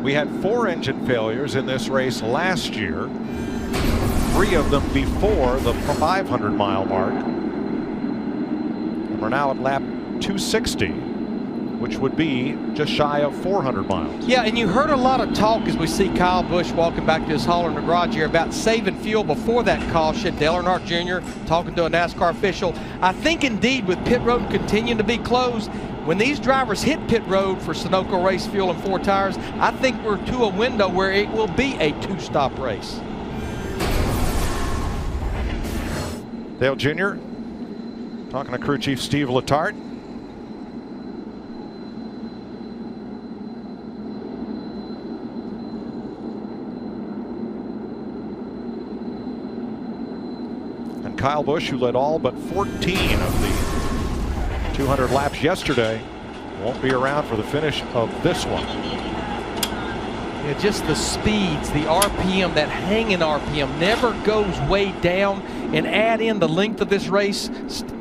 We had 4 engine failures in this race last year, 3 of them before the 500-mile mark. And we're now at lap 260, which would be just shy of 400 miles. Yeah, and you heard a lot of talk as we see Kyle Busch walking back to his hauler in the garage here about saving fuel before that caution. Dale Earnhardt Jr. talking to a NASCAR official. I think indeed with pit road continuing to be closed, when these drivers hit pit road for Sunoco race fuel and 4 tires, I think we're to a window where it will be a 2-stop race. Dale Jr. talking to crew chief Steve Letarte. And Kyle Busch, who led all but 14 of the 200 laps yesterday, won't be around for the finish of this one. Yeah, just the speeds, the RPM, that hanging RPM never goes way down, and add in the length of this race,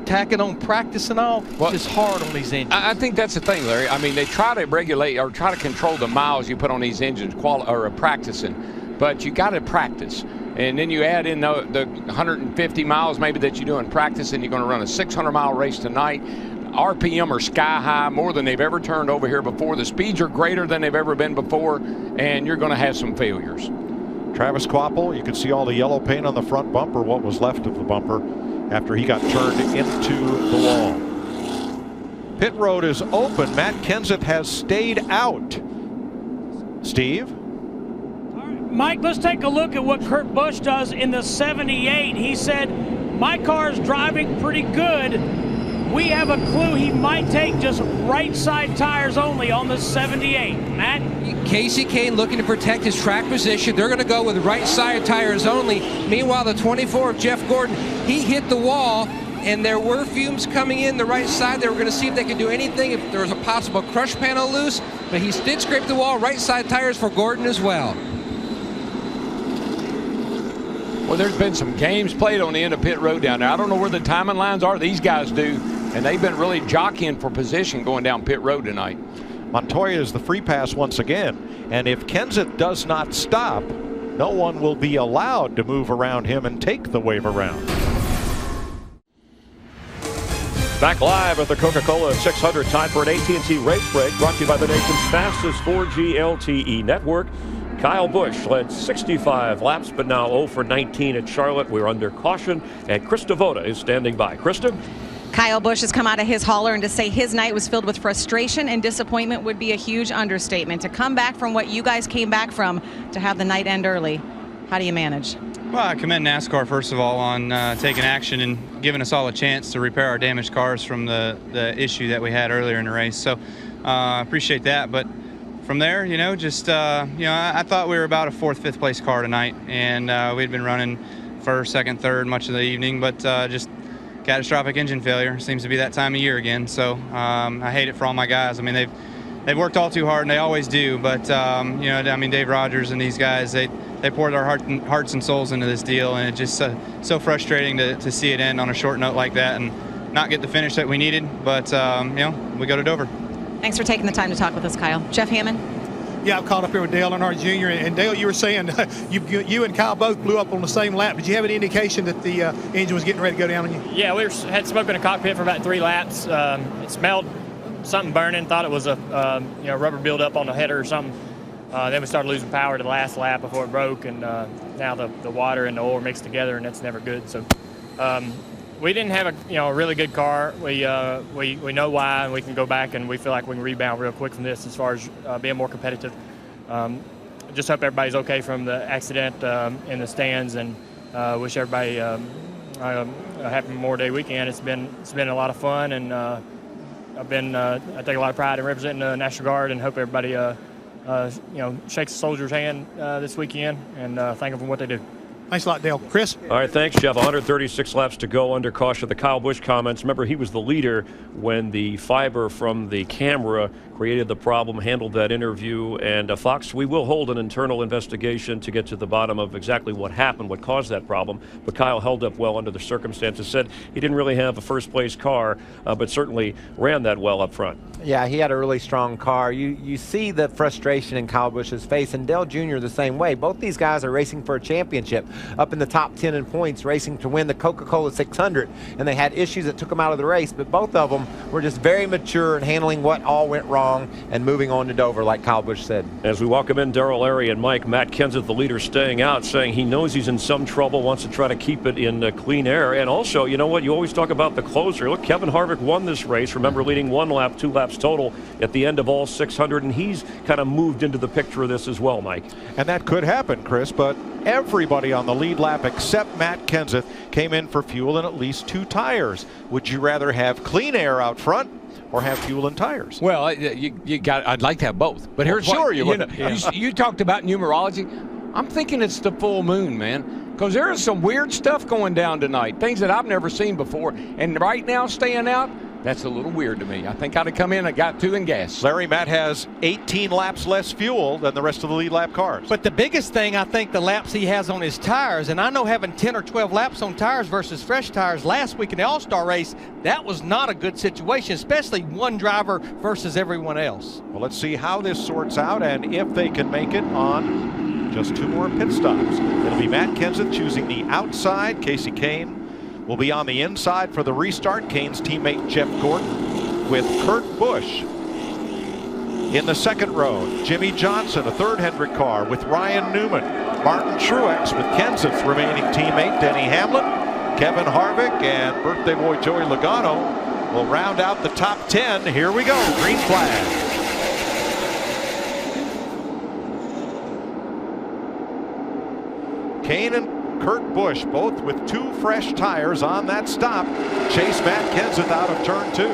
tacking on practice and all, well, it's hard on these engines. I think that's the thing, Larry. I mean, they try to regulate or try to control the miles you put on these engines practicing, but you got to practice. And then you add in the 150 miles maybe that you do in practice, and you're going to run a 600-mile race tonight. RPM are sky high, more than they've ever turned over here before. The speeds are greater than they've ever been before, and you're going to have some failures. Travis Kvapil, you can see all the yellow paint on the front bumper, what was left of the bumper after he got turned into the wall. Pit road is open. Matt Kenseth has stayed out. Steve? Mike, let's take a look at what Kurt Busch does in the 78. He said, my car's driving pretty good. We have a clue he might take just right side tires only on the 78. Matt? Casey Kane looking to protect his track position. They're going to go with right side tires only. Meanwhile, the 24 of Jeff Gordon, he hit the wall, and there were fumes coming in the right side. They were going to see if they could do anything, if there was a possible crush panel loose, but he did scrape the wall. Right side tires for Gordon as well. Well, there's been some games played on the end of pit road down there. I don't know where the timing lines are. These guys do, and they've been really jockeying for position going down pit road tonight. Montoya is the free pass once again, and if Kenseth does not stop, no one will be allowed to move around him and take the wave around. Back live at the Coca-Cola 600, time for an AT&T race break, brought to you by the nation's fastest 4G LTE network. Kyle Busch led 65 laps, but now 0 for 19 at Charlotte. We're under caution, and Krista Voda is standing by. Krista? Kyle Busch has come out of his hauler, and to say his night was filled with frustration and disappointment would be a huge understatement. To come back from what you guys came back from, to have the night end early, how do you manage? Well, I commend NASCAR, first of all, on taking action and giving us all a chance to repair our damaged cars from the issue that we had earlier in the race. So I appreciate that. But from there, just, I thought we were about a 4th, 5th place car tonight, and we'd been running 1st, 2nd, 3rd much of the evening, but just catastrophic engine failure. Seems to be that time of year again. So I hate it for all my guys. I mean, they've worked all too hard, and they always do. But Dave Rogers and these guys, they poured their hearts and souls into this deal, and it's just so frustrating to see it end on a short note like that and not get the finish that we needed. But we go to Dover. Thanks for taking the time to talk with us, Kyle. Jeff Hammond. Yeah, I'm caught up here with Dale Earnhardt Jr. And Dale, you were saying you and Kyle both blew up on the same lap. Did you have any indication that the engine was getting ready to go down on you? Yeah, we had smoke in the cockpit for about 3 laps. It smelled something burning. Thought it was a rubber buildup on the header or something. Then we started losing power to the last lap before it broke, and now the water and the oil mixed together, and that's never good. So we didn't have a really good car. We know why, and we can go back and we feel like we can rebound real quick from this as far as being more competitive. Just hope everybody's okay from the accident in the stands, and wish everybody a happy Memorial Day weekend. It's been a lot of fun, and I take a lot of pride in representing the National Guard, and hope everybody shakes the soldier's hand this weekend and thank them for what they do. Thanks a lot, Dale. Chris? All right, thanks, Jeff. 136 laps to go under caution. The Kyle Busch comments. Remember, he was the leader when the fiber from the camera created the problem, handled that interview. And Fox, we will hold an internal investigation to get to the bottom of exactly what happened, what caused that problem. But Kyle held up well under the circumstances. Said he didn't really have a first-place car, but certainly ran that well up front. Yeah, he had a really strong car. You see the frustration in Kyle Busch's face, and Dale Jr. the same way. Both these guys are racing for a championship, up in the top 10 in points, racing to win the Coca-Cola 600, and they had issues that took them out of the race, but both of them were just very mature in handling what all went wrong and moving on to Dover, like Kyle Busch said. As we welcome in Darrell Larry and Mike, Matt Kenseth, the leader, staying out, saying he knows he's in some trouble, wants to try to keep it in clean air. And also, you know what, you always talk about the closer. Look, Kevin Harvick won this race, remember, leading 1 lap, 2 laps total at the end of all 600, and he's kind of moved into the picture of this as well, Mike. And that could happen, Chris, but everybody on the lead lap except Matt Kenseth came in for fuel and at least 2 tires. Would you rather have clean air out front or have fuel and tires? Well, I'd like to have both. But here's you talked about numerology. I'm thinking it's the full moon, man, because there is some weird stuff going down tonight, things that I've never seen before. And right now, staying out, that's a little weird to me. I think I'd have come in and got 2 in gas. Larry, Matt has 18 laps less fuel than the rest of the lead lap cars. But the biggest thing, I think, the laps he has on his tires, and I know having 10 or 12 laps on tires versus fresh tires last week in the All-Star race, that was not a good situation, especially one driver versus everyone else. Well, let's see how this sorts out and if they can make it on just 2 more pit stops. It'll be Matt Kenseth choosing the outside. Casey Kane will be on the inside for the restart. Kane's teammate Jeff Gordon with Kurt Busch in the 2nd row. Jimmy Johnson, a 3rd Hendrick car with Ryan Newman. Martin Truex with Kenseth's remaining teammate Denny Hamlin. Kevin Harvick and birthday boy Joey Logano will round out the top 10. Here we go. Green flag. Kane and Kurt Busch both with 2 fresh tires on that stop. Chase Matt Kenseth out of turn 2.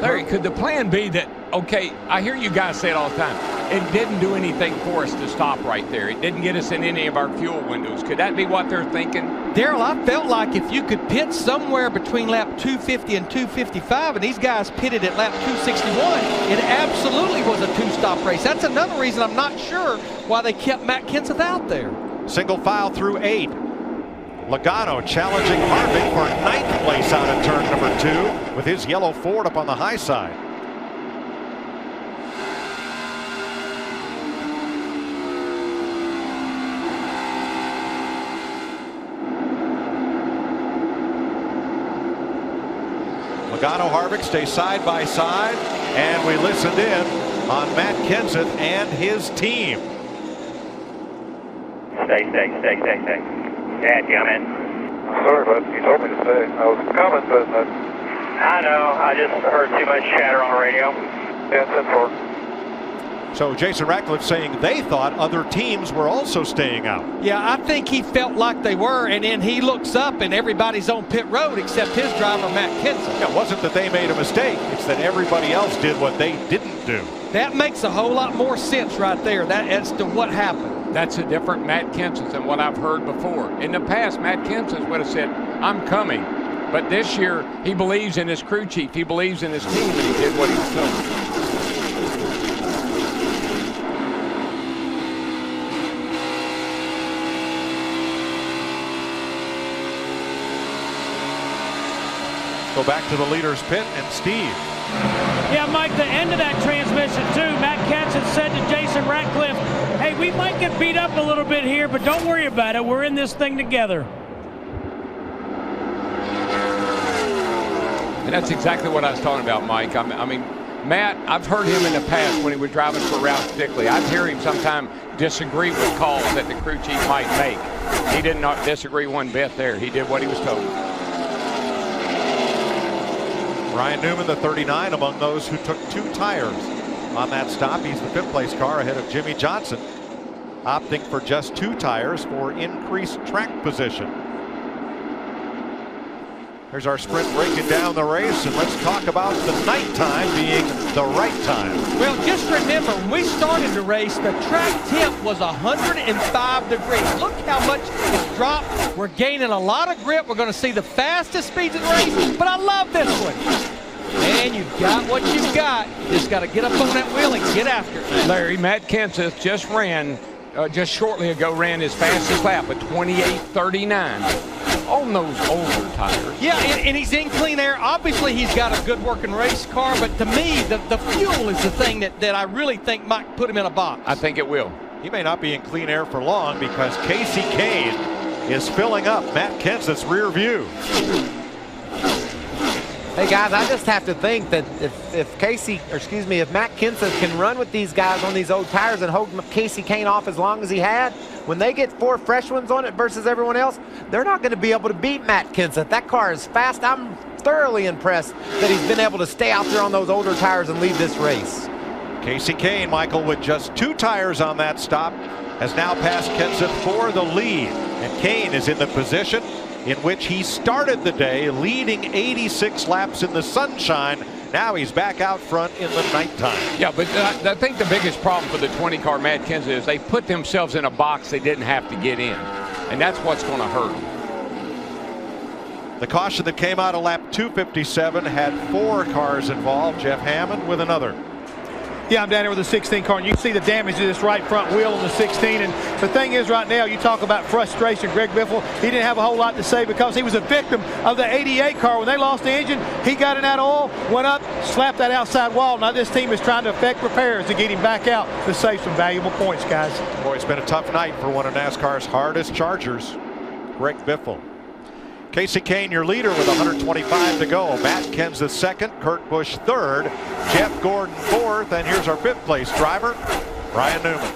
Larry, could the plan be that, okay, I hear you guys say it all the time, it didn't do anything for us to stop right there. It didn't get us in any of our fuel windows. Could that be what they're thinking? Darrell, I felt like if you could pit somewhere between lap 250 and 255, and these guys pitted at lap 261, it absolutely was a 2-stop race. That's another reason I'm not sure why they kept Matt Kenseth out there. Single file through 8. Logano challenging Harvick for 9th place out of turn number 2 with his yellow Ford up on the high side. Logano, Harvick stay side by side, and we listened in on Matt Kenseth and his team. Stay. Dad, come in. Sorry, bud. You told me to stay. I was coming, but I know. I just heard too much chatter on the radio. Yeah, it's 10-4. So Jason Ratcliffe saying they thought other teams were also staying out. Yeah, I think he felt like they were, and then he looks up and everybody's on pit road except his driver, Matt Kenseth. It wasn't that they made a mistake. It's that everybody else did what they didn't do. That makes a whole lot more sense right there, as to what happened. That's a different Matt Kenseth than what I've heard before. In the past, Matt Kenseth would have said, I'm coming. But this year, he believes in his crew chief. He believes in his team, and he did what he was told. Go back to the leader's pit and Steve. Yeah, Mike, the end of that transmission, too. Matt Kenseth said to Jason Ratcliffe, hey, we might get beat up a little bit here, but don't worry about it. We're in this thing together. And that's exactly what I was talking about, Mike. I mean, Matt, I've heard him in the past when he was driving for Ralph Stickley. I'd hear him sometimes disagree with calls that the crew chief might make. He did not disagree one bit there. He did what he was told. Ryan Newman, the 39, among those who took 2 tires on that stop. He's the 5th place car ahead of Jimmy Johnson, opting for just 2 tires for increased track position. Here's our sprint breaking down the race, and let's talk about the nighttime being the right time. Well, just remember, when we started the race, the track temp was 105 degrees. Look how much it's dropped. We're gaining a lot of grip. We're going to see the fastest speeds in the race, but I love this one. And you've got what you've got. You just got to get up on that wheel and get after it. Larry, Matt Kenseth just shortly ago ran his fastest lap at 28:39. On those older tires. Yeah, and he's in clean air. Obviously, he's got a good working race car, but to me, the fuel is the thing that I really think might put him in a box. I think it will. He may not be in clean air for long because Casey Kane is filling up Matt Kenseth's rear view. Hey guys, I just have to think that if Matt Kenseth can run with these guys on these old tires and hold Casey Kane off as long as he had, when they get 4 fresh ones on it versus everyone else, they're not going to be able to beat Matt Kenseth. That car is fast. I'm thoroughly impressed that he's been able to stay out there on those older tires and lead this race. Casey Kane, Michael, with just 2 tires on that stop, has now passed Kenseth for the lead. And Kane is in the position in which he started the day, leading 86 laps in the sunshine. Now he's back out front in the nighttime. Yeah, but I think the biggest problem for the 20 car Matt Kenseth is they put themselves in a box they didn't have to get in. And that's what's going to hurt them. The caution that came out of lap 257 had 4 cars involved. Jeff Hammond with another. Yeah, I'm down here with the 16 car, and you can see the damage to this right front wheel on the 16. And the thing is, right now, you talk about frustration. Greg Biffle, he didn't have a whole lot to say because he was a victim of the 88 car. When they lost the engine, he got in that oil, went up, slapped that outside wall. Now this team is trying to effect repairs to get him back out to save some valuable points, guys. Boy, it's been a tough night for one of NASCAR's hardest chargers, Greg Biffle. Casey Kane, your leader, with 125 to go. Matt Kenseth second, Kurt Busch third, Jeff Gordon fourth, and here's our 5th place driver, Ryan Newman.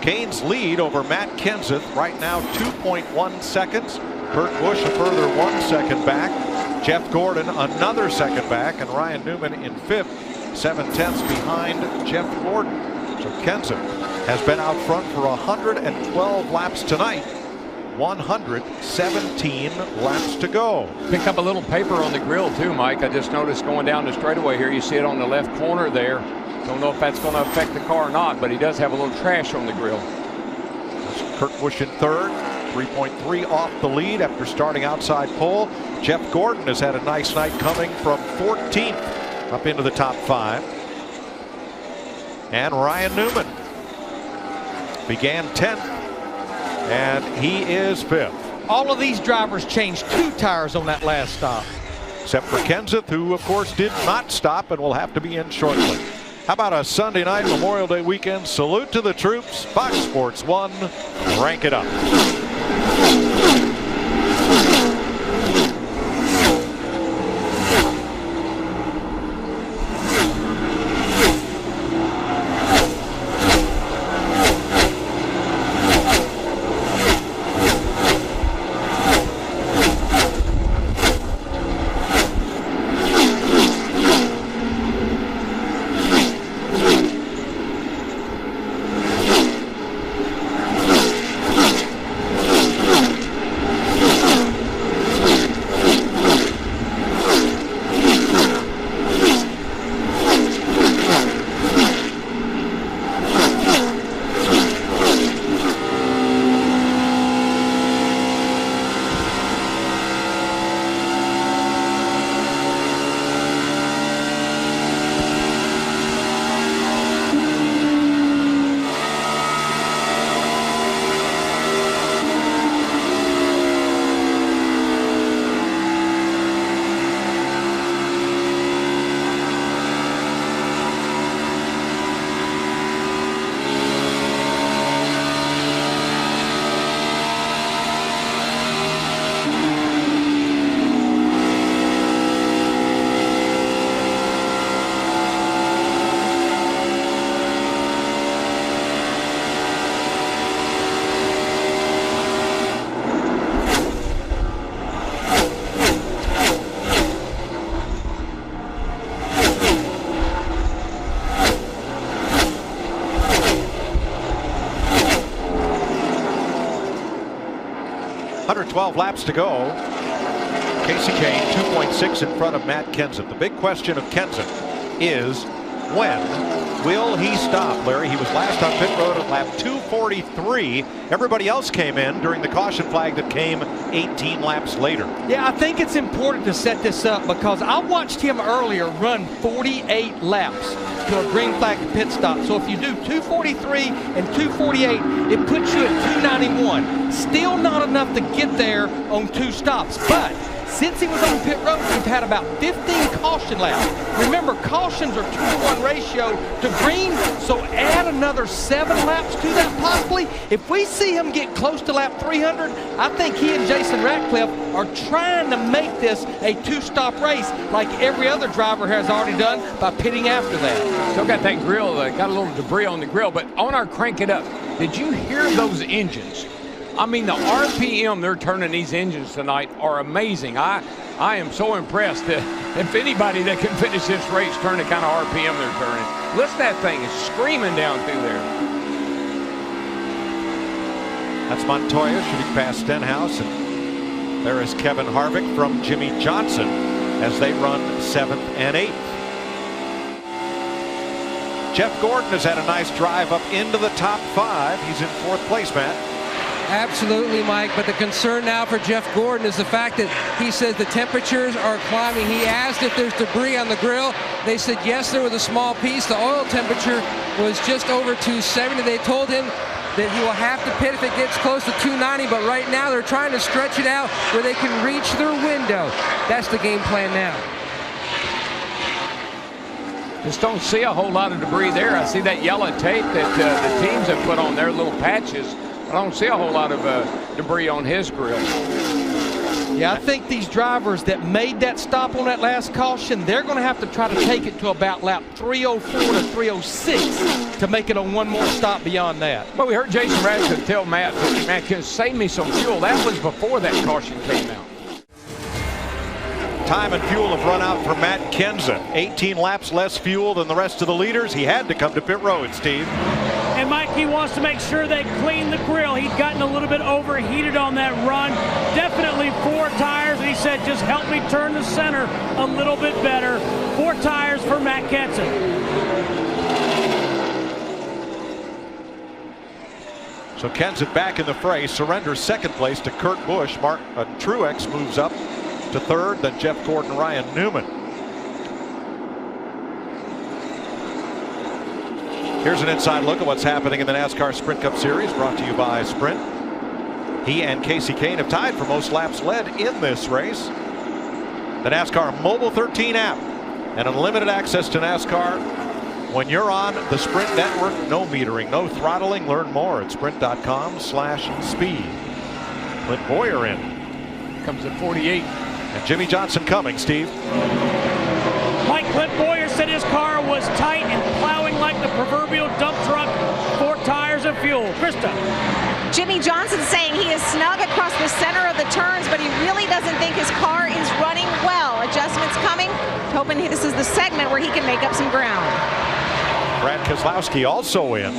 Kane's lead over Matt Kenseth right now 2.1 seconds. Kurt Busch a further 1 second back. Jeff Gordon another second back, and Ryan Newman in 5th, 7/10 behind Jeff Gordon. So Kenseth has been out front for 112 laps tonight. 117 laps to go. Pick up a little paper on the grill too, Mike. I just noticed going down the straightaway here, you see it on the left corner there. Don't know if that's going to affect the car or not, but he does have a little trash on the grill. That's Kurt Busch in 3rd, 3.3 off the lead after starting outside pole. Jeff Gordon has had a nice night coming from 14th up into the top 5. And Ryan Newman began 10th. And he is 5th. All of these drivers changed 2 tires on that last stop. Except for Kenseth, who of course did not stop and will have to be in shortly. How about a Sunday night Memorial Day weekend salute to the troops? Fox Sports 1, rank it up. 112 laps to go. Casey Kane 2.6 in front of Matt Kenseth. The big question of Kenseth is, when will he stop, Larry? He was last on pit road at lap 243. Everybody else came in during the caution flag that came 18 laps later. Yeah, I think it's important to set this up because I watched him earlier run 48 laps to a green flag pit stop. So if you do 243 and 248, it puts you at 291. Still not enough to get there on 2 stops, but since he was on pit road, we've had about 15 caution laps. Remember, cautions are 2-to-1 ratio to green, so add another 7 laps to that possibly. If we see him get close to lap 300, I think he and Jason Ratcliffe are trying to make this a 2-stop race like every other driver has already done by pitting after that. Still got that grill, got a little debris on the grill, but on our Crank It Up, did you hear those engines? I mean, the RPM they're turning these engines tonight are amazing. I am so impressed that if anybody that can finish this race turn the kind of RPM they're turning. Listen, that thing is screaming down through there. That's Montoya shooting past Stenhouse, and there is Kevin Harvick from Jimmy Johnson as they run 7th and 8th. Jeff Gordon has had a nice drive up into the top 5. He's in 4th place, Matt. Absolutely, Mike, but the concern now for Jeff Gordon is the fact that he says the temperatures are climbing. He asked if there's debris on the grill. They said yes, there was a small piece. The oil temperature was just over 270. They told him that he will have to pit if it gets close to 290, but right now they're trying to stretch it out where they can reach their window. That's the game plan now. Just don't see a whole lot of debris there. I see that yellow tape that the teams have put on their little patches. I don't see a whole lot of debris on his grill. Yeah, I think these drivers that made that stop on that last caution, they're going to have to try to take it to about lap 304 to 306 to make it on one more stop beyond that. Well, we heard Jason Ratcliffe tell Matt, can save me some fuel. That was before that caution came out. Time and fuel have run out for Matt Kenseth. 18 laps less fuel than the rest of the leaders. He had to come to pit road, Steve. And Mike, he wants to make sure they clean the grill. He'd gotten a little bit overheated on that run. Definitely 4 tires. And he said, just help me turn the center a little bit better. 4 tires for Matt Kenseth. So Kenseth back in the fray, surrenders 2nd place to Kurt Busch. Truex moves up to 3rd, then Jeff Gordon, Ryan Newman. Here's an inside look at what's happening in the NASCAR Sprint Cup Series, brought to you by Sprint. He and Casey Kane have tied for most laps led in this race. The NASCAR Mobile 13 app and unlimited access to NASCAR when you're on the Sprint network. No metering, no throttling. Learn more at sprint.com/speed. Clint Boyer in. Comes at 48. And Jimmy Johnson coming, Steve. Mike, Clint Boyer said his car was tight and plowing like the proverbial dump truck. 4 tires of fuel. Krista. Jimmy Johnson saying he is snug across the center of the turns, but he really doesn't think his car is running well. Adjustments coming. Hoping this is the segment where he can make up some ground. Brad Keselowski also in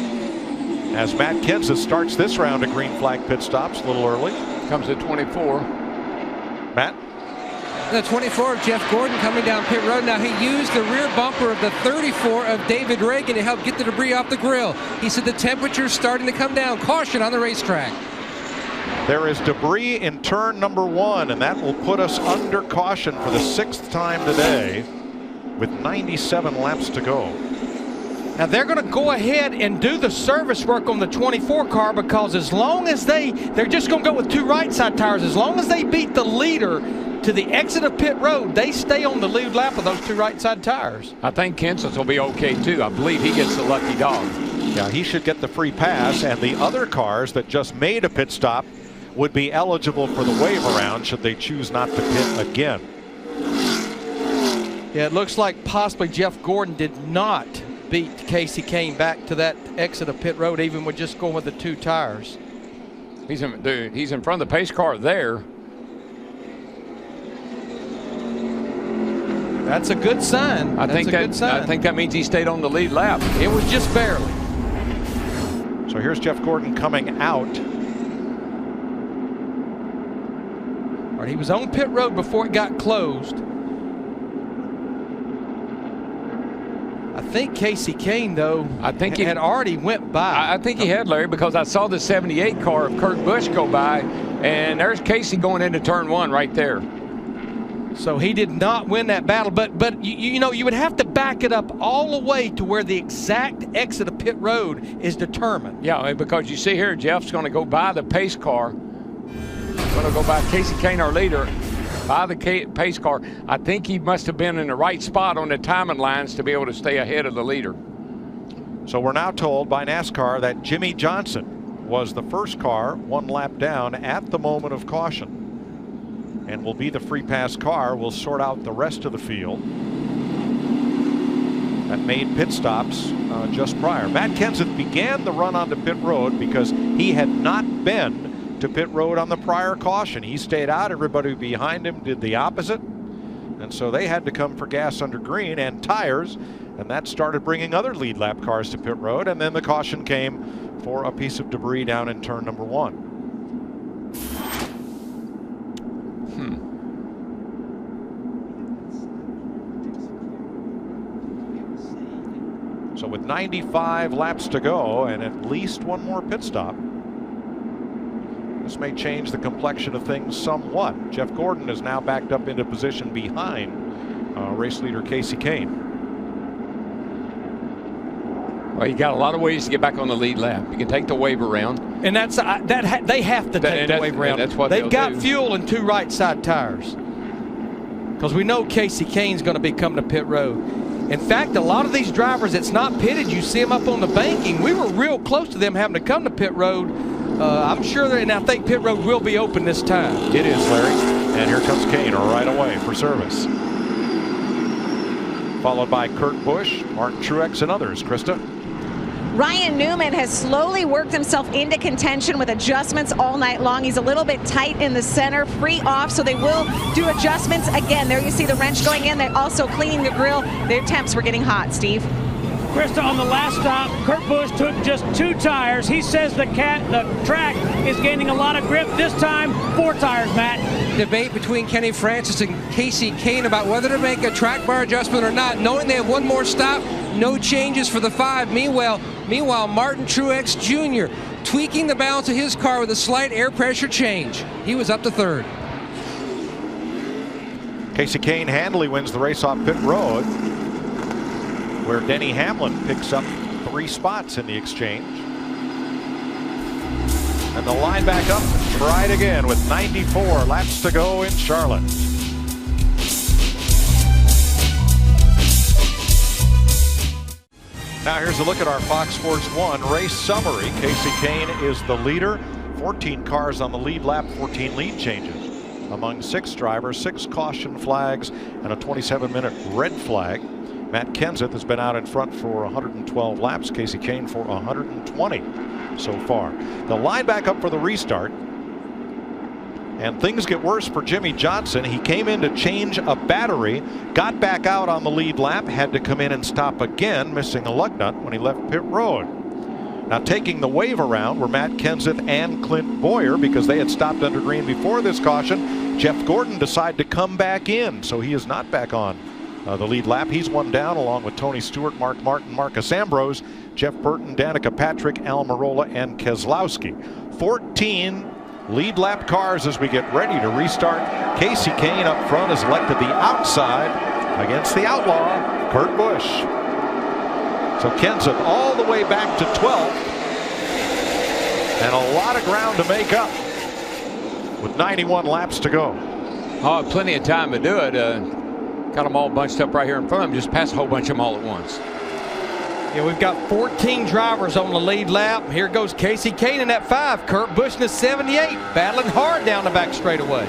as Matt Kenseth starts this round of green flag pit stops a little early. Comes at 24. Matt? The 24 of Jeff Gordon coming down pit road. Now he used the rear bumper of the 34 of David Reagan to help get the debris off the grill. He said the temperature's starting to come down. Caution on the racetrack. There is debris in turn number 1, and that will put us under caution for the 6th time today with 97 laps to go. Now they're going to go ahead and do the service work on the 24 car because as long as they're just going to go with 2 right side tires. As long as they beat the leader to the exit of pit road, they stay on the lead lap of those 2 right side tires. I think Kenseth will be okay too. I believe he gets the lucky dog. Yeah, he should get the free pass, and the other cars that just made a pit stop would be eligible for the wave around should they choose not to pit again. Yeah, it looks like possibly Jeff Gordon did not beat Casey Kane back to that exit of pit road, even with just going with the 2 tires. He's in front of the pace car there. That's a good sign. I think that means he stayed on the lead lap. It was just barely. So here's Jeff Gordon coming out. All right, he was on pit road before it got closed. I think Casey Kane, though, he had already went by. I think he had, Larry, because I saw the 78 car of Kurt Busch go by, and there's Casey going into turn 1 right there. So he did not win that battle, but you know, you would have to back it up all the way to where the exact exit of pit road is determined. Yeah, because you see here, Jeff's going to go by the pace car. Going to go by Casey Kane, our leader, by the pace car. I think he must have been in the right spot on the timing lines to be able to stay ahead of the leader. So we're now told by NASCAR that Jimmy Johnson was the first car 1 lap down at the moment of caution, and will be the free pass car. Will sort out the rest of the field that made pit stops just prior. Matt Kenseth began the run onto pit road because he had not been to pit road on the prior caution. He stayed out. Everybody behind him did the opposite, and so they had to come for gas under green and tires, and that started bringing other lead lap cars to pit road, and then the caution came for a piece of debris down in turn number 1. So with 95 laps to go and at least 1 more pit stop, this may change the complexion of things somewhat. Jeff Gordon is now backed up into position behind race leader Casey Kane. Well, you got a lot of ways to get back on the lead lap. You can take the wave around, and that's they have to take the wave around. That's what they've got do. Fuel and 2 right side tires, because we know Casey Kane's going to be coming to pit road. In fact, a lot of these drivers that's not pitted, you see them up on the banking. We were real close to them having to come to pit road. I'm sure that, and I think pit road will be open this time. It is, Larry. And here comes Kane right away for service. Followed by Kurt Busch, Martin Truex, and others. Krista? Ryan Newman has slowly worked himself into contention with adjustments all night long. He's a little bit tight in the center, free off, so they will do adjustments. Again, there you see the wrench going in. They're also cleaning the grill. Their temps were getting hot, Steve. Krista, on the last stop, Kurt Busch took just 2 tires. He says the track is gaining a lot of grip. This time, 4 tires, Matt. Debate between Kenny Francis and Casey Kane about whether to make a track bar adjustment or not, knowing they have 1 more stop. No changes for the 5. Meanwhile, Martin Truex Jr. tweaking the balance of his car with a slight air pressure change. He was up to 3rd. Casey Kane handily wins the race off pit road, where Denny Hamlin picks up 3 spots in the exchange. And the line back up, try it again with 94 laps to go in Charlotte. Now here's a look at our Fox Sports 1 race summary. Casey Kane is the leader. 14 cars on the lead lap, 14 lead changes. Among 6 drivers, 6 caution flags, and a 27-minute red flag. Matt Kenseth has been out in front for 112 laps. Casey Kane for 120 so far. The line back up for the restart. And things get worse for Jimmy Johnson. He came in to change a battery, got back out on the lead lap, had to come in and stop again, missing a lug nut when he left pit road. Now taking the wave around were Matt Kenseth and Clint Boyer, because they had stopped under green before this caution. Jeff Gordon decided to come back in, so he is not back on the lead lap. He's 1 down, along with Tony Stewart, Mark Martin, Marcus Ambrose, Jeff Burton, Danica Patrick, Almirola, and Keselowski. 14 lead lap cars as we get ready to restart. Casey Kane up front has elected the outside against the outlaw, Kurt Busch. So Kenseth all the way back to 12th, and a lot of ground to make up with 91 laps to go. Oh, plenty of time to do it. Got them all bunched up right here in front of them. Just pass a whole bunch of them all at once. Yeah, we've got 14 drivers on the lead lap. Here goes Casey Kane in that 5. Kurt Busch in the 78, battling hard down the back straightaway.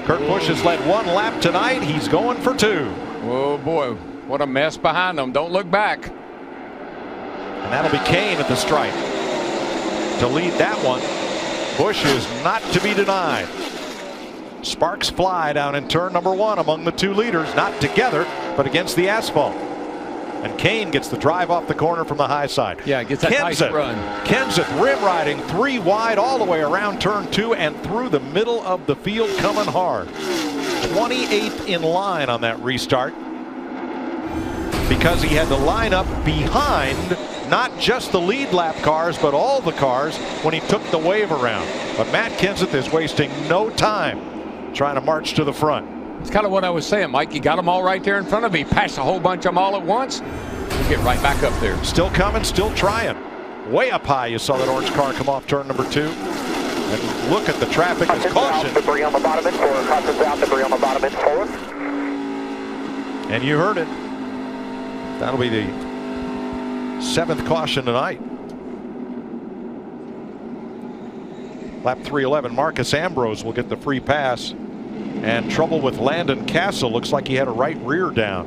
Kurt Busch has led 1 lap tonight. He's going for 2. Oh boy, what a mess behind them. Don't look back. And that'll be Kane at the stripe to lead that one. Busch is not to be denied. Sparks fly down in turn number 1 among the 2 leaders, not together, but against the asphalt. And Kane gets the drive off the corner from the high side. Yeah, gets that nice run. Kenseth rim riding 3 wide all the way around turn 2 and through the middle of the field, coming hard. 28th in line on that restart, because he had to line up behind not just the lead lap cars, but all the cars when he took the wave around. But Matt Kenseth is wasting no time trying to march to the front. It's kind of what I was saying, Mike. You got them all right there in front of me. Pass a whole bunch of them all at once. We'll get right back up there. Still coming, still trying. Way up high, you saw that orange car come off turn number 2. And look at the traffic as caution. Debris on the bottom end 4. Caution south, debris on the bottom end 4. And you heard it. That'll be the 7th caution tonight. Lap 311, Marcus Ambrose will get the free pass. And trouble with Landon Castle. Looks like he had a right rear down.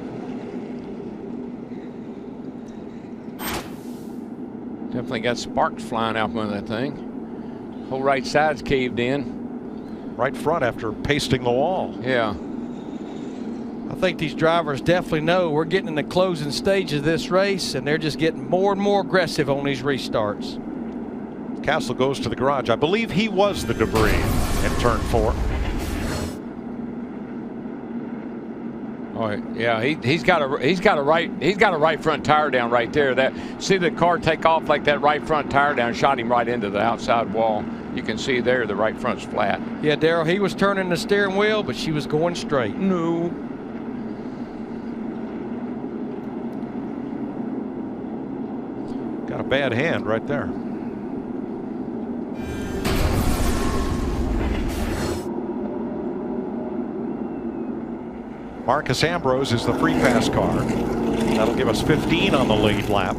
Definitely got sparks flying out from that thing. Whole right side's caved in. Right front after pasting the wall. Yeah. I think these drivers definitely know we're getting in the closing stage of this race, and they're just getting more and more aggressive on these restarts. Castle goes to the garage. I believe he was the debris in turn 4. Oh yeah, he's got a right front tire down right there. See the car take off like that right front tire down, shot him right into the outside wall. You can see there the right front's flat. Yeah, Darrell, he was turning the steering wheel, but she was going straight. No. Got a bad hand right there. Marcus Ambrose is the free pass car. That'll give us 15 on the lead lap.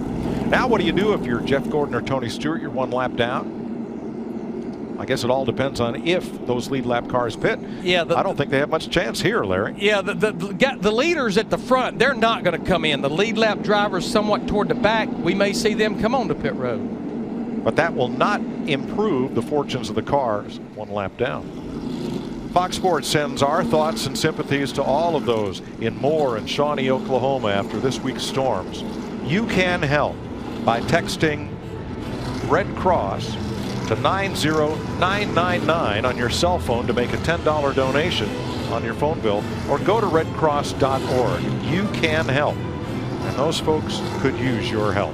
Now what do you do if you're Jeff Gordon or Tony Stewart? You're 1 lap down. I guess it all depends on if those lead lap cars pit. Yeah, I don't think they have much chance here, Larry. Yeah, the leaders at the front, they're not going to come in. The lead lap drivers somewhat toward the back, we may see them come on to pit road. But that will not improve the fortunes of the cars 1 lap down. Fox Sports sends our thoughts and sympathies to all of those in Moore and Shawnee, Oklahoma after this week's storms. You can help by texting Red Cross to 90999 on your cell phone to make a $10 donation on your phone bill, or go to redcross.org. You can help, and those folks could use your help.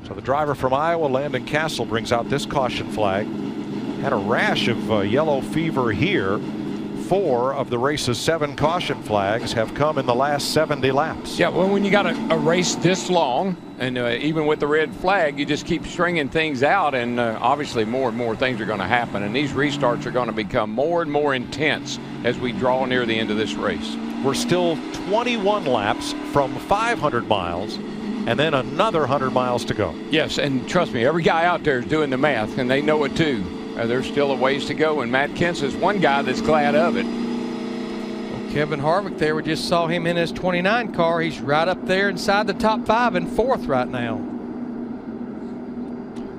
So the driver from Iowa, Landon Castle, brings out this caution flag. Had a rash of yellow fever here. 4 of the race's 7 caution flags have come in the last 70 laps. Yeah, well, when you got a race this long, and even with the red flag, you just keep stringing things out, and obviously more and more things are going to happen, and these restarts are going to become more and more intense as we draw near the end of this race. We're still 21 laps from 500 miles. And then another 100 miles to go. Yes, and trust me, every guy out there is doing the math, and they know it too. There's still a ways to go, and Matt Kenseth is one guy that's glad of it. Well, Kevin Harvick there, we just saw him in his 29 car. He's right up there inside the top 5 and 4th right now.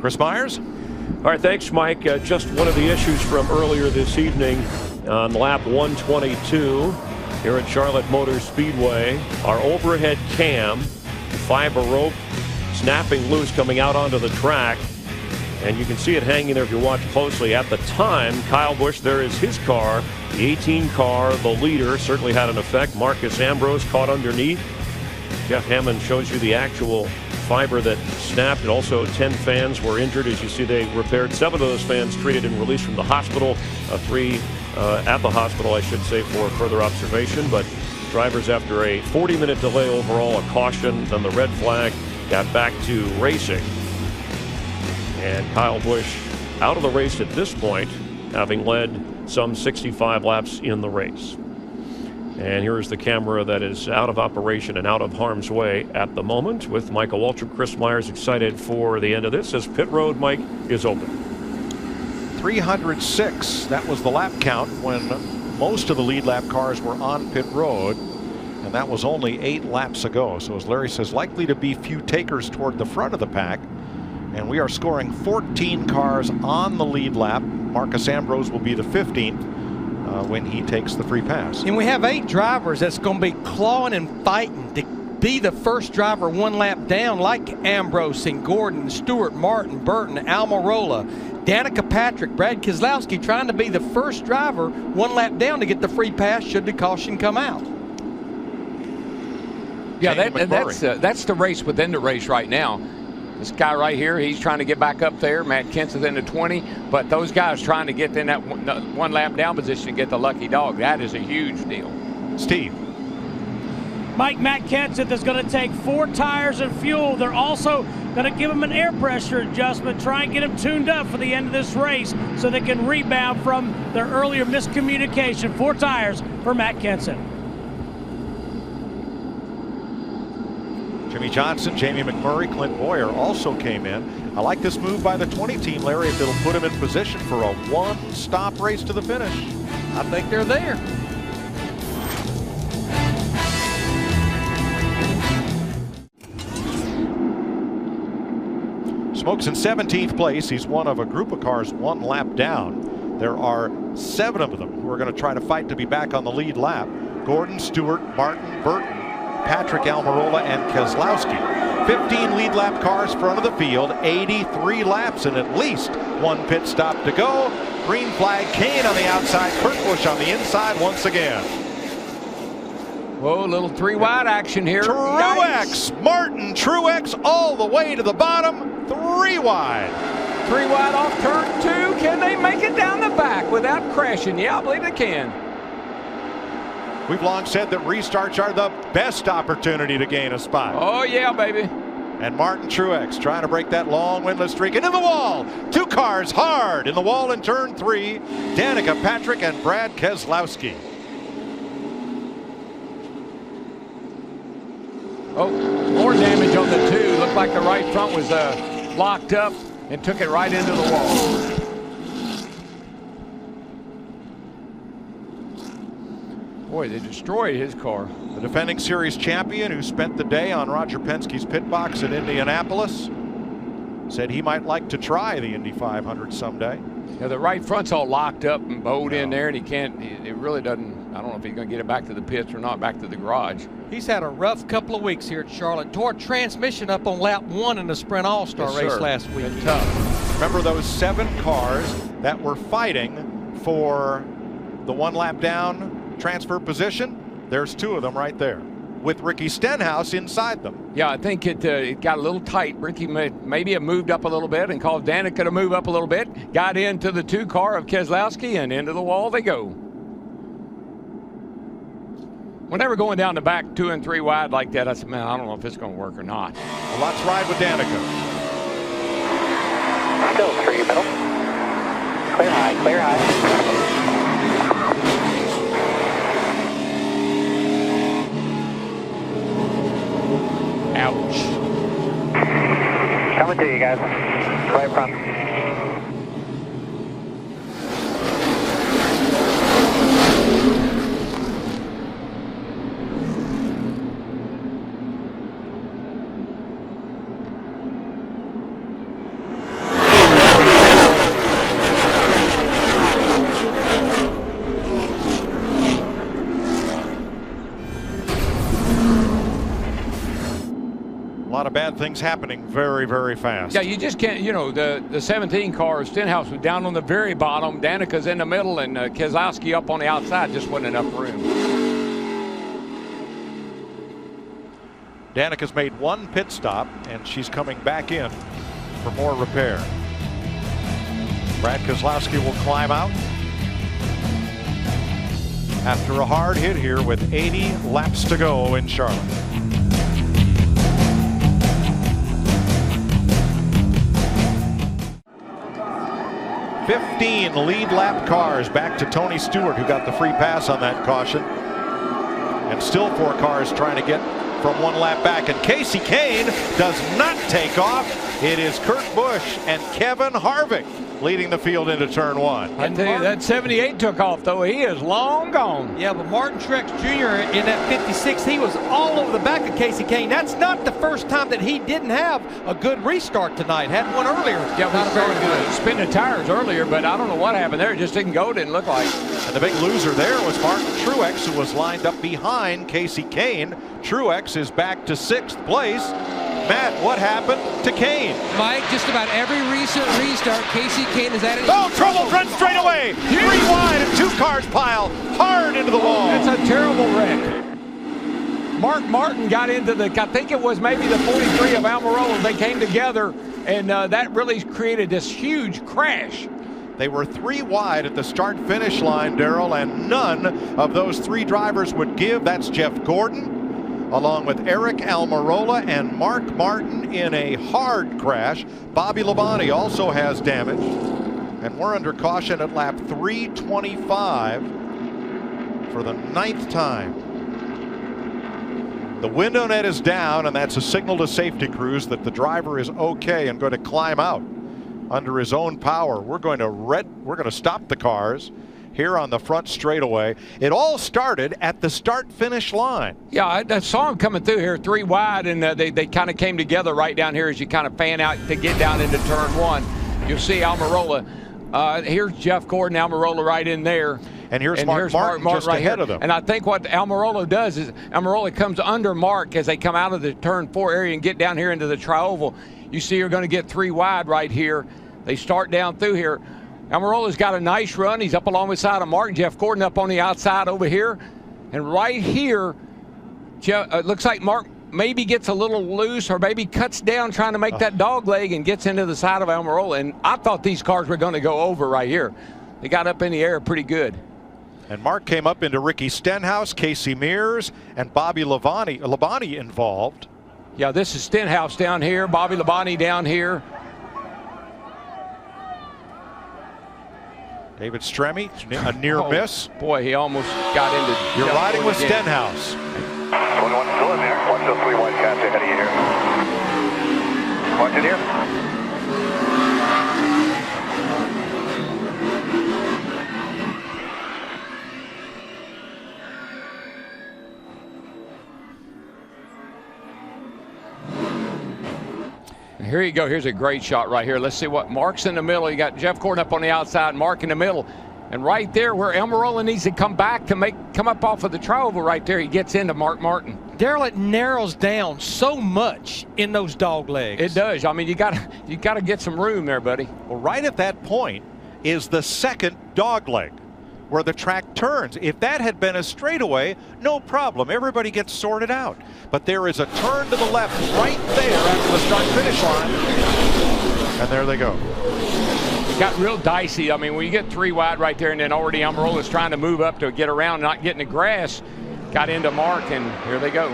Chris Myers? All right, thanks, Mike. Just one of the issues from earlier this evening on lap 122 here at Charlotte Motor Speedway. Our overhead cam, fiber rope snapping loose coming out onto the track, and you can see it hanging there if you watch closely. At the time, Kyle Busch, there is his car, the 18 car, the leader, certainly had an effect. Marcus Ambrose caught underneath. Jeff Hammond shows you the actual fiber that snapped, and also 10 fans were injured. As you see, they repaired 7 of those fans, treated and released from the hospital, 3 at the hospital, I should say, for further observation. But drivers, after a 40-minute delay overall, a caution, then the red flag, got back to racing. And Kyle Busch out of the race at this point, having led some 65 laps in the race. And here is the camera that is out of operation and out of harm's way at the moment, with Michael Waltrip. Chris Myers excited for the end of this as pit road, Mike, is open. 306, that was the lap count when most of the lead lap cars were on pit road, and that was only 8 laps ago. So as Larry says, likely to be few takers toward the front of the pack And we are scoring 14 cars on the lead lap. Marcus Ambrose will be the 15th when he takes the free pass. And we have 8 drivers that's going to be clawing and fighting to be the first driver one lap down, like Ambrose and Gordon, Stewart, Martin, Burton, Almirola, Danica Patrick, Brad Keselowski, trying to be the first driver one lap down to get the free pass should the caution come out. Yeah, that's the race within the race right now. This guy right here, he's trying to get back up there. Matt Kenseth's in the 20, but those guys trying to get in that one lap down position to get the lucky dog. That is a huge deal. Steve. Matt Kenseth is going to take 4 tires and fuel. They're also going to give him an air pressure adjustment, try and get him tuned up for the end of this race so they can rebound from their earlier miscommunication. 4 tires for Matt Kenseth. Jimmy Johnson, Jamie McMurray, Clint Boyer also came in. I like this move by the 20 team, Larry, if it'll put him in position for a one-stop race to the finish. I think they're there. Smokes in 17th place. He's one of a group of cars one lap down. There are 7 of them who are going to try to fight to be back on the lead lap. Gordon, Stewart, Martin, Burton, Patrick, Almirola, and Keselowski. 15 lead lap cars front of the field, 83 laps and at least 1 pit stop to go. Green flag, Kane on the outside, Kurt Busch on the inside once again. Whoa, a little 3 wide action here. Truex, Martin Truex all the way to the bottom, 3 wide. 3 wide off turn 2. Can they make it down the back without crashing? Yeah, I believe they can. We've long said that restarts are the best opportunity to gain a spot. Oh, yeah, baby. And Martin Truex trying to break that long winless streak into the wall. 2 cars hard in the wall in turn 3. Danica Patrick and Brad Keselowski. Oh, more damage on the 2. Looked like the right front was locked up and took it right into the wall. Boy, they destroyed his car. The defending series champion who spent the day on Roger Penske's pit box in Indianapolis said he might like to try the Indy 500 someday. Yeah, the right front's all locked up and bowed in there, and he can't, it really doesn't, I don't know if he's going to get it back to the pits or not, back to the garage. He's had a rough couple of weeks here at Charlotte. Tore transmission up on lap 1 in the Sprint All-Star race last week. Been tough. Remember those 7 cars that were fighting for the 1 lap down transfer position? There's 2 of them right there, with Ricky Stenhouse inside them. Yeah, I think it got a little tight. Ricky maybe it moved up a little bit and caused Danica to move up a little bit. Got into the 2 car of Keselowski and into the wall they go. When they were going down the back 2 and 3 wide like that, I said, man, I don't know if it's going to work or not. Well, let's ride with Danica. Still 3 middle. Clear high, clear high. Ouch. Coming to you guys. Right front. A lot of bad things happening very, very fast. Yeah, you just can't, you know, the 17 car, Stenhouse was down on the very bottom, Danica's in the middle, and Keselowski up on the outside. Just wasn't enough room. Danica's made 1 pit stop, and she's coming back in for more repair. Brad Keselowski will climb out after a hard hit here with 80 laps to go in Charlotte. 15 lead lap cars back to Tony Stewart, who got the free pass on that caution. And still 4 cars trying to get from 1 lap back. And Casey Kane does not take off. It is Kurt Busch and Kevin Harvick leading the field into turn 1. I tell you, that 78 took off, though. He is long gone. Yeah, but Martin Truex Jr. in that 56, he was all over the back of Casey Kane. That's not the first time that he didn't have a good restart tonight. Had one earlier. Yeah, not very good. Spin the tires earlier, but I don't know what happened there. It just didn't go, didn't look like. And the big loser there was Martin Truex, who was lined up behind Casey Kane. Truex is back to 6th place. Matt, what happened to Kane? Mike, just about every recent restart, Casey Kane is at it. Oh, trouble, run straight away. 3 wide and 2 cars pile hard into the wall. It's a terrible wreck. Mark Martin got into the, I think it was maybe the 43 of Almirola. They came together, and that really created this huge crash. They were 3 wide at the start-finish line, Darrell, and none of those 3 drivers would give. That's Jeff Gordon, along with Eric Almirola and Mark Martin in a hard crash. Bobby Labonte also has damage. And we're under caution at lap 325 for the 9th time. The window net is down, and that's a signal to safety crews that the driver is okay and going to climb out under his own power. We're going to stop the cars here on the front straightaway. It all started at the start-finish line. Yeah, I saw him coming through here 3 wide, and they kind of came together right down here as you kind of fan out to get down into turn 1. You'll see Almirola. Here's Jeff Gordon, Almirola right in there. And here's Mark Martin just right ahead here. of them. And I think what Almirola does is Almirola comes under Mark as they come out of the turn 4 area and get down here into the tri-oval. You see you're going to get 3 wide right here. They start down through here. Almirola's got a nice run. He's up along the side of Mark. Jeff Gordon up on the outside over here. And right here, it looks like Mark maybe gets a little loose or maybe cuts down trying to make that dog leg and gets into the side of Almirola. And I thought these cars were going to go over right here. They got up in the air pretty good. And Mark came up into Ricky Stenhouse, Casey Mears, and Bobby Labonte involved. Yeah, this is Stenhouse down here, Bobby Labonte down here. David Stremme, a near miss. Boy, he almost got into. You're riding with Stenhouse. 21 still in there. Watch those 3 wide cats ahead of you here. Watch it here. Here you go. Here's a great shot right here. Let's see what Mark's in the middle. You got Jeff Gordon up on the outside, Mark in the middle. And right there where Almirola needs to come back to come up off of the tri-oval right there, he gets into Mark Martin. Darrell, it narrows down so much in those dog legs. It does. I mean, you got to get some room there, buddy. Well, right at that point is the second dog leg where the track turns. If that had been a straightaway, no problem. Everybody gets sorted out. But there is a turn to the left right there after the start-finish line. And there they go. It got real dicey. I mean, when you get 3 wide right there, and then already Almirola's trying to move up to get around, not getting the grass, got into Mark, and here they go.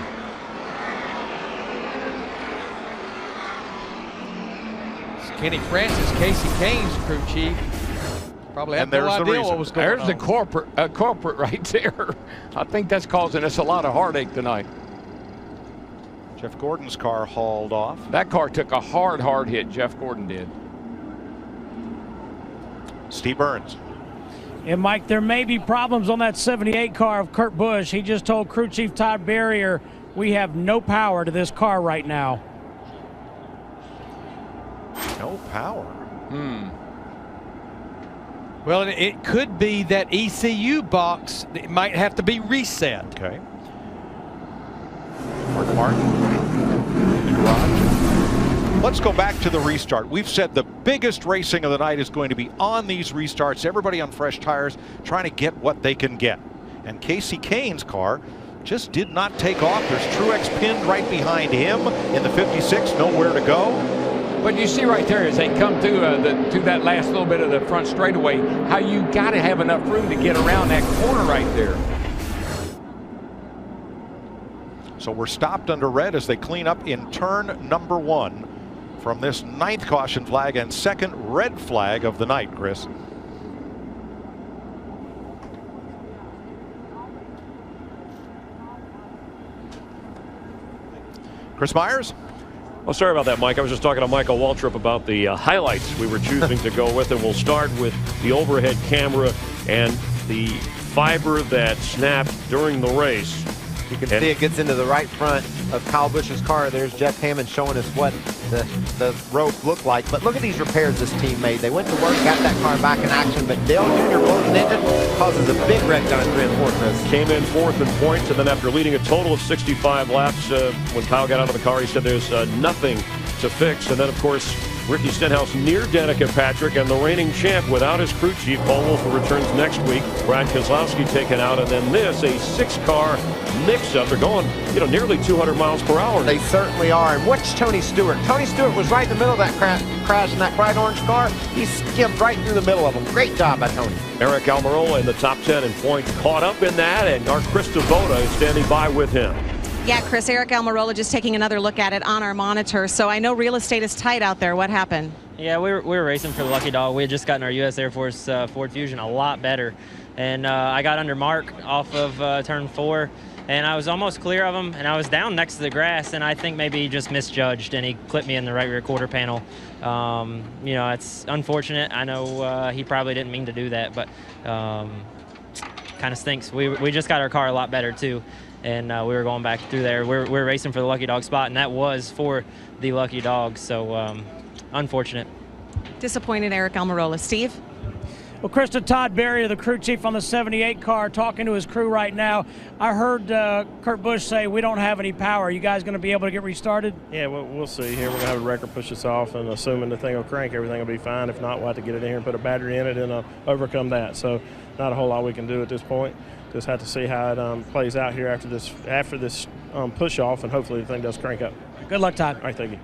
Kenny Francis, Casey Kane's crew chief. Probably had no idea what was going on. There's the corporate right there. I think that's causing us a lot of heartache tonight. Jeff Gordon's car hauled off. That car took a hard hit. Jeff Gordon did. Steve Burns. And Mike, there may be problems on that 78 car of Kurt Busch. He just told crew chief Todd Berrier, we have no power to this car right now. No power. Well, it could be that ECU box. It might have to be reset. Okay. Mark Martin in the garage. Let's go back to the restart. We've said the biggest racing of the night is going to be on these restarts. Everybody on fresh tires trying to get what they can get. And Casey Kane's car just did not take off. There's Truex pinned right behind him in the 56, nowhere to go. But you see right there as they come through to that last little bit of the front straightaway, how you got to have enough room to get around that corner right there. So we're stopped under red as they clean up in turn number 1 from this 9th caution flag and 2nd red flag of the night, Chris. Chris Myers? Oh, sorry about that, Mike. I was just talking to Michael Waltrip about the highlights we were choosing to go with, and we'll start with the overhead camera and the fiber that snapped during the race. You can see it gets into the right front of Kyle Busch's car. There's Jeff Hammond showing us what the rope looked like. But look at these repairs this team made. They went to work, got that car back in action, but Dale Jr. blows an engine, causes a big wreck down at 3 and 4, Chris. Came in 4th in points, and then after leading a total of 65 laps, when Kyle got out of the car, he said there's nothing to fix. And then, of course, Ricky Stenhouse near Danica Patrick, and the reigning champ without his crew chief. Paul Wolf returns next week. Brad Keselowski taken out, and then this, a 6-car mix-up. They're going, nearly 200 miles per hour. They certainly are. And watch Tony Stewart. Tony Stewart was right in the middle of that crash in that bright orange car. He skimmed right through the middle of them. Great job by Tony. Eric Almirola in the top 10 in points, caught up in that, and our Chris Devoda is standing by with him. Yeah, Chris, Eric Almirola just taking another look at it on our monitor. So I know real estate is tight out there. What happened? Yeah, we were racing for the Lucky Dog. We had just gotten our U.S. Air Force Ford Fusion a lot better. And I got under Mark off of turn 4, and I was almost clear of him, and I was down next to the grass, and I think maybe he just misjudged, and he clipped me in the right rear quarter panel. It's unfortunate. I know he probably didn't mean to do that, but kind of stinks. We just got our car a lot better, too. And we were going back through there. We're racing for the Lucky Dog spot, and that was for the Lucky Dog, so unfortunate. Disappointed Eric Almirola. Steve? Well, Krista, Todd Barrier, the crew chief on the 78 car, talking to his crew right now. I heard Kurt Busch say we don't have any power. Are you guys going to be able to get restarted? Yeah, we'll see here. We're going to have a wrecker push us off, and assuming the thing will crank, everything will be fine. If not, we'll have to get it in here and put a battery in it and overcome that. So not a whole lot we can do at this point. Just have to see how it plays out here after this push off, and hopefully the thing does crank up. Good luck, Todd. All right, thank you.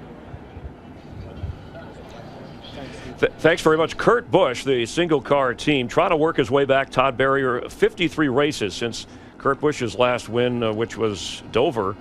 Thanks very much. Kurt Busch, the single car team, trying to work his way back. Todd Barrier, 53 races since Kurt Busch's last win, which was Dover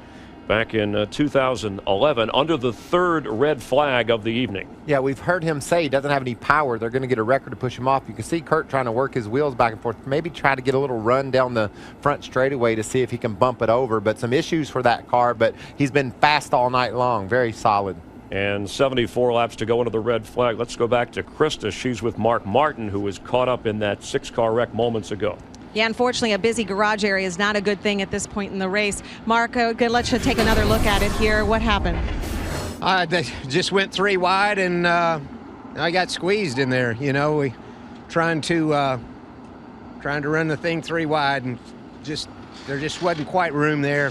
back in 2011, under the 3rd red flag of the evening. Yeah, we've heard him say he doesn't have any power. They're going to get a wrecker to push him off. You can see Kurt trying to work his wheels back and forth, maybe try to get a little run down the front straightaway to see if he can bump it over. But some issues for that car, but he's been fast all night long. Very solid. And 74 laps to go into the red flag. Let's go back to Krista. She's with Mark Martin, who was caught up in that 6-car wreck moments ago. Yeah, unfortunately, a busy garage area is not a good thing at this point in the race. Mark, let's take another look at it here. What happened? They just went 3 wide, and I got squeezed in there. We trying to run the thing 3 wide, and there just wasn't quite room there.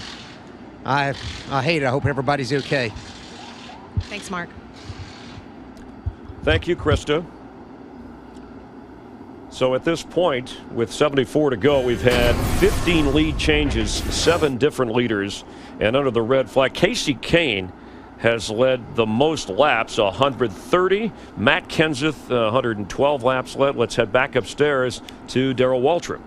I hate it. I hope everybody's okay. Thanks, Mark. Thank you, Krista. So at this point, with 74 to go, we've had 15 lead changes, 7 different leaders, and under the red flag, Casey Kane has led the most laps, 130. Matt Kenseth, 112 laps led. Let's head back upstairs to Darrell Waltrip.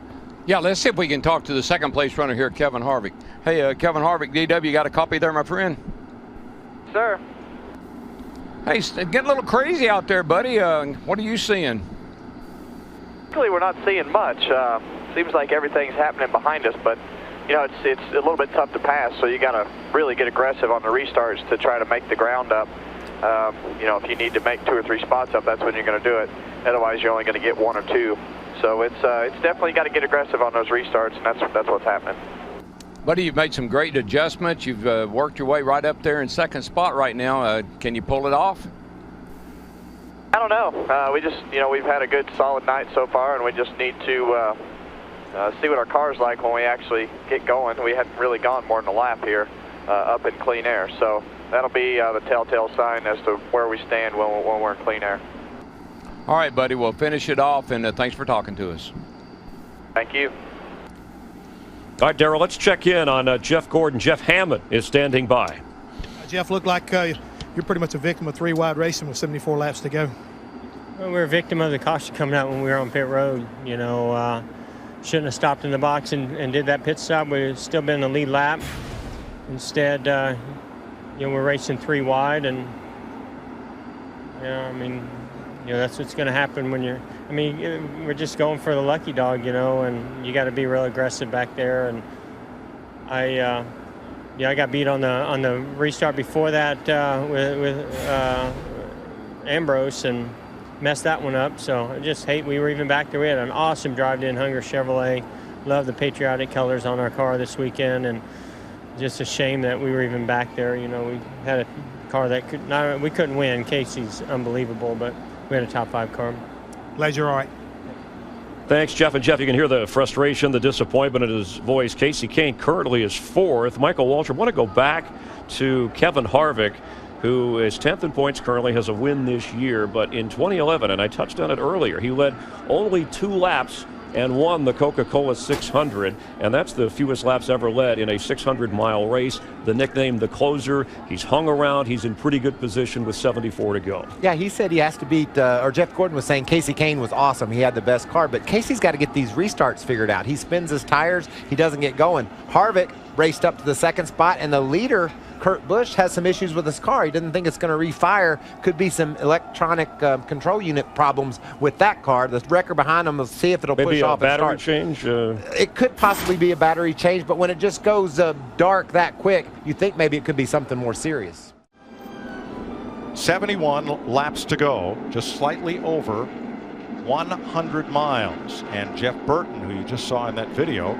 Yeah, let's see if we can talk to the second place runner here, Kevin Harvick. Hey, Kevin Harvick, DW, got a copy there, my friend? Sir. Hey, it's getting a little crazy out there, buddy. What are you seeing? Actually, we're not seeing much. Seems like everything's happening behind us, but it's a little bit tough to pass. So you got to really get aggressive on the restarts to try to make the ground up. If you need to make 2 or 3 spots up, that's when you're going to do it. Otherwise, you're only going to get 1 or 2. So it's definitely got to get aggressive on those restarts, and that's what's happening. Buddy, you've made some great adjustments. You've worked your way right up there in second spot right now. Can you pull it off? I don't know. We just, we've had a good solid night so far, and we just need to see what our car's like when we actually get going. We hadn't really gone more than a lap here up in clean air, so that'll be the telltale sign as to where we stand when we're in clean air. All right, buddy, we'll finish it off, and thanks for talking to us. Thank you. All right, Darrell, let's check in on Jeff Gordon. Jeff Hammond is standing by. Jeff, looked like you're pretty much a victim of 3 wide racing with 74 laps to go. Well, we're a victim of the caution coming out when we were on pit road. Shouldn't have stopped in the box and did that pit stop. We'd still been in the lead lap. Instead, we're racing 3 wide, and that's what's going to happen when you're. We're just going for the lucky dog, and you got to be real aggressive back there. And I I got beat on the restart before that with Ambrose and messed that one up. So I just hate we were even back there. We had an awesome drive-in Hunger Chevrolet. Love the patriotic colors on our car this weekend, and just a shame that we were even back there. We had a car that we couldn't win. Casey's unbelievable, but we had a top 5 car. Glad you're all right. Thanks, Jeff. And Jeff, you can hear the frustration, the disappointment in his voice. Kasey Kahne currently is 4th. Michael Waltrip, I want to go back to Kevin Harvick, who is 10th in points currently, has a win this year. But in 2011, and I touched on it earlier, he led only 2 laps and won the Coca-Cola 600, and that's the fewest laps ever led in a 600-mile race. The nickname, the closer, he's hung around. He's in pretty good position with 74 to go. Yeah, he said he has to beat, or Jeff Gordon was saying Kasey Kahne was awesome. He had the best car, but Casey's got to get these restarts figured out. He spins his tires. He doesn't get going. Harvick raced up to the 2nd spot, and the leader, Kurt Busch, has some issues with his car. He doesn't think it's going to refire. Could be some electronic control unit problems with that car. The wrecker behind him, will see if it'll push off and start. Maybe a battery change? It could possibly be a battery change, but when it just goes dark that quick, you think maybe it could be something more serious. 71 laps to go, just slightly over 100 miles. And Jeff Burton, who you just saw in that video,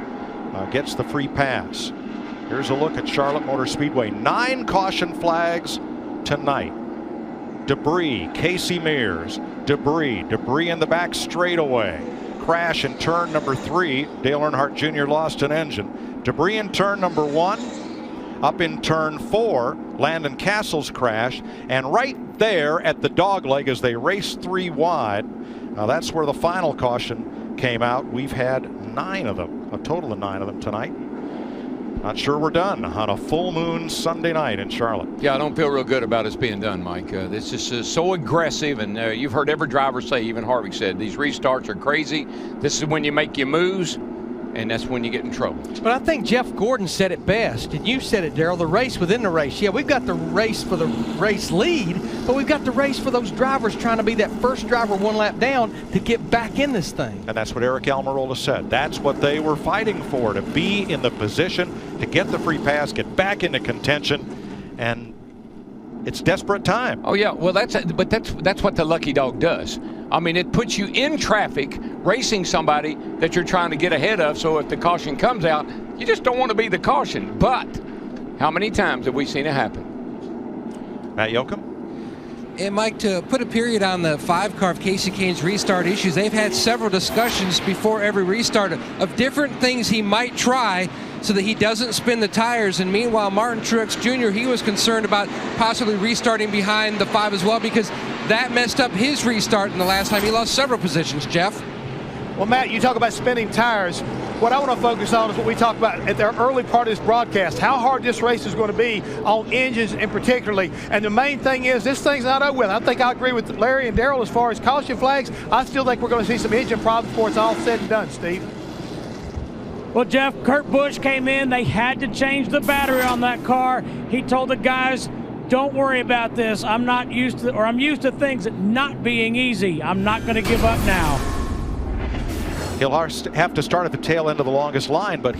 gets the free pass. Here's a look at Charlotte Motor Speedway. 9 caution flags tonight. Debris, Casey Mears, debris in the back straightaway. Crash in turn number 3. Dale Earnhardt Jr. lost an engine. Debris in turn number 1. Up in turn 4, Landon Castle's crash. And right there at the dogleg as they race 3 wide, that's where the final caution came out. We've had 9 of them, a total of 9 of them tonight. Not sure we're done on a full moon Sunday night in Charlotte. Yeah, I don't feel real good about us being done, Mike. This is so aggressive, and you've heard every driver say, even Harvick said, these restarts are crazy. This is when you make your moves, and that's when you get in trouble. But I think Jeff Gordon said it best, and you said it, Darrell, the race within the race. Yeah, we've got the race for the race lead, but we've got the race for those drivers trying to be that first driver 1 lap down to get back in this thing. And that's what Eric Almirola said. That's what they were fighting for, to be in the position to get the free pass, get back into contention, and it's desperate time. Oh yeah, well that's what the lucky dog does. I mean, it puts you in traffic racing somebody that you're trying to get ahead of, so if the caution comes out, you just don't want to be the caution. But how many times have we seen it happen? Matt Yoakum? And Mike, to put a period on the 5 car of Kasey Kahne's restart issues, they've had several discussions before every restart of different things he might try so that he doesn't spin the tires. And meanwhile, Martin Truex Jr., he was concerned about possibly restarting behind the 5 as well, because that messed up his restart in the last time. He lost several positions, Jeff. Well, Matt, you talk about spinning tires. What I want to focus on is what we talked about at the early part of this broadcast, how hard this race is going to be on engines and particularly. And the main thing is this thing's not over with. I think I agree with Larry and Darrell as far as caution flags. I still think we're going to see some engine problems before it's all said and done, Steve. Well, Jeff, Kurt Busch came in. They had to change the battery on that car. He told the guys, don't worry about this. I'm used to things not being easy. I'm not going to give up now. He'll have to start at the tail end of the longest line, but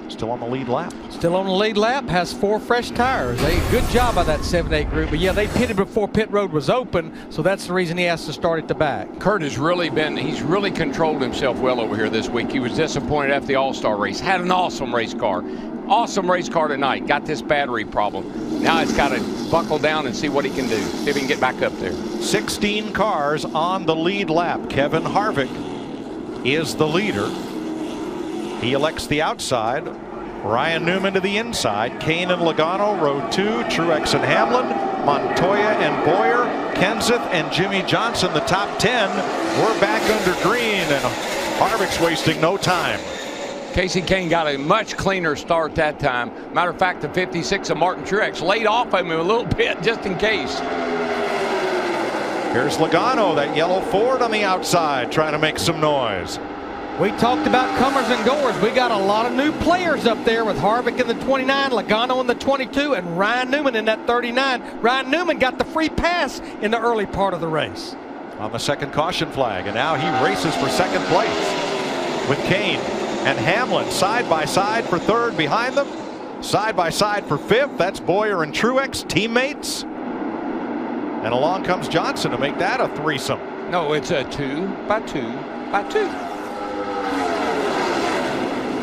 still on the lead lap. Still on the lead lap, has 4 fresh tires. Good job by that 7-8 group. But yeah, they pitted before pit road was open, so that's the reason he has to start at the back. Kurt has he's really controlled himself well over here this week. He was disappointed after the All-Star race. Had an awesome race car. Awesome race car tonight. Got this battery problem. Now he's got to buckle down and see what he can do. See if he can get back up there. 16 cars on the lead lap. Kevin Harvick is the leader. He elects the outside. Ryan Newman to the inside. Kahne and Logano, row 2. Truex and Hamlin. Montoya and Boyer. Kenseth and Jimmy Johnson, the top 10. We're back under green, and Harvick's wasting no time. Kasey Kahne got a much cleaner start that time. Matter of fact, the 56 of Martin Truex laid off of him a little bit just in case. Here's Logano, that yellow Ford on the outside, trying to make some noise. We talked about comers and goers. We got a lot of new players up there with Harvick in the 29, Logano in the 22, and Ryan Newman in that 39. Ryan Newman got the free pass in the early part of the race. On the second caution flag, and now he races for second place with Kahne and Hamlin side by side for third behind them. Side by side for 5th. That's Boyer and Truex, teammates. And along comes Johnson to make that a threesome. No, it's a 2x2x2.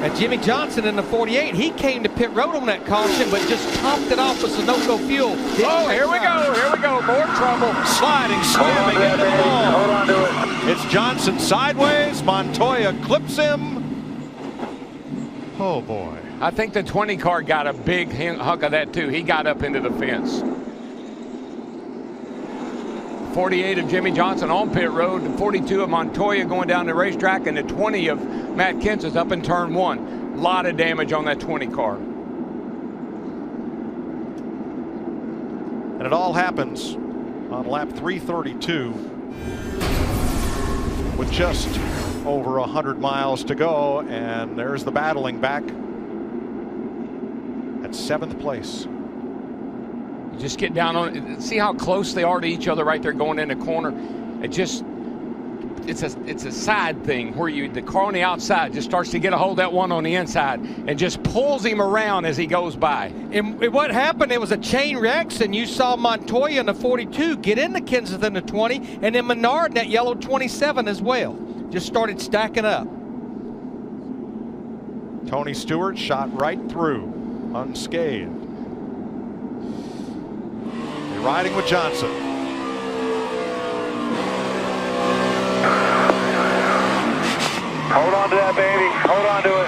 And Jimmy Johnson in the 48, he came to pit road on that caution, but just topped it off with Sunoco fuel. Oh, here we go, more trouble. Sliding, slamming into the wall. Hold on to it. It's Johnson sideways. Montoya clips him. Oh, boy. I think the 20 car got a big hunk of that, too. He got up into the fence. 48 of Jimmy Johnson on pit road, the 42 of Montoya going down the racetrack, and the 20 of Matt Kenseth up in turn 1. A lot of damage on that 20 car. And it all happens on lap 332 with just over 100 miles to go, and there's the battling back at 7th place. You just get down on it. See how close they are to each other right there going in the corner. It's a side thing where the car on the outside just starts to get a hold of that one on the inside and just pulls him around as he goes by. And what happened, it was a chain wreck, and you saw Montoya in the 42 get into Kenseth in the 20, and then Menard in that yellow 27 as well. Just started stacking up. Tony Stewart shot right through, unscathed. They're riding with Johnson. Hold on to that, baby. Hold on to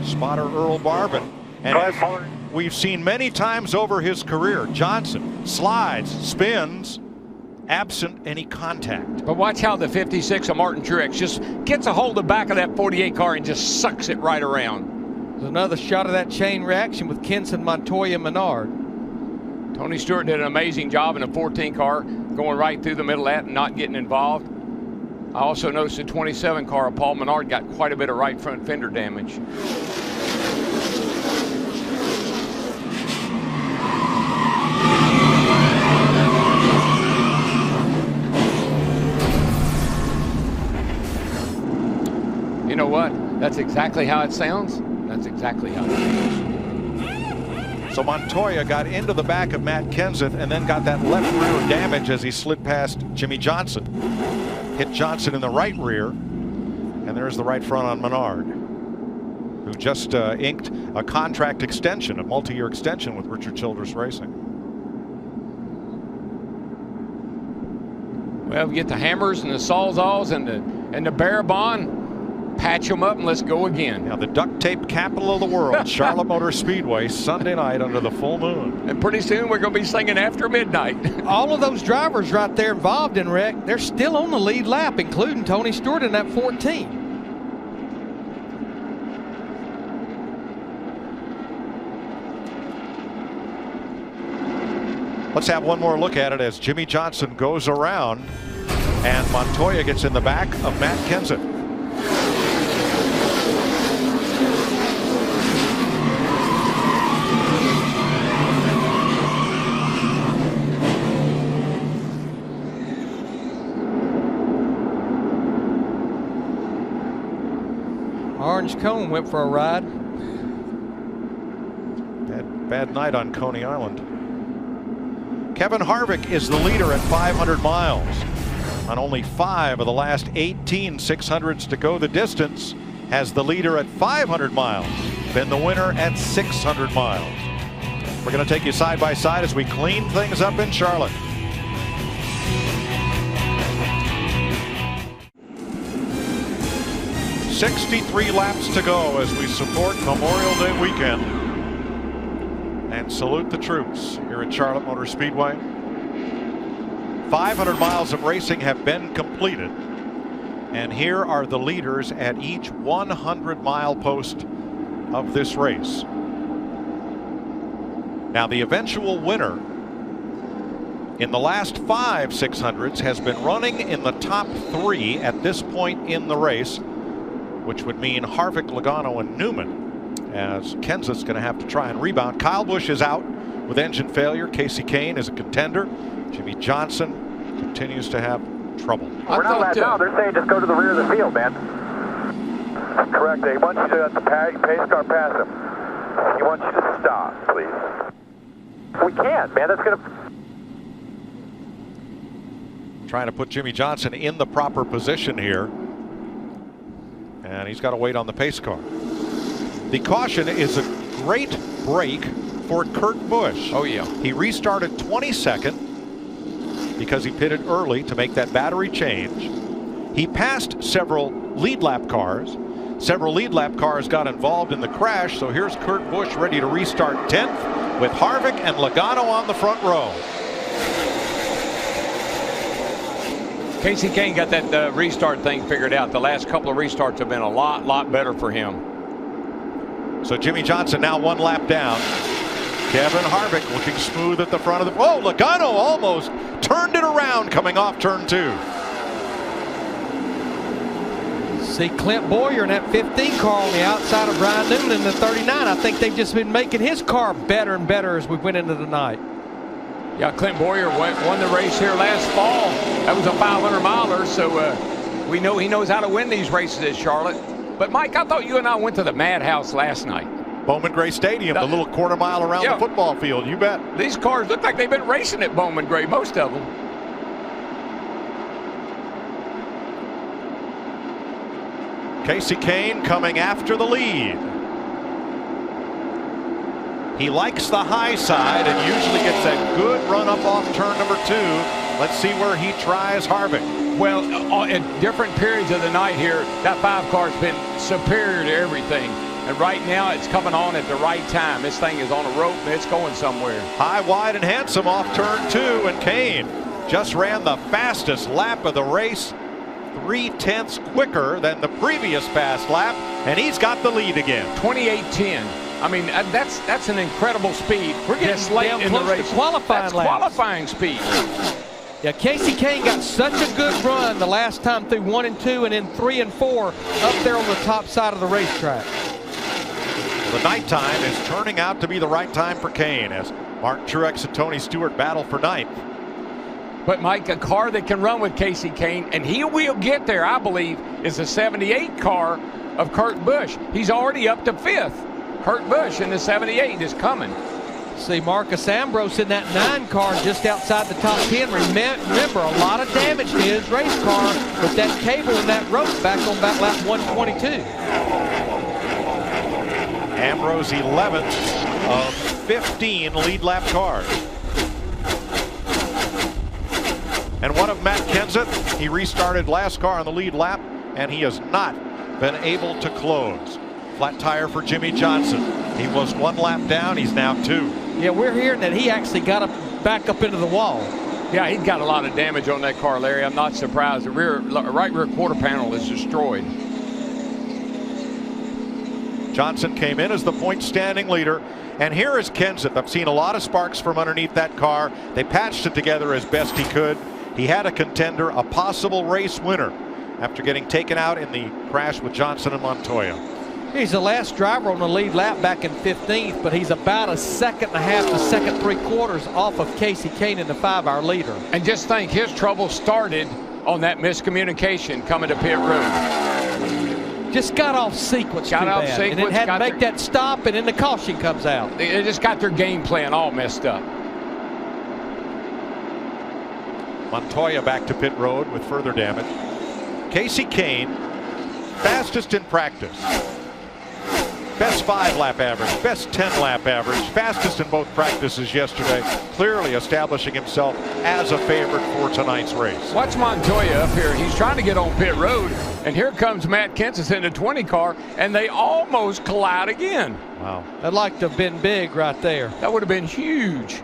it. Spotter Earl Barbin. And as we've seen many times over his career, Johnson slides, spins, absent any contact. But watch how the 56 of Martin Truex just gets a hold of the back of that 48 car and just sucks it right around. There's another shot of that chain reaction with Kenseth, Montoya, and Menard. Tony Stewart did an amazing job in a 14 car, going right through the middle of that and not getting involved. I also noticed the 27 car of Paul Menard got quite a bit of right front fender damage. You know what? That's exactly how it sounds. That's exactly how it sounds. So Montoya got into the back of Matt Kenseth and then got that left rear damage as he slid past Jimmy Johnson. Hit Johnson in the right rear, and there's the right front on Menard, who just inked a contract extension, a multi-year extension with Richard Childress Racing. Well, we get the hammers and the sawzalls and the bear bond. Patch them up and let's go again. Now the duct tape capital of the world, Charlotte Motor Speedway, Sunday night under the full moon. And pretty soon we're going to be singing After Midnight. All of those drivers right there involved in wreck, they're still on the lead lap, including Tony Stewart in that 14. Let's have one more look at it as Jimmy Johnson goes around and Montoya gets in the back of Matt Kenseth. Orange Cone went for a ride. Bad night on Coney Island. Kevin Harvick is the leader at 500 miles. On only 5 of the last 18 600s to go the distance, has the leader at 500 miles been the winner at 600 miles. We're going to take you side by side as we clean things up in Charlotte. "63 laps to go as we support Memorial Day weekend and salute the troops here at Charlotte Motor Speedway. 500 miles of racing have been completed, and here are the leaders at each 100-mile post of this race. Now the eventual winner in the last 5 600s has been running in the top 3 at this point in the race, which would mean Harvick, Logano, and Newman, as Kenseth's going to have to try and rebound. Kyle Busch is out with engine failure. Casey Kane is a contender. Jimmy Johnson continues to have trouble. We're not allowed down. They're saying just go to the rear of the field, man. Correct. He wants you to let the pace car pass him. He wants you to stop, please. We can't, man. That's going to... Trying to put Jimmie Johnson in the proper position here. And he's got to wait on the pace car. The caution is a great break for Kurt Busch. Oh, yeah. He restarted 22nd because he pitted early to make that battery change. He passed several lead lap cars. Several lead lap cars got involved in the crash, so here's Kurt Busch ready to restart 10th with Harvick and Logano on the front row. Casey Kane got that restart thing figured out. The last couple of restarts have been a lot better for him. So Jimmie Johnson now one lap down. Kevin Harvick looking smooth at the front of the... Oh, Logano almost turned it around coming off turn 2. See Clint Boyer in that 15 car on the outside of Brian Newman in the 39. I think they've just been making his car better and better as we went into the night. Yeah, Clint Boyer won the race here last fall. That was a 500-miler, so we know he knows how to win these races at Charlotte. But, Mike, I thought you and I went to the Madhouse last night. Bowman Gray Stadium, the little quarter mile around the football field, you bet. These cars look like they've been racing at Bowman Gray, most of them. Casey Kane coming after the lead. He likes the high side and usually gets that good run up off turn number 2. Let's see where he tries Harvick. Well, at different periods of the night here, that 5 car's been superior to everything. And right now, it's coming on at the right time. This thing is on a rope and it's going somewhere. High, wide, and handsome off turn 2, and Kane just ran the fastest lap of the race. 3/10 quicker than the previous fast lap, and he's got the lead again. 28:10. I mean, that's an incredible speed. We're getting late damn in the close race. to qualifying That's laps. qualifying speed. Yeah, Casey Kane got such a good run the last time through 1 and 2, and then 3 and 4 up there on the top side of the racetrack. The nighttime is turning out to be the right time for Kane as Mark Truex and Tony Stewart battle for 9th. But, Mike, a car that can run with Casey Kane, and he will get there, I believe, is the 78 car of Kurt Busch. He's already up to 5th. Kurt Busch in the 78 is coming. See Marcus Ambrose in that 9 car just outside the top 10. Remember, a lot of damage to his race car with that cable and that rope back on back lap 122. Ambrose 11th of 15 lead lap cars. And one of Matt Kenseth, he restarted last car on the lead lap, and he has not been able to close. Flat tire for Jimmie Johnson. He was 1 lap down, he's now 2. Yeah, we're hearing that he actually got back up into the wall. Yeah, he's got a lot of damage on that car, Larry. I'm not surprised. The right rear quarter panel is destroyed. Johnson came in as the point standing leader. And here is Kenseth. I've seen a lot of sparks from underneath that car. They patched it together as best he could. He had a contender, a possible race winner, after getting taken out in the crash with Johnson and Montoya. He's the last driver on the lead lap back in 15th, but he's about a 1.5 to 2.75 off of Casey Kane in the 5-hour leader. And just think, his trouble started on that miscommunication coming to pit road. Just got off sequence got too off bad. sequence, and then had to make that stop, and then the caution comes out. They just got their game plan all messed up. Montoya back to pit road with further damage. Casey Kane, fastest in practice. Best 5-lap average, best 10-lap average, fastest in both practices yesterday, clearly establishing himself as a favorite for tonight's race. Watch Montoya up here. He's trying to get on pit road, and here comes Matt Kenseth in the 20 car, and they almost collide again. Wow. That'd like to have been big right there. That would have been huge.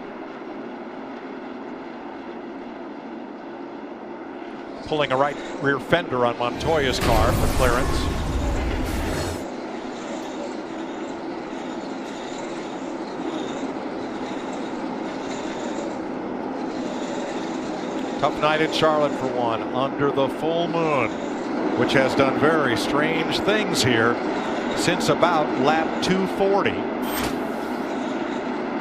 Pulling a right rear fender on Montoya's car for clearance. Tough night in Charlotte for one, under the full moon, which has done very strange things here since about lap 240.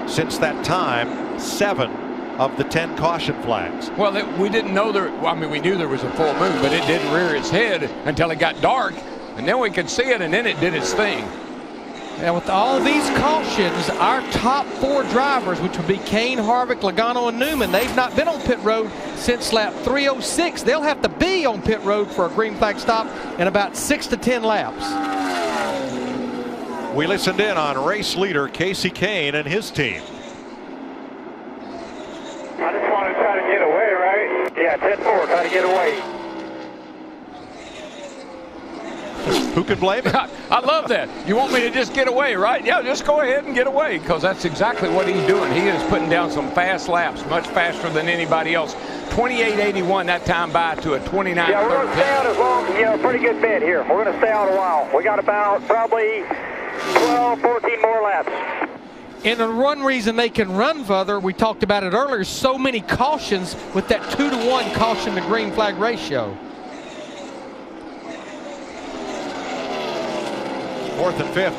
Since that time, 7 of the 10 caution flags. Well, we didn't know there. Well, I mean, we knew there was a full moon, but it didn't rear its head until it got dark. And then we could see it, and then it did its thing. Now, with all these cautions, our top 4 drivers, which would be Kane, Harvick, Logano, and Newman, they've not been on pit road since lap 306. They'll have to be on pit road for a green flag stop in about 6 to 10 laps. We listened in on race leader Casey Kane and his team. I just want to try to get away, right? Yeah, 10-4, try to get away. Who can blame it? I love that. You want me to just get away, right? Yeah, just go ahead and get away, because that's exactly what he's doing. He is putting down some fast laps, much faster than anybody else. 28.81 that time by to a 29.13. Yeah, we're going to stay out as long, pretty good bit here. We're going to stay out a while. We got about probably 12, 14 more laps. And the one reason they can run further, we talked about it earlier, so many cautions with that 2-to-1 caution to green flag ratio. 4th and 5th.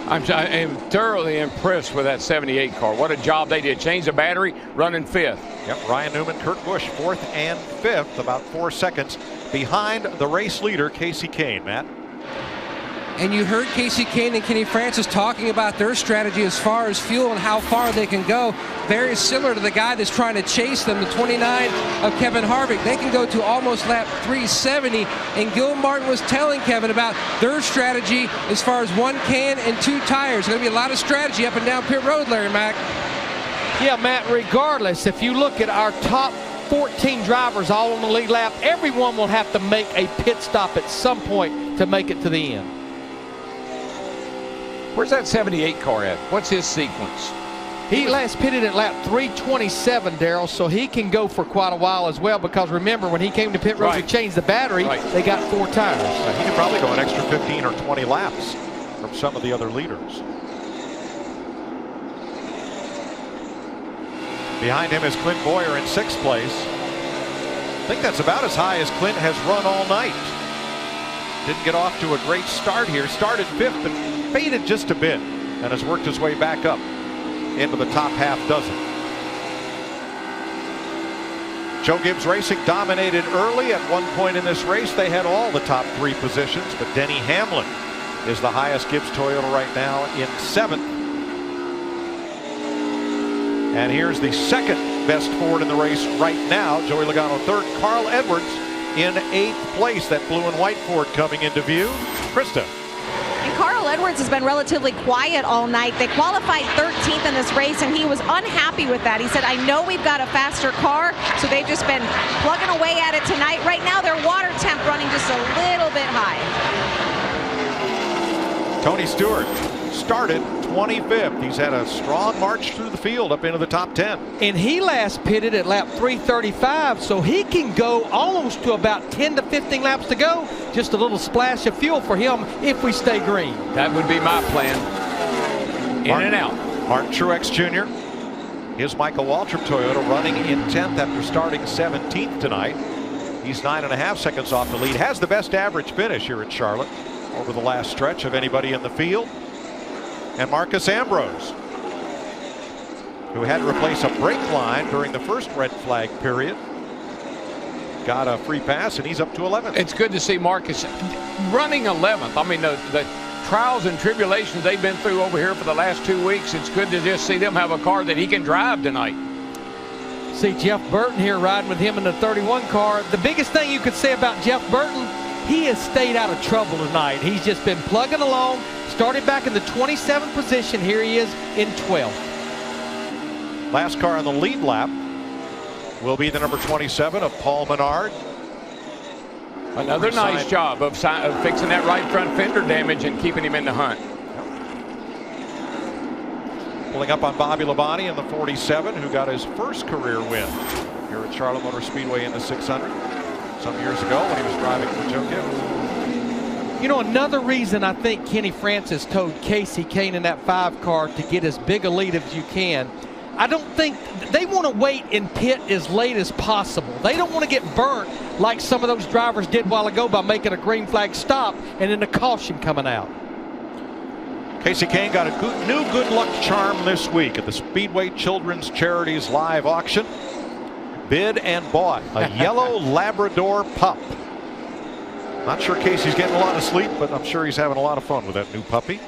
I am thoroughly impressed with that 78 car. What a job they did. Change the battery, running 5th. Yep, Ryan Newman, Kurt Busch, 4th and 5th, about 4 seconds behind the race leader, Casey Kane, Matt. And you heard Casey Kane and Kenny Francis talking about their strategy as far as fuel and how far they can go. Very similar to the guy that's trying to chase them, the 29 of Kevin Harvick. They can go to almost lap 370. And Gil Martin was telling Kevin about their strategy as far as 1 can and 2 tires. There's going to be a lot of strategy up and down pit road, Larry Mack. Yeah, Matt, regardless, if you look at our top 14 drivers all on the lead lap, everyone will have to make a pit stop at some point to make it to the end. Where's that 78 car at? What's his sequence? He last pitted at lap 327, Darrell, so he can go for quite a while as well, because remember, when he came to pit road to change the battery, they got 4 tires. He could probably go an extra 15 or 20 laps from some of the other leaders. Behind him is Clint Boyer in 6th place. I think that's about as high as Clint has run all night. Didn't get off to a great start here. Started 5th, but faded just a bit and has worked his way back up into the top half dozen. Joe Gibbs Racing dominated early. At one point in this race, they had all the top 3 positions, but Denny Hamlin is the highest Gibbs Toyota right now in 7th. And here's the 2nd best Ford in the race right now. Joey Logano 3rd. Carl Edwards in 8th place. That blue and white Ford coming into view. Krista. And Carl Edwards has been relatively quiet all night. They qualified 13th in this race, and he was unhappy with that. He said, I know we've got a faster car, so they've just been plugging away at it tonight. Right now, their water temp running just a little bit high. Tony Stewart started 25th. He's had a strong march through the field up into the top 10. And he last pitted at lap 335, so he can go almost to about 10 to 15 laps to go. Just a little splash of fuel for him if we stay green. That would be my plan. In and out. Martin Truex Jr. Here's Michael Waltrip Toyota running in 10th after starting 17th tonight. He's 9.5 seconds off the lead. Has the best average finish here at Charlotte over the last stretch of anybody in the field. And Marcus Ambrose, who had to replace a brake line during the first red flag period, got a free pass, and he's up to 11th. It's good to see Marcus running 11th. I mean, the trials and tribulations they've been through over here for the last 2 weeks, it's good to just see them have a car that he can drive tonight. See Jeff Burton here riding with him in the 31 car. The biggest thing you could say about Jeff Burton, he has stayed out of trouble tonight. He's just been plugging along. Started back in the 27th position. Here he is in 12th. Last car on the lead lap will be the number 27 of Paul Menard. Another nice job of fixing that right front fender damage and keeping him in the hunt. Pulling up on Bobby Labonte in the 47, who got his first career win here at Charlotte Motor Speedway in the 600 some years ago when he was driving for Joe Gibbs. You know, another reason I think Kenny Francis told Casey Kane in that 5 car to get as big a lead as you can. I don't think they want to wait in pit as late as possible. They don't want to get burnt like some of those drivers did a while ago by making a green flag stop and then the caution coming out. Casey Kane got a new good luck charm this week at the Speedway Children's Charities live auction. Bid and bought a yellow Labrador pup. Not sure Casey's getting a lot of sleep, but I'm sure he's having a lot of fun with that new puppy.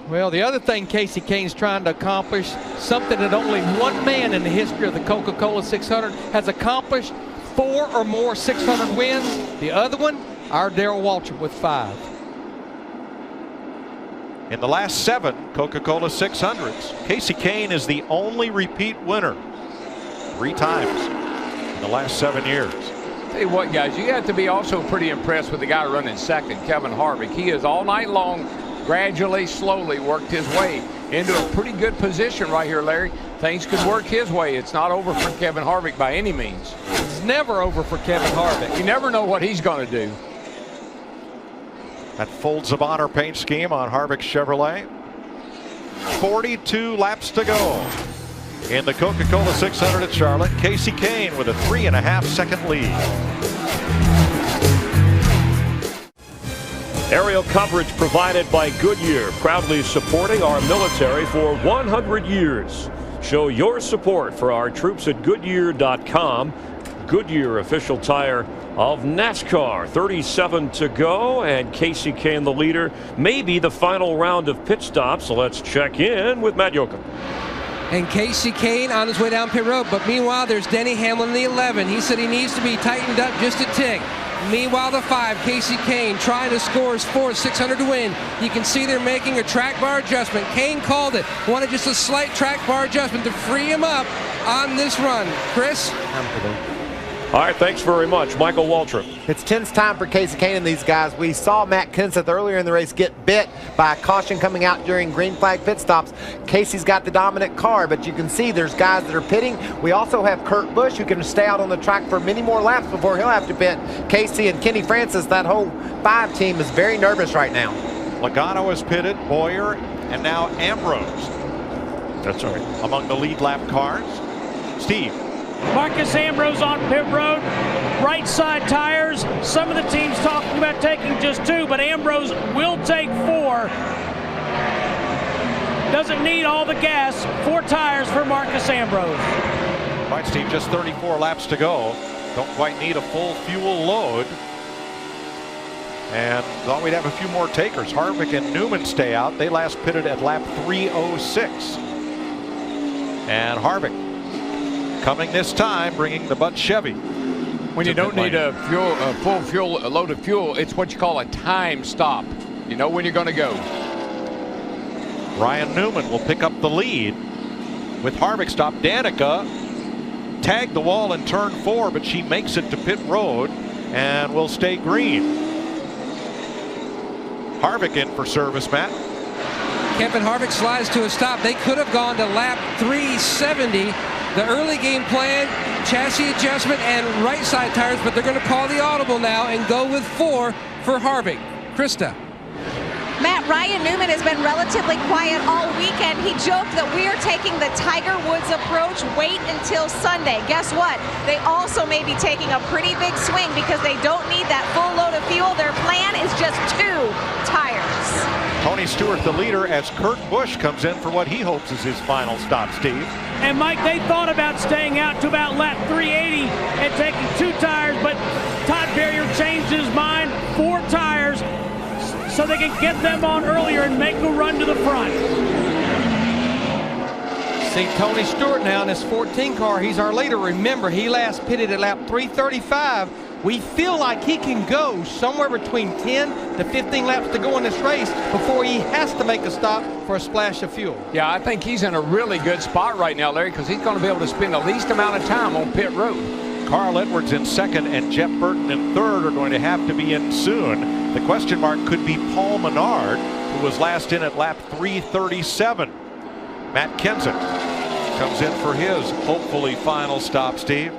Well, the other thing Kasey Kahne's trying to accomplish, something that only one man in the history of the Coca-Cola 600 has accomplished, 4 or more 600 wins. The other one, our Darrell Waltrip with 5. In the last 7 Coca-Cola 600s, Kasey Kahne is the only repeat winner 3 times in the last 7 years. Tell you what, guys, you have to be also pretty impressed with the guy running second, Kevin Harvick. He has all night long gradually, slowly worked his way into a pretty good position right here, Larry. Things could work his way. It's not over for Kevin Harvick by any means. It's never over for Kevin Harvick. You never know what he's going to do. That Folds of Honor paint scheme on Harvick's Chevrolet. 42 laps to go in the Coca-Cola 600 at Charlotte. Kasey Kahne with a 3.5-second lead. Aerial coverage provided by Goodyear, proudly supporting our military for 100 years. Show your support for our troops at Goodyear.com. Goodyear, official tire of NASCAR. 37 to go, and Kasey Kahne, the leader. Maybe the final round of pit stops. So let's check in with Matt Yoakum. And Kasey Kahne on his way down pit road. But meanwhile, there's Denny Hamlin in the 11. He said he needs to be tightened up just a tick. Meanwhile, the 5, Kasey Kahne, trying to score his 4th 600 to win. You can see they're making a track bar adjustment. Kahne called it. Wanted just a slight track bar adjustment to free him up on this run. Chris? All right, thanks very much, Michael Waltrip. It's tense time for Kasey Kahne and these guys. We saw Matt Kenseth earlier in the race get bit by a caution coming out during green flag pit stops. Kasey's got the dominant car, but you can see there's guys that are pitting. We also have Kurt Busch, who can stay out on the track for many more laps before he'll have to pit. Kasey and Kenny Francis, that whole 5 team is very nervous right now. Logano has pitted, Boyer, and now Ambrose. That's right. Among the lead lap cars. Steve. Marcus Ambrose on pit road, right side tires. Some of the teams talking about taking just 2, but Ambrose will take 4. Doesn't need all the gas. 4 tires for Marcus Ambrose. Right, Steve, just 34 laps to go. Don't quite need a full fuel load. And thought we'd have a few more takers. Harvick and Newman stay out. They last pitted at lap 306. And Harvick coming this time, bringing the Bud Chevy. When you don't need a full load of fuel, it's what you call a time stop. You know when you're going to go. Ryan Newman will pick up the lead with Harvick stop. Danica tagged the wall in turn 4, but she makes it to pit road and will stay green. Harvick in for service, Matt. Kevin Harvick slides to a stop. They could have gone to lap 370. The early game plan, chassis adjustment and right side tires, but they're going to call the audible now and go with 4 for Harvick. Krista. Matt, Ryan Newman has been relatively quiet all weekend. He joked that we are taking the Tiger Woods approach, wait until Sunday. Guess what? They also may be taking a pretty big swing because they don't need that full load of fuel. Their plan is just 2 tires. Tony Stewart, the leader, as Kurt Busch comes in for what he hopes is his final stop, Steve. And Mike, they thought about staying out to about lap 380 and taking 2 tires, but Todd Berrier changed his mind. 4 tires so they can get them on earlier and make a run to the front. See Tony Stewart now in his 14 car. He's our leader. Remember, he last pitted at lap 335. We feel like he can go somewhere between 10 to 15 laps to go in this race before he has to make a stop for a splash of fuel. Yeah, I think he's in a really good spot right now, Larry, because he's going to be able to spend the least amount of time on pit road. Carl Edwards in second and Jeff Burton in third are going to have to be in soon. The question mark could be Paul Menard, who was last in at lap 337. Matt Kenseth comes in for his hopefully final stop, Steve.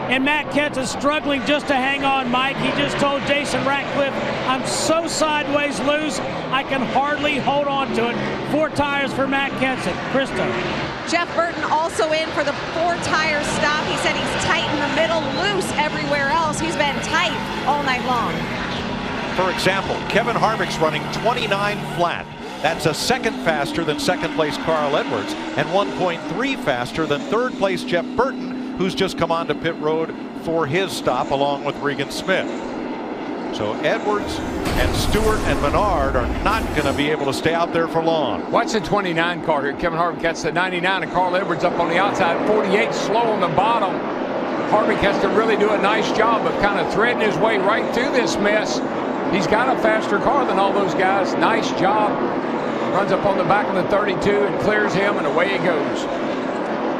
And Matt Kenseth struggling just to hang on, Mike. He just told Jason Ratcliffe, I'm so sideways loose, I can hardly hold on to it. 4 tires for Matt Kenseth. Krista. Jeff Burton also in for the 4-tire stop. He said he's tight in the middle, loose everywhere else. He's been tight all night long. For example, Kevin Harvick's running 29 flat. That's a second faster than second place Carl Edwards and 1.3 faster than third place Jeff Burton, who's just come onto pit road for his stop along with Regan Smith. So Edwards and Stewart and Menard are not going to be able to stay out there for long. Watch the 29 car here. Kevin Harvick gets the 99 and Carl Edwards up on the outside. 48 slow on the bottom. Harvick has to really do a nice job of kind of threading his way right through this mess. He's got a faster car than all those guys. Nice job. Runs up on the back of the 32 and clears him, and away he goes.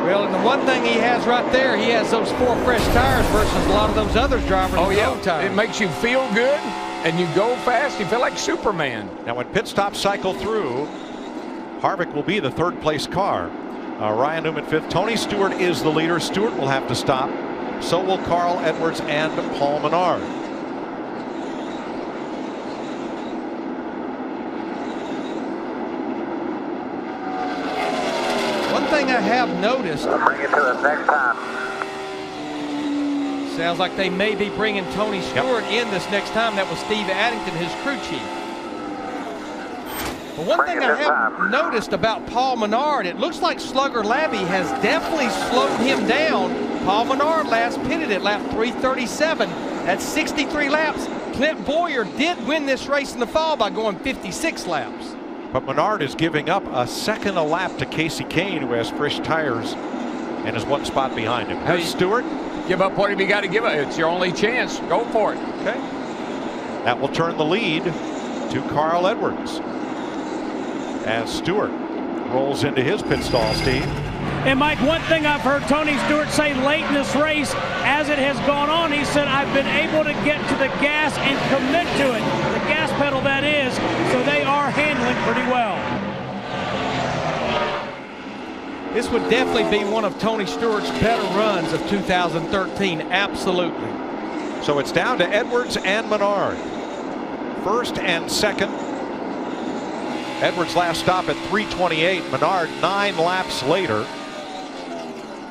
Well, and the one thing he has right there, he has those 4 fresh tires versus a lot of those other drivers. Oh, yeah. It makes you feel good, and you go fast. You feel like Superman. Now, when pit stops cycle through, Harvick will be the 3rd place car. Ryan Newman 5th. Tony Stewart is the leader. Stewart will have to stop. So will Carl Edwards and Paul Menard. One thing I have noticed. Bring it to us next time. Sounds like they may be bringing Tony Stewart in this next time. That was Steve Addington, his crew chief. But one thing I have noticed about Paul Menard, it looks like Slugger Labby has definitely slowed him down. Paul Menard last pitted at lap 337. That's 63 laps. Clint Boyer did win this race in the fall by going 56 laps. But Menard is giving up a second a lap to Casey Kane, who has fresh tires and is 1 spot behind him. Hey, Stewart, give up what have you got to give up? It's your only chance. Go for it. Okay. That will turn the lead to Carl Edwards as Stewart rolls into his pit stall, Steve. And Mike, one thing I've heard Tony Stewart say late in this race, as it has gone on, he said, I've been able to get to the gas and commit to it. The gas pedal, that is, so they are handling pretty well. This would definitely be one of Tony Stewart's better runs of 2013, absolutely. So it's down to Edwards and Menard. 1st and 2nd. Edwards last stop at 3:28. Menard 9 laps later.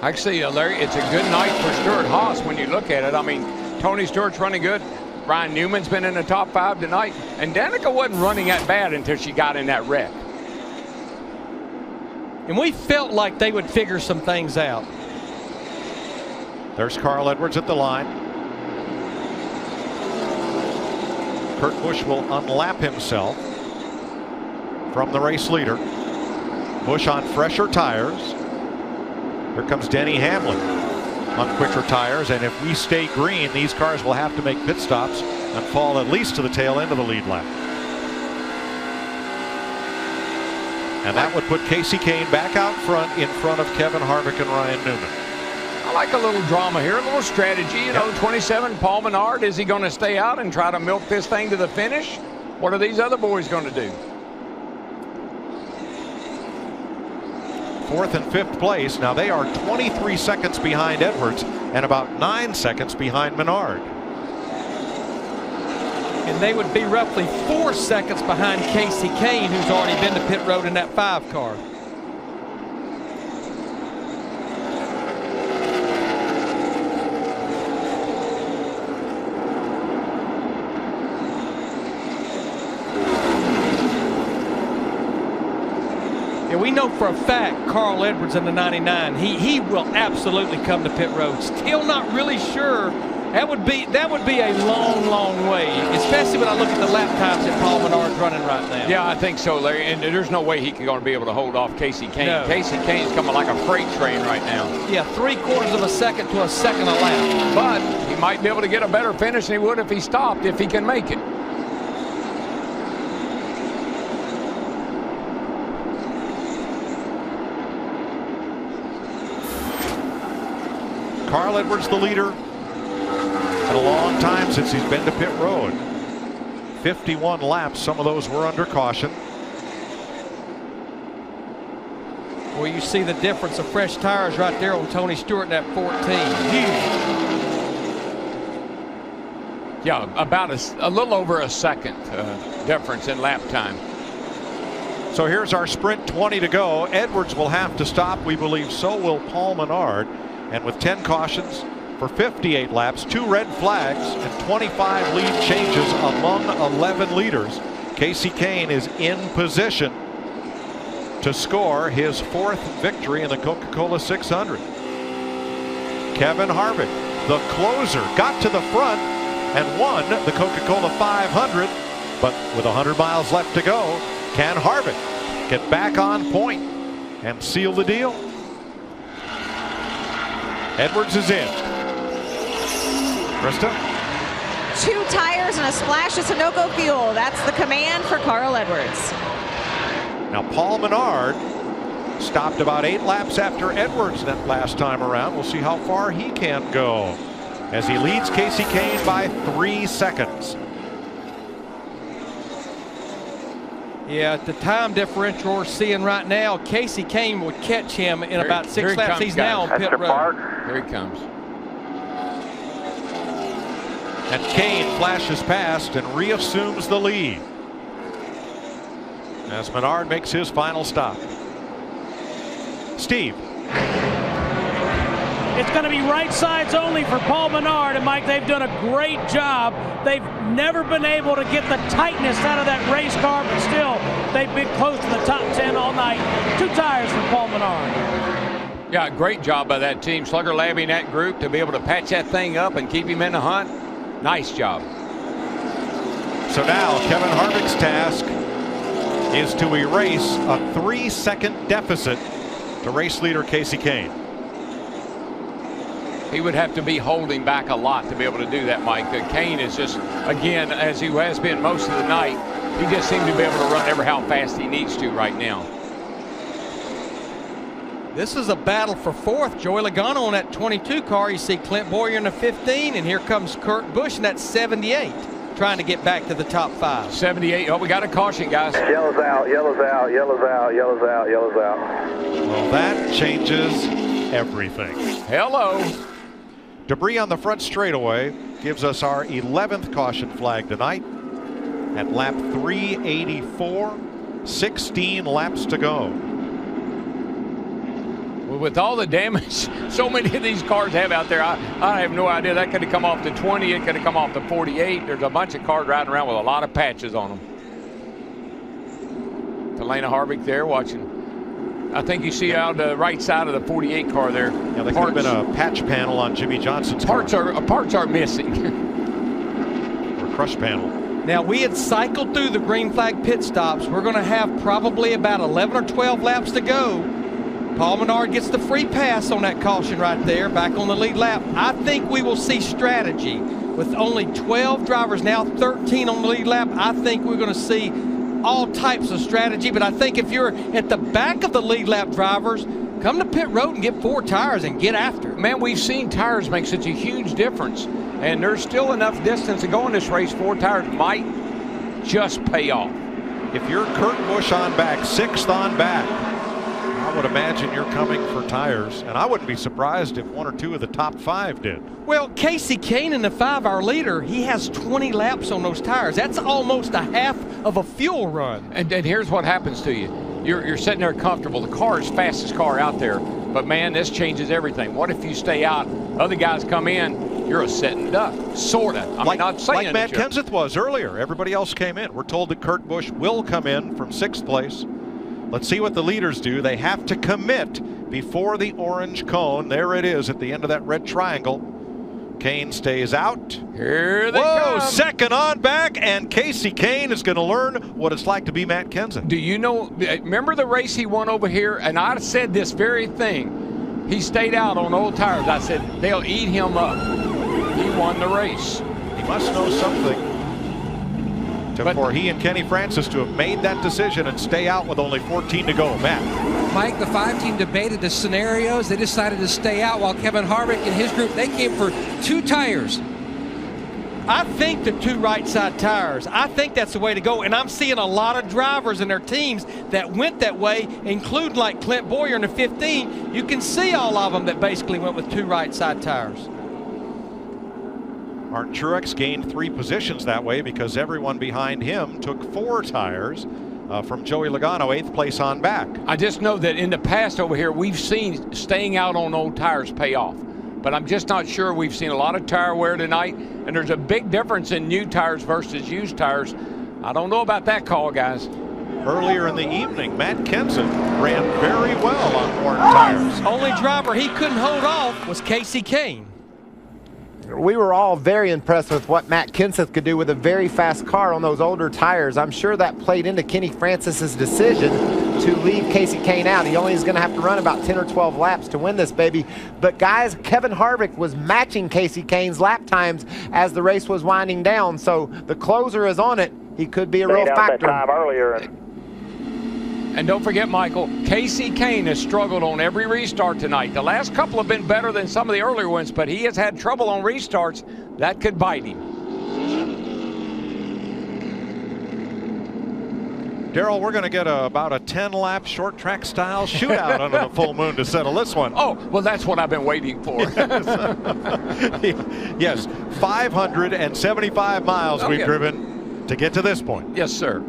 Actually, Larry, it's a good night for Stewart-Haas when you look at it. I mean, Tony Stewart's running good. Ryan Newman's been in the top 5 tonight. And Danica wasn't running that bad until she got in that wreck. And we felt like they would figure some things out. There's Carl Edwards at the line. Kurt Busch will unlap himself from the race leader. Busch on fresher tires. Here comes Denny Hamlin on quicker tires, and if we stay green, these cars will have to make pit stops and fall at least to the tail end of the lead lap. And that would put Casey Kane back out front in front of Kevin Harvick and Ryan Newman. I like a little drama here, a little strategy. You know, 27, Paul Menard, is he going to stay out and try to milk this thing to the finish? What are these other boys going to do? 4th and 5th place. Now they are 23 seconds behind Edwards and about 9 seconds behind Menard. And they would be roughly 4 seconds behind Casey Kane, who's already been to pit road in that 5 car. We know for a fact Carl Edwards in the 99, he will absolutely come to pit road. Still not really sure. That would be a long way, especially when I look at the lap times that Paul Menard's running right now. Yeah, I think so, Larry. And there's no way he's going to be able to hold off Casey Kane. No. Casey Kane's coming like a freight train right now. Yeah, 3/4 of a second to a second a lap. But he might be able to get a better finish than he would if he stopped, if he can make it. Carl Edwards the leader. Been a long time since he's been to pit road. 51 laps. Some of those were under caution. Well, you see the difference of fresh tires right there on Tony Stewart in that 14. Huge. Yeah, about a little over a second difference in lap time. So here's our sprint, 20 to go. Edwards will have to stop. We believe so will Paul Menard. And with 10 cautions for 58 laps, 2 red flags, and 25 lead changes among 11 leaders, Casey Kane is in position to score his 4th victory in the Coca-Cola 600. Kevin Harvick, the closer, got to the front, and won the Coca-Cola 500. But with 100 miles left to go, can Harvick get back on point and seal the deal? Edwards is in. Krista? 2 tires and a splash of Sunoco fuel. That's the command for Carl Edwards. Now Paul Menard stopped about 8 laps after Edwards that last time around. We'll see how far he can go as he leads Kasey Kahne by 3 seconds. Yeah, at the time differential we're seeing right now, Kasey Kahne would catch him in about 6 laps. He's now on pit road. Here he comes. And Kahne flashes past and reassumes the lead as Menard makes his final stop. Steve. It's going to be right sides only for Paul Menard, and Mike, they've done a great job. They've never been able to get the tightness out of that race car, but still, they've been close to the top 10 all night. 2 tires for Paul Menard. Yeah, great job by that team. Slugger Labby and that group to be able to patch that thing up and keep him in the hunt. Nice job. So now Kevin Harvick's task is to erase a 3-second deficit to race leader Kasey Kahne. He would have to be holding back a lot to be able to do that, Mike. Kahne is just, again, as he has been most of the night, he just seemed to be able to run ever how fast he needs to right now. This is a battle for 4th. Joey Logano on that 22 car. You see Clint Boyer in the 15, and here comes Kurt Busch in that 78, trying to get back to the top 5. 78. Oh, we got a caution, guys. Yellows out, yellows out, yellows out, yellows out, yellows out. Well, that changes everything. Hello. Debris on the front straightaway gives us our 11th caution flag tonight at lap 384. 16 laps to go. Well, with all the damage so many of these cars have out there, I have no idea. That could have come off the 20. It could have come off the 48. There's a bunch of cars riding around with a lot of patches on them. Talena Harvick there watching. I think you see out the right side of the 48 car there. Yeah, there could have been a patch panel on Jimmy Johnson's parts car. Parts are missing. Or crush panel. Now, we had cycled through the green flag pit stops. We're going to have probably about 11 or 12 laps to go. Paul Menard gets the free pass on that caution right there, back on the lead lap. I think we will see strategy. With only 12 drivers now, 13 on the lead lap, I think we're going to see all types of strategy. But I think if you're at the back of the lead lap drivers, come to pit road and get 4 tires and get after it. Man, we've seen tires make such a huge difference. And there's still enough distance to go in this race. 4 tires might just pay off. If you're Kurt Busch on back, 6th on back, I would imagine you're coming for tires. And I wouldn't be surprised if 1 or 2 of the top 5 did. Well, Kasey Kahne in the 5-hour leader, he has 20 laps on those tires. That's almost a half of a fuel run. And here's what happens to you. You're sitting there comfortable. The car is the fastest car out there. But, man, this changes everything. What if you stay out, other guys come in, you're a sitting duck, sort of. I'm not saying like Matt Kenseth was earlier. Everybody else came in. We're told that Kurt Busch will come in from 6th place. Let's see what the leaders do. They have to commit before the orange cone. There it is at the end of that red triangle. Kahne stays out. Here they come. 2nd on back, and Kasey Kahne is going to learn what it's like to be Matt Kenseth. Do you know, remember the race he won over here? And I said this very thing. He stayed out on old tires. I said, they'll eat him up. He won the race. He must know something for he and Kenny Francis to have made that decision and stay out with only 14 to go. Matt. Mike, the 5 team debated the scenarios. They decided to stay out, while Kevin Harvick and his group, they came for 2 tires. I think the 2 right side tires, I think that's the way to go. And I'm seeing a lot of drivers and their teams that went that way, including like Clint Boyer in the 15. You can see all of them that basically went with 2 right side tires. Martin Truex gained 3 positions that way because everyone behind him took 4 tires from Joey Logano, 8th place on back. I just know that in the past over here, we've seen staying out on old tires pay off. But I'm just not sure. We've seen a lot of tire wear tonight, and there's a big difference in new tires versus used tires. I don't know about that call, guys. Earlier in the evening, Matt Kenseth ran very well on worn tires. Only driver he couldn't hold off was Kasey Kahne. we were all very impressed with what Matt Kenseth could do with a very fast car on those older tires. I'm sure that played into Kenny Francis's decision to leave Kasey Kahne out. He only is going to have to run about 10 or 12 laps to win this baby. But guys, Kevin Harvick was matching Kasey Kahne's lap times as the race was winding down. So the closer is on it. He could be a real factor. That time earlier. And don't forget, Michael, Kasey Kahne has struggled on every restart tonight. The last couple have been better than some of the earlier ones, but he has had trouble on restarts. That could bite him. Darrell, we're going to get about a 10-lap short track style shootout under the full moon to settle this one. Oh, well, that's what I've been waiting for. Yes, 575 miles we've driven to get to this point. Yes, sir.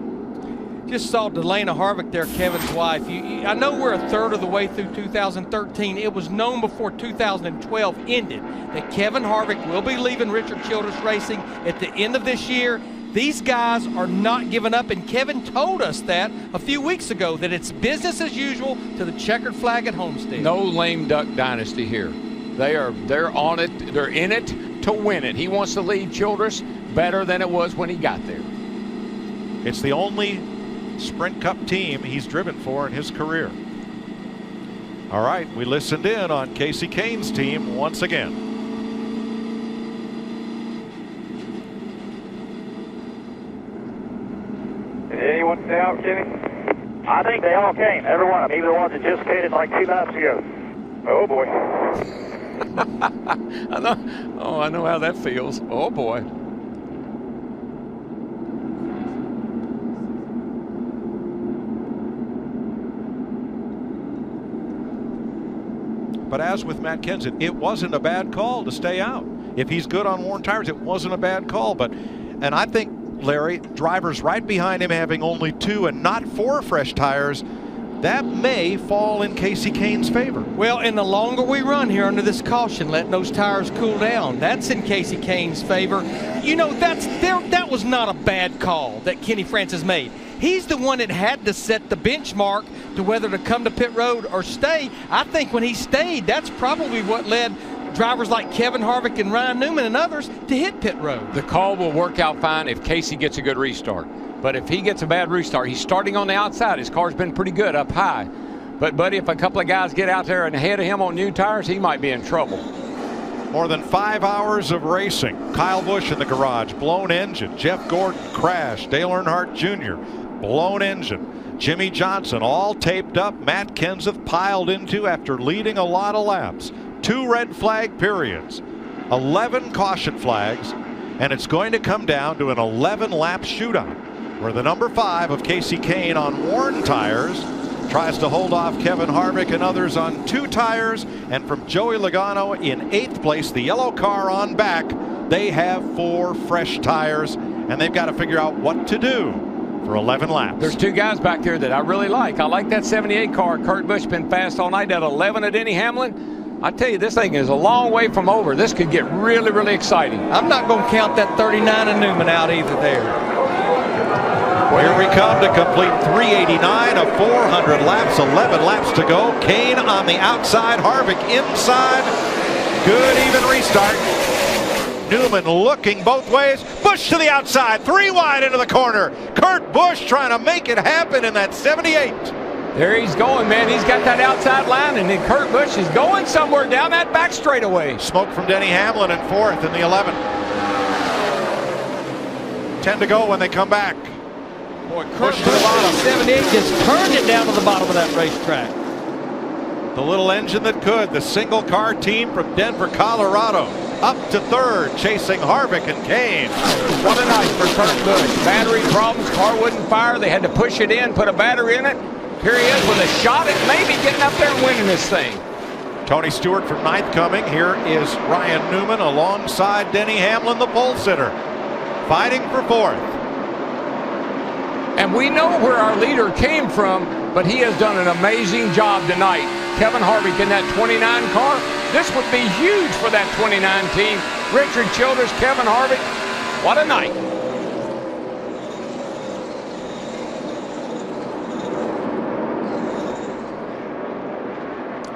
Just saw Delana Harvick there, Kevin's wife. I know we're a third of the way through 2013. It was known before 2012 ended that Kevin Harvick will be leaving Richard Childress Racing at the end of this year. These guys are not giving up, and Kevin told us that a few weeks ago, that it's business as usual to the checkered flag at Homestead. No lame duck dynasty here. They're on it. They're in it to win it. He wants to leave Childress better than it was when he got there. It's the only Sprint Cup team he's driven for in his career. All right, we listened in on Kasey Kahne's team once again. Did anyone stay out, Kenny? I think they all came. Every one of them. Even the ones that just skated like 2 laps ago. Oh boy. I know. Oh, I know how that feels. Oh boy. But as with Matt Kenseth, it wasn't a bad call to stay out. If he's good on worn tires, it wasn't a bad call. And I think, Larry, drivers right behind him having only 2 and not 4 fresh tires, that may fall in Kasey Kahne's favor. Well, and the longer we run here under this caution, letting those tires cool down, that's in Kasey Kahne's favor. You know, that was not a bad call that Kenny Francis made. He's the one that had to set the benchmark to whether to come to pit road or stay. I think when he stayed, that's probably what led drivers like Kevin Harvick and Ryan Newman and others to hit pit road. The call will work out fine if Kasey gets a good restart. But if he gets a bad restart, he's starting on the outside. His car's been pretty good up high. But, buddy, if a couple of guys get out there and ahead of him on new tires, he might be in trouble. More than 5 hours of racing. Kyle Busch in the garage, blown engine. Jeff Gordon crashed. Dale Earnhardt Jr., blown engine. Jimmy Johnson all taped up. Matt Kenseth piled into after leading a lot of laps. 2 red flag periods, 11 caution flags, and it's going to come down to an 11-lap shootout where the number 5 of Kasey Kahne on worn tires tries to hold off Kevin Harvick and others on 2 tires, and from Joey Logano in 8th place, the yellow car on back, they have 4 fresh tires, and they've got to figure out what to do for 11 laps. There's 2 guys back there that I really like. I like that 78 car. Kurt Busch been fast all night. That 11 of Denny Hamlin. I tell you, this thing is a long way from over. This could get really, really exciting. I'm not going to count that 39 of Newman out either there. Here we come to complete 389 of 400 laps, 11 laps to go. Kahne on the outside, Harvick inside. Good even restart. Newman looking both ways. Busch to the outside, 3 wide into the corner. Kurt Busch trying to make it happen in that 78. There he's going, man. He's got that outside line, and then Kurt Busch is going somewhere down that back straightaway. Smoke from Denny Hamlin in 4th in the 11. 10 to go when they come back. Boy, Kurt Busch to the bottom. 78 just turned it down to the bottom of that racetrack. The little engine that could. The single car team from Denver, Colorado. Up to 3rd, chasing Harvick and Kahne. What a night for Kurt Busch. Battery problems, car wouldn't fire. They had to push it in, put a battery in it. Here he is with a shot at maybe getting up there and winning this thing. Tony Stewart from 9th coming. Here is Ryan Newman alongside Denny Hamlin, the pole sitter, fighting for 4th. And we know where our leader came from, but he has done an amazing job tonight. Kevin Harvick in that 29 car. This would be huge for that 29 team. Richard Childress, Kevin Harvick. What a night.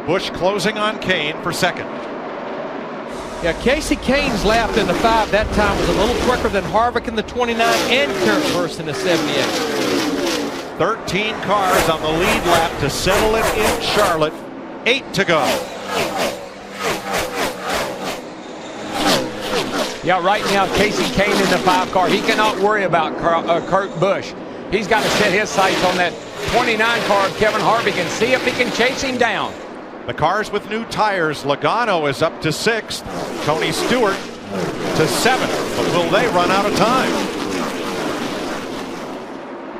Busch closing on Kahne for 2nd. Yeah, Casey Kane's lap in the 5 that time was a little quicker than Harvick in the 29 and Kurt Busch in the 78. 13 cars on the lead lap to settle it in Charlotte. 8 to go. Yeah, right now, Casey Kane in the 5 car. He cannot worry about Kurt Busch. He's got to set his sights on that 29 car of Kevin Harvick and see if he can chase him down. The cars with new tires. Logano is up to 6th. Tony Stewart to 7th. But will they run out of time?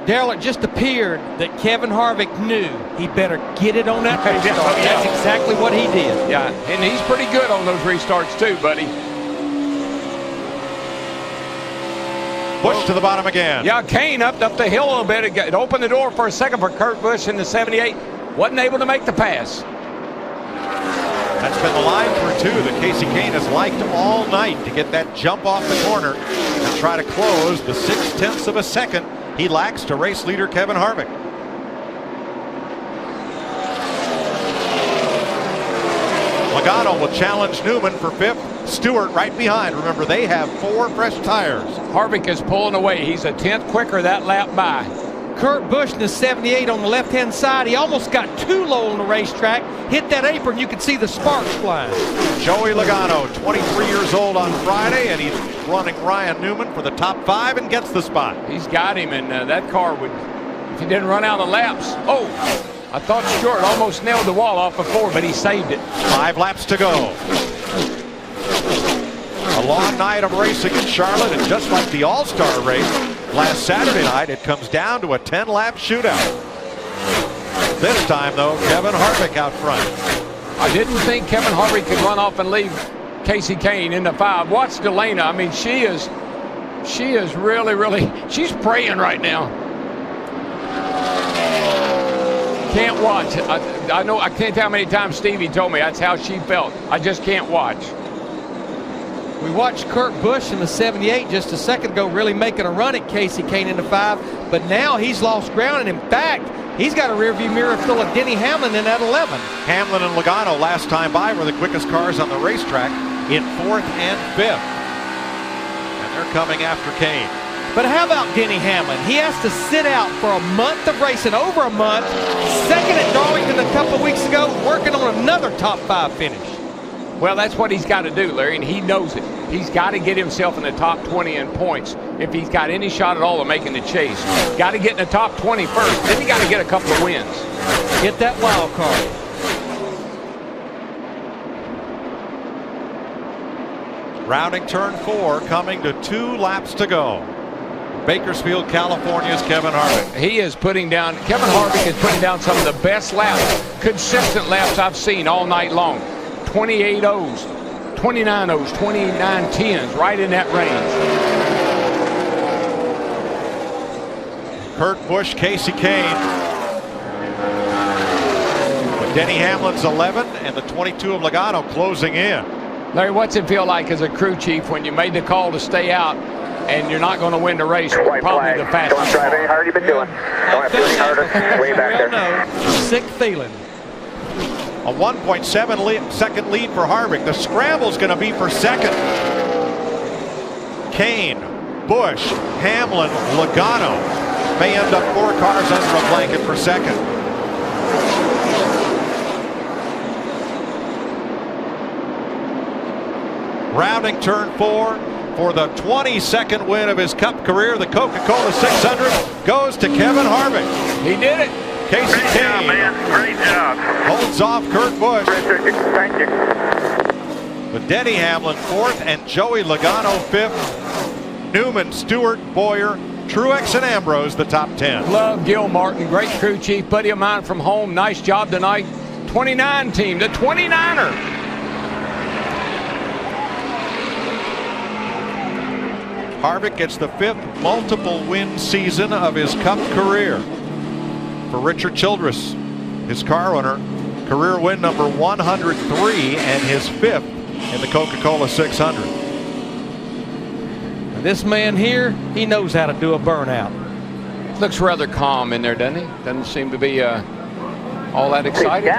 Darrell, it just appeared that Kevin Harvick knew he better get it on that restart. That's exactly what he did. Yeah, and he's pretty good on those restarts too, buddy. Busch to the bottom again. Yeah, Kane up the hill a little bit. It opened the door for a second for Kurt Busch in the 78. Wasn't able to make the pass. That's been the line for 2 that Casey Kane has liked all night, to get that jump off the corner and try to close the 0.6 of a second he lacks to race leader Kevin Harvick. Logano will challenge Newman for 5th. Stewart right behind. Remember, they have 4 fresh tires. Harvick is pulling away. He's a 10th quicker that lap by. Kurt Busch in the 78 on the left-hand side. He almost got too low on the racetrack. Hit that apron, you could see the sparks flying. Joey Logano, 23 years old on Friday, and he's running Ryan Newman for the top 5 and gets the spot. He's got him, and that car would, if he didn't run out of laps. Oh, I thought Stewart almost nailed the wall off before, but he saved it. 5 laps to go. A long night of racing in Charlotte, and just like the All-Star race last Saturday night, it comes down to a 10-lap shootout. This time, though, Kevin Harvick out front. I didn't think Kevin Harvick could run off and leave Casey Kane in the 5. Watch Delana. I mean, she is really, she's praying right now. Can't watch. I know, I can't tell how many times Stevie told me that's how she felt. I just can't watch. We watched Kurt Busch in the 78 just a second ago really making a run at Casey Kane in the 5, but now he's lost ground, and in fact, he's got a rearview mirror full of Denny Hamlin in that 11. Hamlin and Logano last time by were the quickest cars on the racetrack in 4th and 5th. And they're coming after Kane. But how about Denny Hamlin? He has to sit out for a month of racing, over a month. Second at Darlington a couple of weeks ago, working on another top 5 finish. Well, that's what he's got to do, Larry, and he knows it. He's got to get himself in the top 20 in points if he's got any shot at all of making the chase. Got to get in the top 20 first, then he got to get a couple of wins. Get that wild card. Rounding turn 4, coming to 2 laps to go. Bakersfield, California's Kevin Harvick. He is putting down, Kevin Harvick is putting down some of the best laps, consistent laps I've seen all night long. 28 O's, 29 O's, 29 10s, right in that range. Kurt Busch, Casey Kane. But Denny Hamlin's 11 and the 22 of Logano closing in. Larry, what's it feel like as a crew chief when you made the call to stay out and you're not going to win the race? White probably flag. the fastest. Don't drive any harder. You've been doing. Don't have to do any harder. Way back there. No. Sick feeling. A 1.7 second lead for Harvick. The scramble's going to be for second. Kane, Busch, Hamlin, Logano may end up 4 cars under a blanket for second. Rounding turn 4 for the 22nd win of his Cup career. The Coca-Cola 600 goes to Kevin Harvick. He did it. Casey Great Kane job, man. Great job. holds off Kurt Busch. Thank you. But Denny Hamlin 4th and Joey Logano 5th. Newman, Stewart, Boyer, Truex, and Ambrose the top 10. Love Gil Martin, great crew chief, buddy of mine from home. Nice job tonight. 29 team, the 29er. Harvick gets the 5th multiple win season of his Cup career. For Richard Childress, his car owner, career win number 103 and his 5th in the Coca-Cola 600. This man here, he knows how to do a burnout. Looks rather calm in there, doesn't he? Doesn't seem to be all that excited.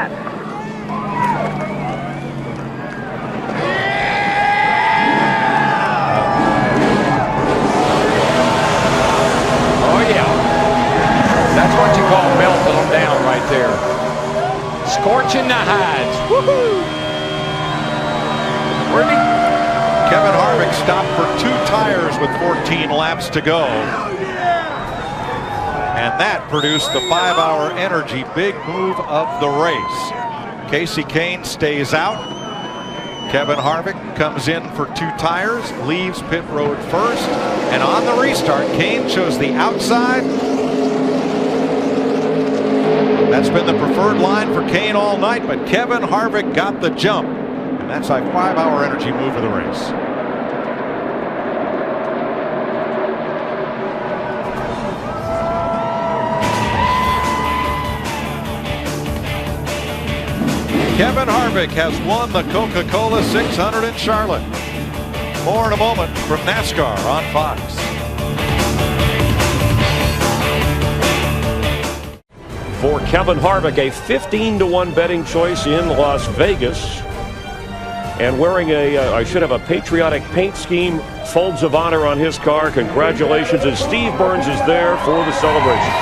Harvick stopped for 2 tires with 14 laps to go. And that produced the 5-hour energy big move of the race. Kasey Kahne stays out. Kevin Harvick comes in for 2 tires, leaves pit road first, and on the restart, Kahne chose the outside. That's been the preferred line for Kahne all night, but Kevin Harvick got the jump, and that's a 5-hour energy move of the race. Kevin Harvick has won the Coca-Cola 600 in Charlotte. More in a moment from NASCAR on Fox. For Kevin Harvick, a 15-to-1 betting choice in Las Vegas. And wearing I should have a patriotic paint scheme, folds of honor on his car. Congratulations. And Steve Burns is there for the celebration.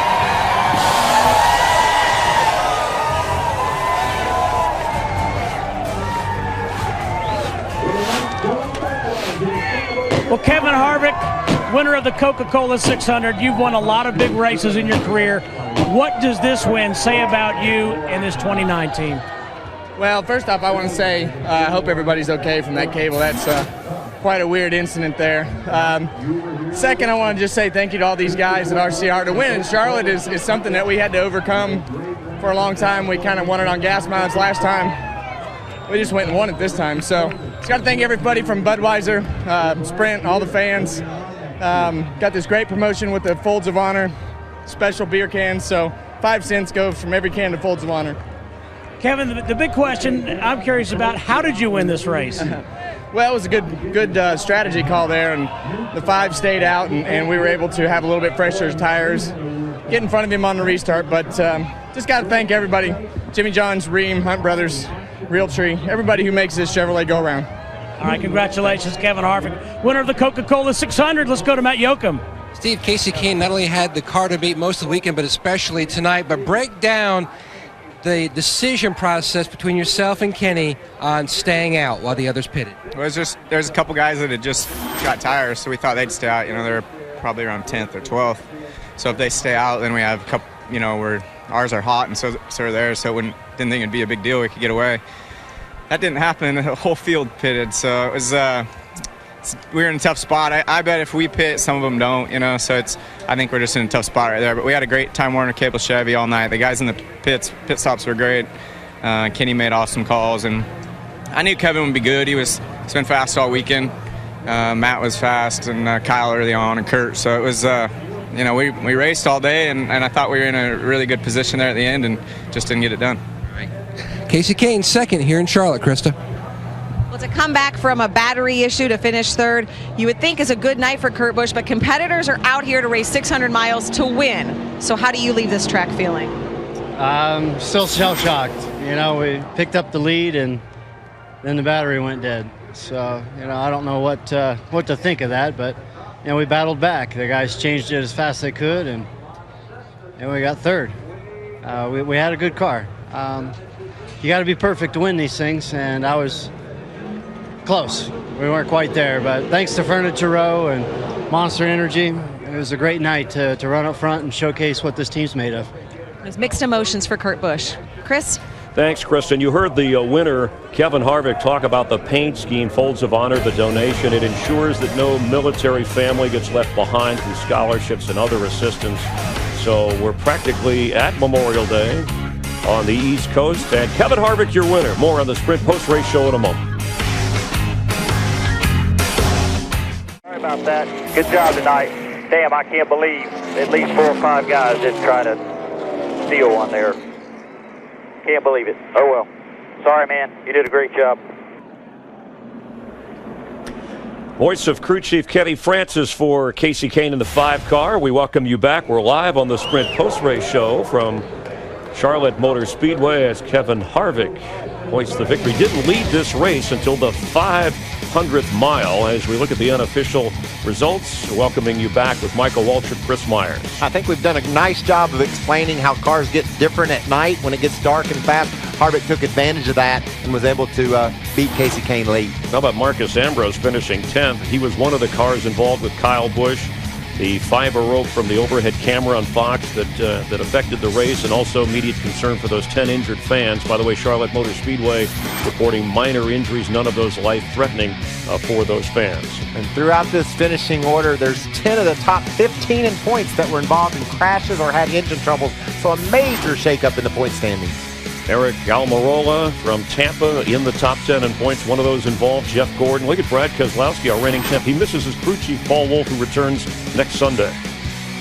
Well, Kevin Harvick, winner of the Coca-Cola 600. You've won a lot of big races in your career. What does this win say about you in this 2019? Well, first off, I want to say I hope everybody's okay from that cable. That's quite a weird incident there. Second, I want to just say thank you to all these guys at RCR. To win in Charlotte is something that we had to overcome for a long time. We kind of won it on gas mileage last time. We just went and won it this time. So just got to thank everybody from Budweiser, Sprint, all the fans. Got this great promotion with the Folds of Honor special beer cans. So 5 cents go from every can to Folds of Honor. Kevin, the big question I'm curious about, how did you win this race? Well, it was a good strategy call there, and the 5 stayed out, and we were able to have a little bit fresher tires, get in front of him on the restart. But just got to thank everybody, Jimmy John's, Ream, Hunt Brothers, Realtree, everybody who makes this Chevrolet go around. All right, congratulations, Kevin Harvick, winner of the Coca-Cola 600. Let's go to Matt Yoakum. Steve, Kasey Kahne not only had the car to beat most of the weekend, but especially tonight. But break down the decision process between yourself and Kenny on staying out while the others pitted. It was just, there's a couple guys that had just got tires, so we thought they'd stay out. You know, they're probably around 10th or 12th. So if they stay out, then we have a couple, you know, where ours are hot and so are theirs, so didn't think it'd be a big deal. We could get away. That didn't happen. The whole field pitted, so it was we were in a tough spot. I bet if we pit, some of them don't, you know, so I think we're just in a tough spot right there. But we had a great Time Warner Cable Chevy all night. The guys in the pit stops were great. Kenny made awesome calls, and I knew Kevin would be good. He's been fast all weekend. Matt was fast, and Kyle early on, and Kurt. So it was, you know, we raced all day, and I thought we were in a really good position there at the end, and just didn't get it done. Right. Kasey Kahne second here in Charlotte, Krista. Well, to come back from a battery issue to finish third, you would think is a good night for Kurt Busch, but competitors are out here to race 600 miles to win. So how do you leave this track feeling? Still shell-shocked. You know, we picked up the lead and then the battery went dead. So, you know, I don't know what to think of that, but, you know, we battled back. The guys changed it as fast as they could, and we got third. We had a good car. You got to be perfect to win these things, and I was close. We weren't quite there, but thanks to Furniture Row and Monster Energy, it was a great night to run up front and showcase what this team's made of. There's mixed emotions for Kurt Busch. Chris? Thanks, Kristen. You heard the winner, Kevin Harvick, talk about the paint scheme, Folds of Honor, the donation. It ensures that no military family gets left behind through scholarships and other assistance. So we're practically at Memorial Day on the East Coast. And Kevin Harvick, your winner. More on the Sprint Post-Race Show in a moment. Sorry about that. Good job tonight. Damn, I can't believe at least 4 or 5 guys didn't try to steal one there. Can't believe it. Oh well. Sorry, man. You did a great job. Voice of Crew Chief Kenny Francis for Kasey Kahne in the 5 car. We welcome you back. We're live on the Sprint Post-Race Show from Charlotte Motor Speedway as Kevin Harvick hoists the victory. Didn't lead this race until the 500th mile. As we look at the unofficial results, welcoming you back with Michael Waltrip, Chris Myers. I think we've done a nice job of explaining how cars get different at night when it gets dark and fast. Harvick took advantage of that and was able to beat Casey Kane late. How about Marcus Ambrose finishing 10th? He was one of the cars involved with Kyle Busch. The fiber rope from the overhead camera on Fox that affected the race, and also immediate concern for those 10 injured fans. By the way, Charlotte Motor Speedway reporting minor injuries, none of those life-threatening for those fans. And throughout this finishing order, there's 10 of the top 15 in points that were involved in crashes or had engine troubles, so a major shakeup in the point standings. Eric Almirola from Tampa in the top 10 in points. One of those involved, Jeff Gordon. Look at Brad Keselowski, our reigning champ. He misses his crew chief, Paul Wolfe, who returns next Sunday.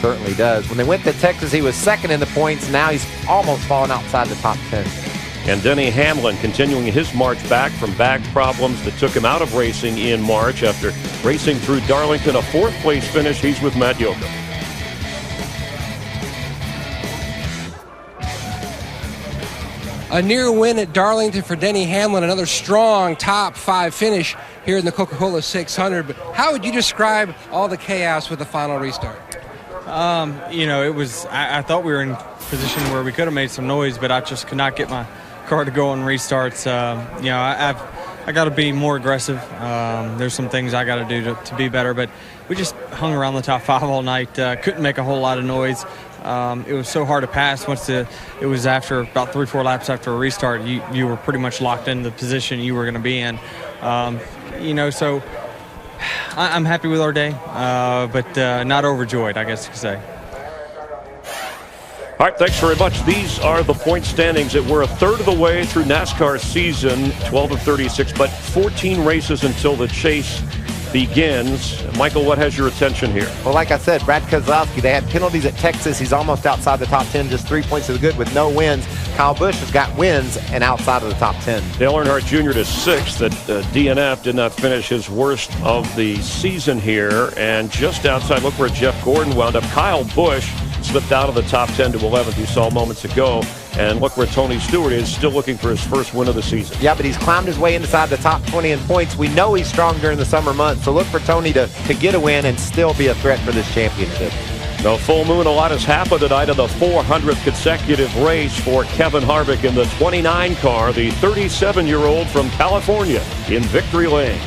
Certainly does. When they went to Texas, he was second in the points. Now he's almost fallen outside the top 10. And Denny Hamlin continuing his march back from back problems that took him out of racing in March after racing through Darlington. A fourth place finish. He's with Matt Yoakum. A near win at Darlington for Denny Hamlin, another strong top 5 finish here in the Coca-Cola 600. But how would you describe all the chaos with the final restart? It was, I thought we were in a position where we could have made some noise, but I just could not get my car to go on restarts. I got to be more aggressive. There's some things I got to do to be better, but we just hung around the top 5 all night. Couldn't make a whole lot of noise. It was so hard to pass once it was after about 3-4 laps after a restart. You were pretty much locked in the position you were going to be in. So I'm happy with our day, but not overjoyed, I guess you could say. All right, thanks very much. These are the point standings that we're a third of the way through NASCAR season, 12 of 36, but 14 races until the chase begins. Michael, what has your attention here? Well, like I said, Brad Keselowski, they had penalties at Texas. He's almost outside the top 10, just 3 points to the good with no wins. Kyle Busch has got wins and outside of the top 10. Dale Earnhardt Jr. to 6th. That DNF did not finish his worst of the season here. And just outside, look where Jeff Gordon wound up. Kyle Busch slipped out of the top 10 to 11th, you saw moments ago. And look where Tony Stewart is, still looking for his first win of the season. Yeah, but he's climbed his way inside the top 20 in points. We know he's strong during the summer months, so look for Tony to get a win and still be a threat for this championship. No full moon, a lot has happened tonight in the 400th consecutive race for Kevin Harvick in the 29 car, the 37-year-old from California in victory lane.